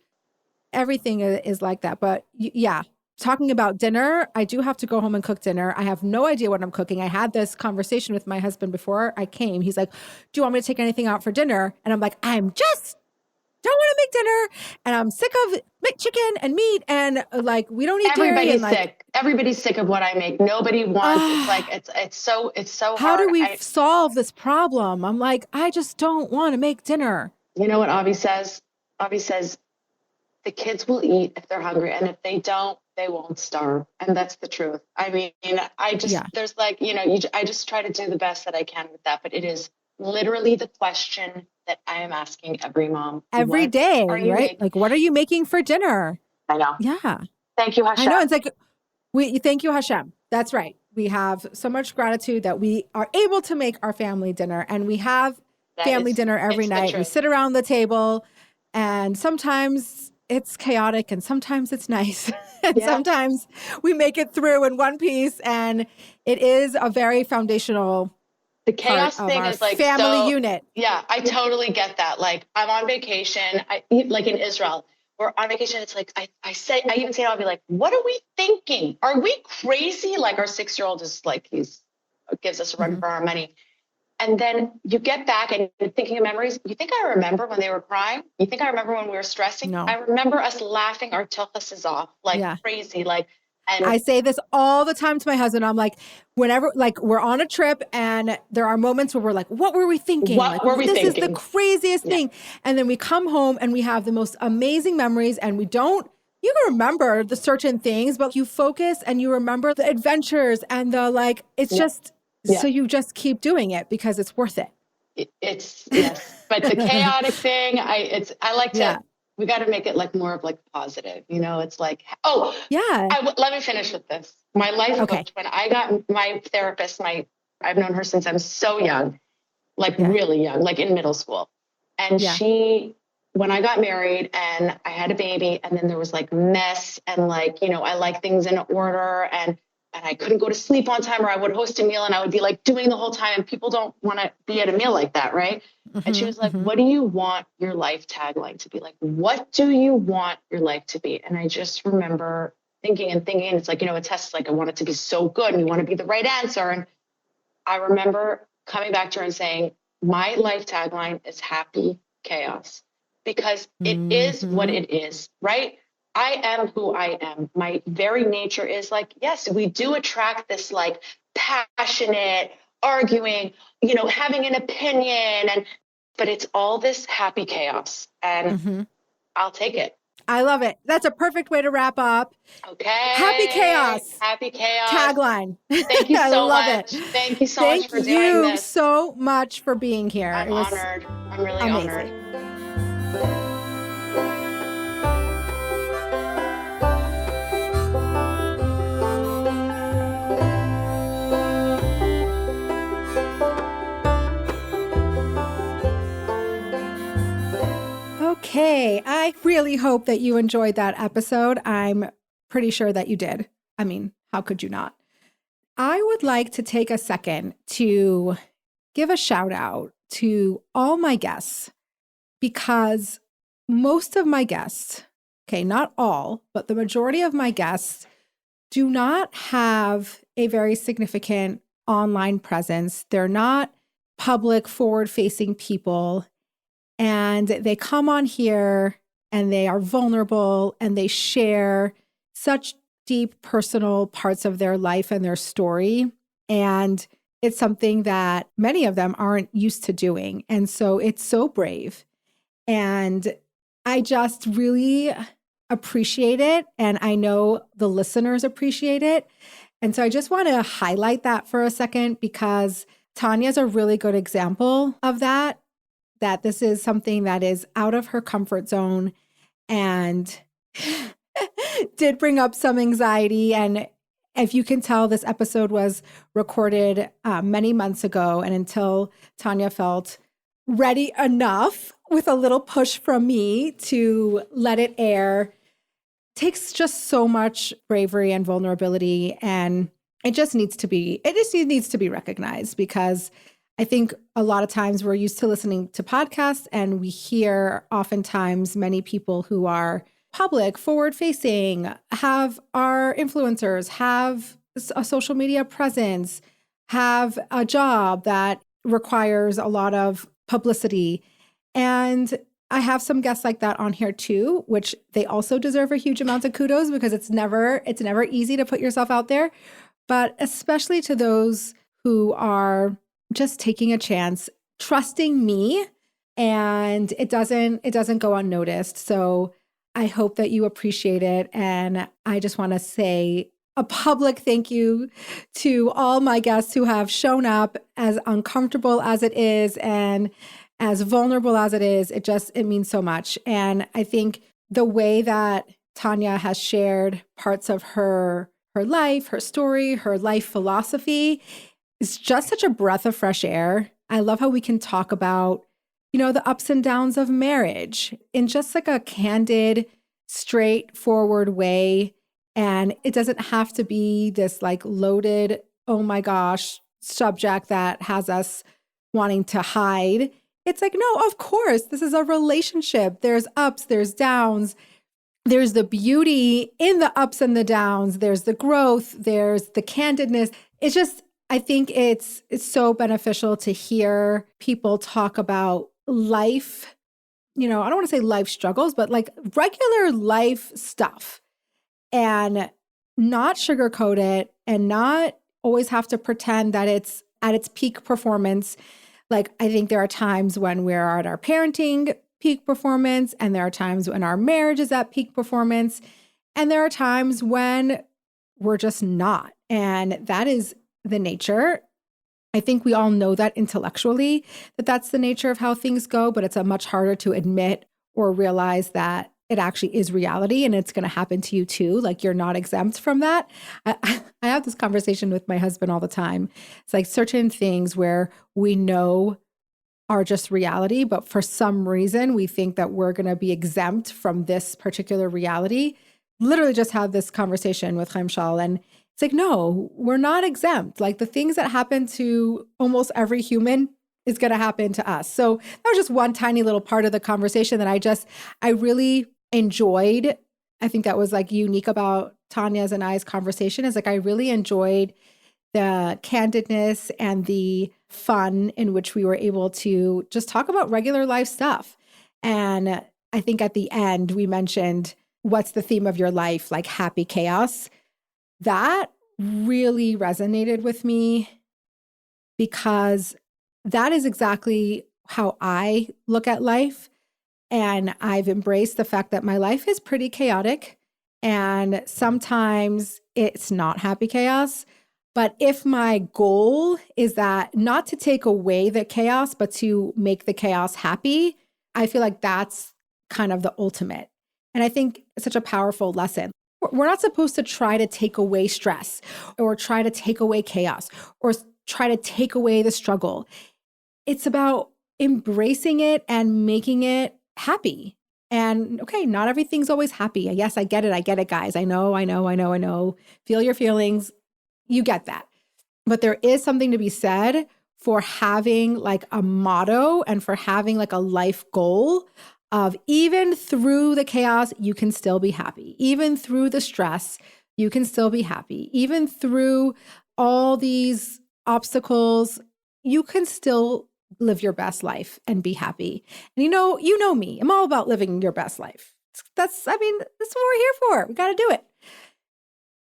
everything is like that. But yeah, talking about dinner, I do have to go home and cook dinner. I have no idea what I'm cooking. I had this conversation with my husband before I came. He's like, do you want me to take anything out for dinner? And I'm like, I'm just don't want to make dinner, and I'm sick of chicken and meat, and like we don't eat dairy. Everybody's sick. Everybody's sick of what I make. Nobody wants. It's like it's so hard. How do we solve this problem? I'm like, I just don't want to make dinner. You know what Avi says? Avi says the kids will eat if they're hungry, and if they don't, they won't starve. And that's the truth. I mean, there's like, I just try to do the best that I can with that, but it is literally the question that I am asking every mom. Every day, right? Like, what are you making for dinner? I know. Yeah. Thank you, Hashem. I know. It's like, thank you, Hashem. That's right. We have so much gratitude that we are able to make our family dinner, and we have family dinner every night. We sit around the table, and sometimes it's chaotic and sometimes it's nice. And Yeah. sometimes we make it through in one piece. And it is a very foundational The chaos part of thing our is like family unit. Yeah, I totally get that. Like I'm on vacation, like in Israel, we're on vacation. It's like, I even say, I'll be like, what are we thinking? Are we crazy? Like our 6-year-old is like, gives us a run for our money. And then you get back and you're thinking of memories. You think I remember when they were crying? You think I remember when we were stressing? No. I remember us laughing our tuchus off like crazy. Like, and I say this all the time to my husband. I'm like, whenever, like, we're on a trip and there are moments where we're like, what were we thinking? This is the craziest thing. And then we come home and we have the most amazing memories, and you can remember the certain things, but you focus and you remember the adventures and the, like, it's just, so you just keep doing it because it's worth it. It's yes. But the chaotic thing, I like to, we got to make it like more of like positive, it's like, let me finish with this. My life coach, when I got my therapist, I've known her since I'm so young, like really young, like in middle school. And when I got married and I had a baby, and then there was like mess and like, I like things in order, and I couldn't go to sleep on time, or I would host a meal and I would be like doing the whole time, and people don't want to be at a meal like that. Right. And she was like, what do you want your life tagline to be? Like, what do you want your life to be? And I just remember thinking, it's like, a test, like I want it to be so good and you want to be the right answer. And I remember coming back to her and saying, my life tagline is happy chaos, because it is what it is. Right. I am who I am. My very nature is like, yes, we do attract this like passionate arguing, having an opinion, but it's all this happy chaos, and I'll take it. I love it. That's a perfect way to wrap up. Okay. Happy chaos. Happy chaos. Tagline. Thank you so much. Thank you so much for doing this. Thank you so much for being here. I'm honored. I'm really honored. Okay, I really hope that you enjoyed that episode. I'm pretty sure that you did. I mean, how could you not? I would like to take a second to give a shout out to all my guests, because most of my guests, okay, not all, but the majority of my guests do not have a very significant online presence. They're not public, forward-facing people. And they come on here and they are vulnerable and they share such deep personal parts of their life and their story. And it's something that many of them aren't used to doing. And so it's so brave. And I just really appreciate it. And I know the listeners appreciate it. And so I just want to highlight that for a second, because Tanya's a really good example of that this is something that is out of her comfort zone and did bring up some anxiety. And if you can tell, this episode was recorded many months ago. And until Tanya felt ready enough with a little push from me to let it air, takes just so much bravery and vulnerability. And it just needs to be recognized, because I think a lot of times we're used to listening to podcasts and we hear oftentimes many people who are public, forward-facing, are influencers, have a social media presence, have a job that requires a lot of publicity. And I have some guests like that on here too, which they also deserve a huge amount of kudos, because it's never easy to put yourself out there. But especially to those who are just taking a chance, trusting me, and it doesn't go unnoticed. So I hope that you appreciate it. And I just want to say a public thank you to all my guests who have shown up, as uncomfortable as it is and as vulnerable as it is. It means so much. And I think the way that Tanya has shared parts of her life, her story, her life philosophy, it's just such a breath of fresh air. I love how we can talk about, the ups and downs of marriage in just like a candid, straightforward way. And it doesn't have to be this like loaded, oh my gosh, subject that has us wanting to hide. It's like, no, of course, this is a relationship. There's ups, there's downs. There's the beauty in the ups and the downs. There's the growth. There's the candidness. It's just, I think it's so beneficial to hear people talk about life. I don't want to say life struggles, but like regular life stuff, and not sugarcoat it and not always have to pretend that it's at its peak performance. Like, I think there are times when we're at our parenting peak performance, and there are times when our marriage is at peak performance, and there are times when we're just not. And that is the nature. I think we all know that intellectually, that that's the nature of how things go, but it's a much harder to admit or realize that it actually is reality and it's going to happen to you too. Like, you're not exempt from that. I have this conversation with my husband all the time. It's like certain things where we know are just reality, but for some reason we think that we're going to be exempt from this particular reality. Literally just had this conversation with Chaim Shal, and it's like, no, we're not exempt. Like, the things that happen to almost every human is going to happen to us. So that was just one tiny little part of the conversation that I really enjoyed. I think that was like unique about Tanya's and I's conversation, is like, I really enjoyed the candidness and the fun in which we were able to just talk about regular life stuff. And I think at the end we mentioned, what's the theme of your life? Like happy chaos. That really resonated with me, because that is exactly how I look at life. And I've embraced the fact that my life is pretty chaotic, and sometimes it's not happy chaos. But if my goal is that not to take away the chaos, but to make the chaos happy, I feel like that's kind of the ultimate. And I think it's such a powerful lesson. We're not supposed to try to take away stress or try to take away chaos or try to take away the struggle. It's about embracing it and making it happy. And okay, not everything's always happy. Yes, I get it, guys. I know. Feel your feelings. You get that. But there is something to be said for having like a motto and for having like a life goal of, even through the chaos, you can still be happy. Even through the stress, you can still be happy. Even through all these obstacles, you can still live your best life and be happy. And you know me, I'm all about living your best life. That's what we're here for. We got to do it.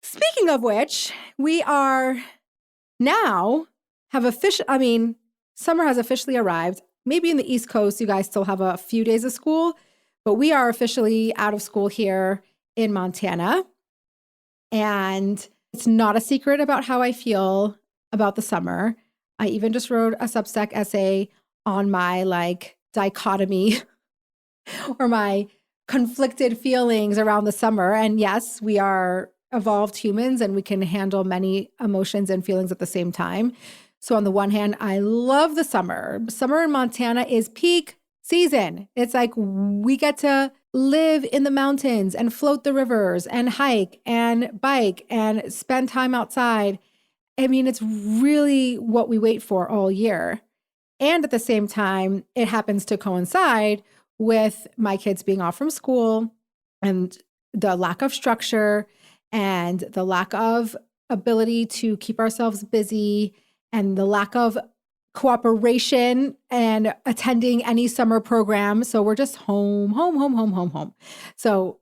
Speaking of which, we are now summer has officially arrived. Maybe in the East Coast, you guys still have a few days of school, but we are officially out of school here in Montana. And it's not a secret about how I feel about the summer. I even just wrote a Substack essay on my like dichotomy or my conflicted feelings around the summer. And yes, we are evolved humans and we can handle many emotions and feelings at the same time. So on the one hand, I love the summer. Summer in Montana is peak season. It's like we get to live in the mountains and float the rivers and hike and bike and spend time outside. I mean, it's really what we wait for all year. And at the same time, it happens to coincide with my kids being off from school and the lack of structure and the lack of ability to keep ourselves busy and the lack of cooperation and attending any summer program. So we're just home. So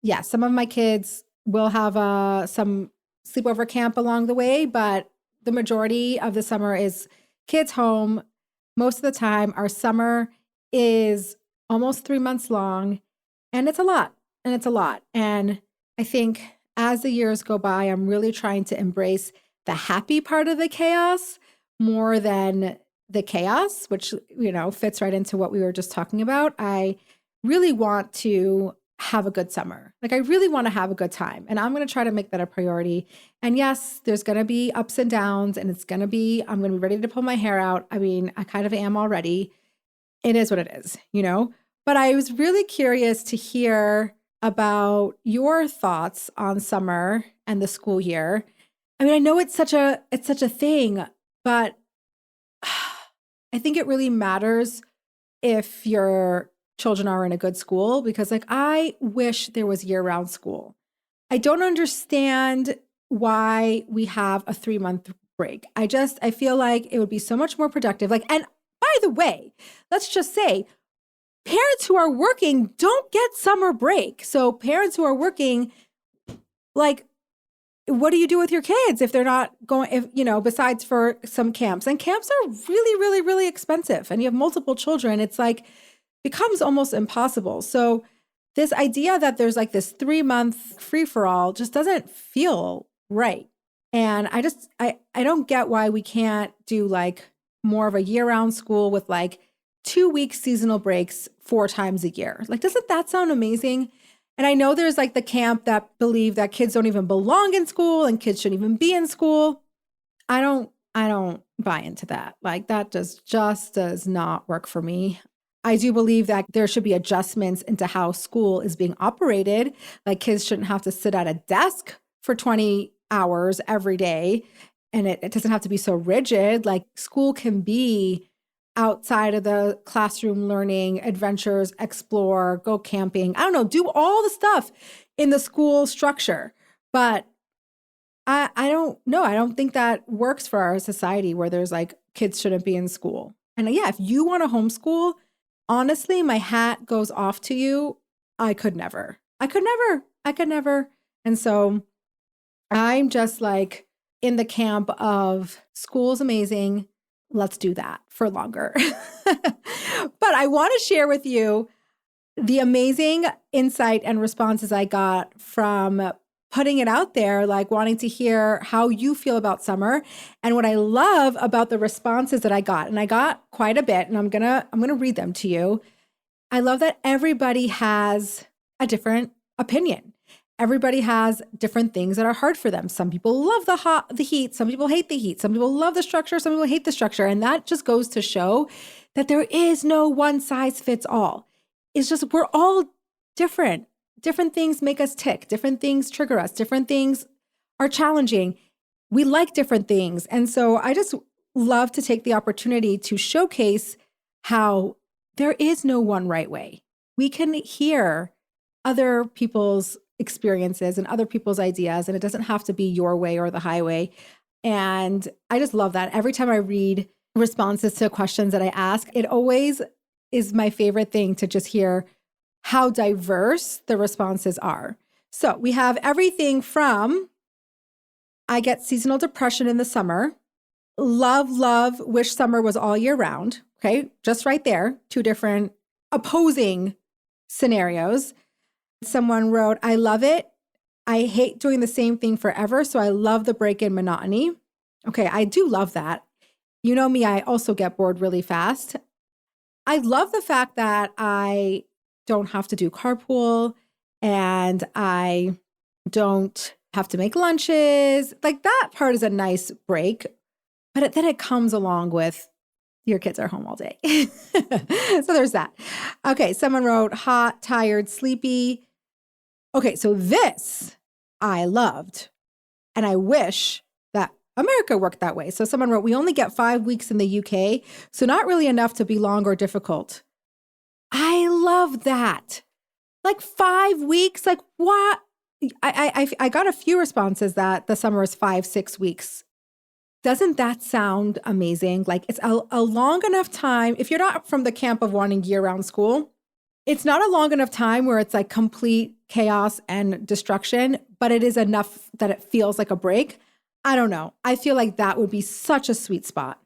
yeah, some of my kids will have some sleepover camp along the way, but the majority of the summer is kids home. Most of the time, our summer is almost 3 months long, and it's a lot. And I think as the years go by, I'm really trying to embrace the happy part of the chaos more than the chaos, which, fits right into what we were just talking about. I really want to have a good summer. Like, I really want to have a good time, and I'm going to try to make that a priority. And yes, there's going to be ups and downs, and I'm going to be ready to pull my hair out. I mean, I kind of am already. It is what it is, But I was really curious to hear about your thoughts on summer and the school year. I mean, I know it's such a thing, but I think it really matters if your children are in a good school, because like I wish there was year-round school. I don't understand why we have a 3-month break. I feel like it would be so much more productive. Like, and by the way, let's just say parents who are working don't get summer break. So parents who are working, like, what do you do with your kids if they're not going, if, you know, besides for some camps? And camps are really, really, really expensive. And you have multiple children. It's like, becomes almost impossible. So this idea that there's like this 3-month free for all just doesn't feel right. And I don't get why we can't do like more of a year-round school with like 2-week seasonal breaks 4 times a year. Like, doesn't that sound amazing? And I know there's like the camp that believe that kids don't even belong in school and kids shouldn't even be in school. I don't buy into that. Like, that just does not work for me. I do believe that there should be adjustments into how school is being operated. Like, kids shouldn't have to sit at a desk for 20 hours every day. And it doesn't have to be so rigid. Like, school can be outside of the classroom learning, adventures, explore, go camping. I don't know, do all the stuff in the school structure. But I don't know. I don't think that works for our society where there's like kids shouldn't be in school. And yeah, if you want to homeschool, honestly, my hat goes off to you. I could never. And so I'm just like in the camp of school's amazing. Let's do that for longer. But I want to share with you the amazing insight and responses I got from putting it out there, like wanting to hear how you feel about summer. And what I love about the responses that I got, and I got quite a bit, and I'm gonna read them to you. I love that everybody has a different opinion. Everybody has different things that are hard for them. Some people love the heat. Some people hate the heat. Some people love the structure. Some people hate the structure. And that just goes to show that there is no one size fits all. It's just, we're all different. Different things make us tick. Different things trigger us. Different things are challenging. We like different things. And so I just love to take the opportunity to showcase how there is no one right way. We can hear other people's experiences and other people's ideas, and it doesn't have to be your way or the highway. And I just love that. Every time I read responses to questions that I ask, it always is my favorite thing to just hear how diverse the responses are. So we have everything from, I get seasonal depression in the summer, love, wish summer was all year round. Okay, just right there, 2 different opposing scenarios. Someone wrote, I love it. I hate doing the same thing forever, so I love the break in monotony. Okay, I do love that. You know me, I also get bored really fast. I love the fact that I don't have to do carpool and I don't have to make lunches. Like, that part is a nice break, but then it comes along with your kids are home all day. So there's that. Okay, someone wrote hot, tired, sleepy. Okay, so this I loved, and I wish that America worked that way. So someone wrote, we only get 5 weeks in the UK, so not really enough to be long or difficult. I love that. Like 5 weeks, like what? I got a few responses that the summer is 5-6 weeks. Doesn't that sound amazing? Like, it's a long enough time. If you're not from the camp of wanting year-round school, it's not a long enough time where it's like complete chaos and destruction, but it is enough that it feels like a break. I don't know. I feel like that would be such a sweet spot.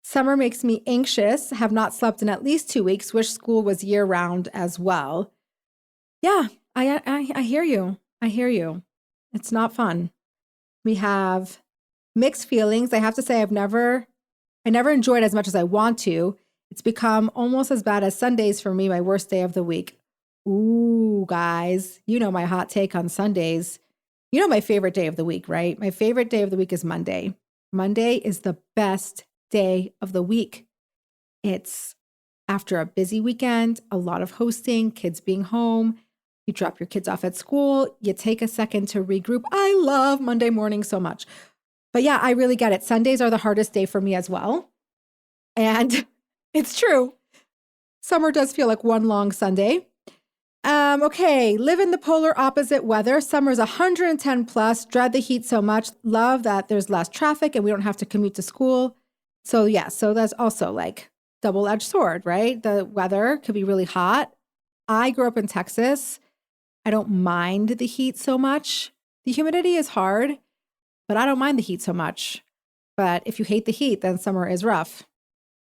Summer makes me anxious, have not slept in at least 2 weeks, wish school was year-round as well. Yeah, I hear you. I hear you. It's not fun. We have mixed feelings. I have to say I never enjoyed as much as I want to. It's become almost as bad as Sundays for me, my worst day of the week. Ooh, guys, you know my hot take on Sundays. You know my favorite day of the week, right? My favorite day of the week is Monday. Monday is the best day of the week. It's after a busy weekend, a lot of hosting, kids being home. You drop your kids off at school. You take a second to regroup. I love Monday morning so much. But yeah, I really get it. Sundays are the hardest day for me as well. And it's true. Summer does feel like one long Sunday. Okay, live in the polar opposite weather. Summer's 110 plus. Dread the heat so much. Love that there's less traffic and we don't have to commute to school. So yeah, so that's also like double-edged sword, right? The weather could be really hot. I grew up in Texas. I don't mind the heat so much. The humidity is hard, but I don't mind the heat so much. But if you hate the heat, then summer is rough.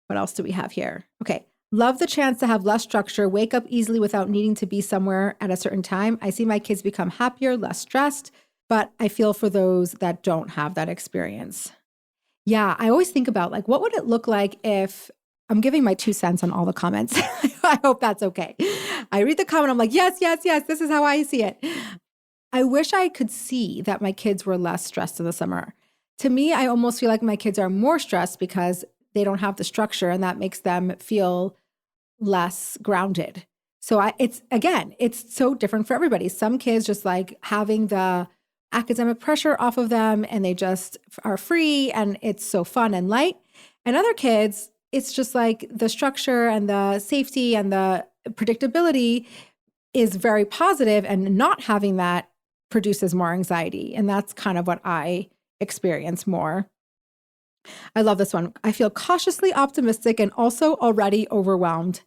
What else do we have here? Okay. Love the chance to have less structure, wake up easily without needing to be somewhere at a certain time. I see my kids become happier, less stressed, but I feel for those that don't have that experience. Yeah, I always think about like, what would it look like if I'm giving my 2 cents on all the comments? I hope that's okay. I read the comment, I'm like, yes, this is how I see it. I wish I could see that my kids were less stressed in the summer. To me, I almost feel like my kids are more stressed because they don't have the structure and that makes them feel less grounded. So it's so different for everybody. Some kids just like having the academic pressure off of them and they just are free and it's so fun and light. And other kids, it's just like the structure and the safety and the predictability is very positive, and not having that produces more anxiety. And that's kind of what I experience more. I love this one. I feel cautiously optimistic and also already overwhelmed.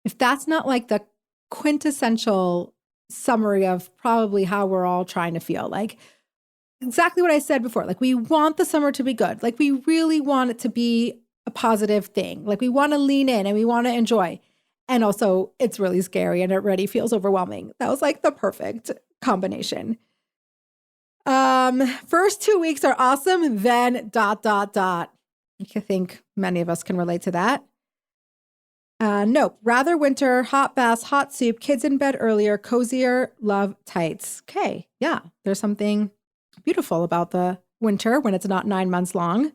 If that's not like the quintessential summary of probably how we're all trying to feel, like exactly what I said before, like we want the summer to be good. Like we really want it to be a positive thing. Like we want to lean in and we want to enjoy. And also it's really scary and it already feels overwhelming. That was like the perfect combination. First 2 weeks are awesome, then ... I think many of us can relate to that. Nope. Rather winter, hot baths, hot soup, kids in bed earlier, cozier, love tights. Okay. Yeah. There's something beautiful about the winter when it's not 9 months long.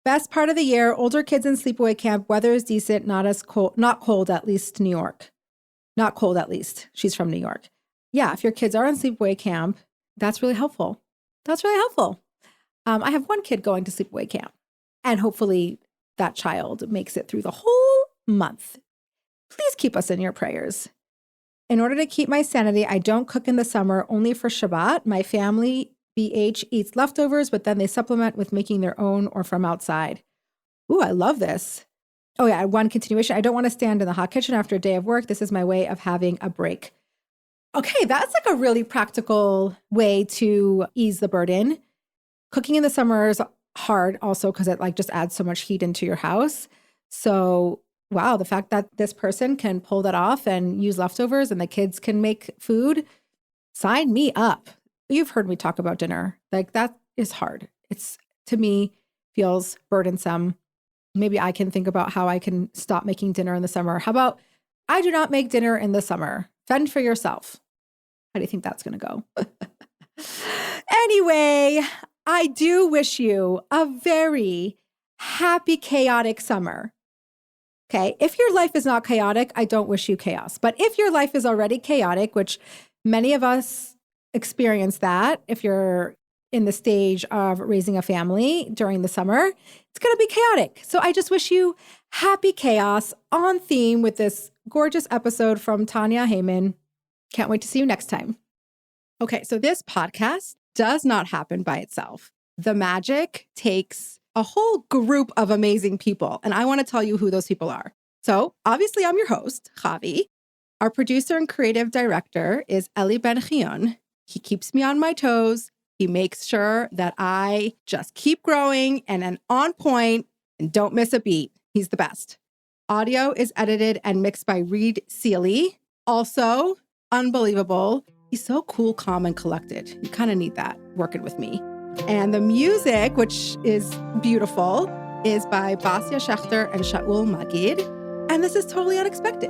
Best part of the year, older kids in sleepaway camp, weather is decent, not cold, at least New York. Not cold, at least. She's from New York. Yeah. If your kids are in sleepaway camp, that's really helpful. I have one kid going to sleepaway camp, and hopefully that child makes it through the whole month. Please keep us in your prayers. In order to keep my sanity, I don't cook in the summer, only for Shabbat. My family, BH, eats leftovers, but then they supplement with making their own or from outside. Ooh, I love this. Oh yeah, one continuation. I don't want to stand in the hot kitchen after a day of work. This is my way of having a break. Okay, that's like a really practical way to ease the burden. Cooking in the summer is hard also because it like just adds so much heat into your house. So wow, the fact that this person can pull that off and use leftovers and the kids can make food, sign me up. You've heard me talk about dinner. Like that is hard. It's, to me, feels burdensome. Maybe I can think about how I can stop making dinner in the summer. How about I do not make dinner in the summer? Fend for yourself. How do you think that's going to go? Anyway, I do wish you a very happy, chaotic summer. Okay. If your life is not chaotic, I don't wish you chaos. But if your life is already chaotic, which many of us experience that, if you're in the stage of raising a family during the summer, it's going to be chaotic. So I just wish you happy chaos on theme with this gorgeous episode from Tanya Heyman. Can't wait to see you next time. Okay, so this podcast does not happen by itself. The magic takes a whole group of amazing people, and I want to tell you who those people are. So obviously I'm your host, Chavie. Our producer and creative director is Eli Ben-Chion. He keeps me on my toes. He makes sure that I just keep growing and am on point and don't miss a beat. He's the best. Audio is edited and mixed by Reedy. Also, unbelievable. He's so cool, calm, and collected. You kind of need that working with me. And the music, which is beautiful, is by Basia Schechter and Shaul Magid. And this is totally unexpected.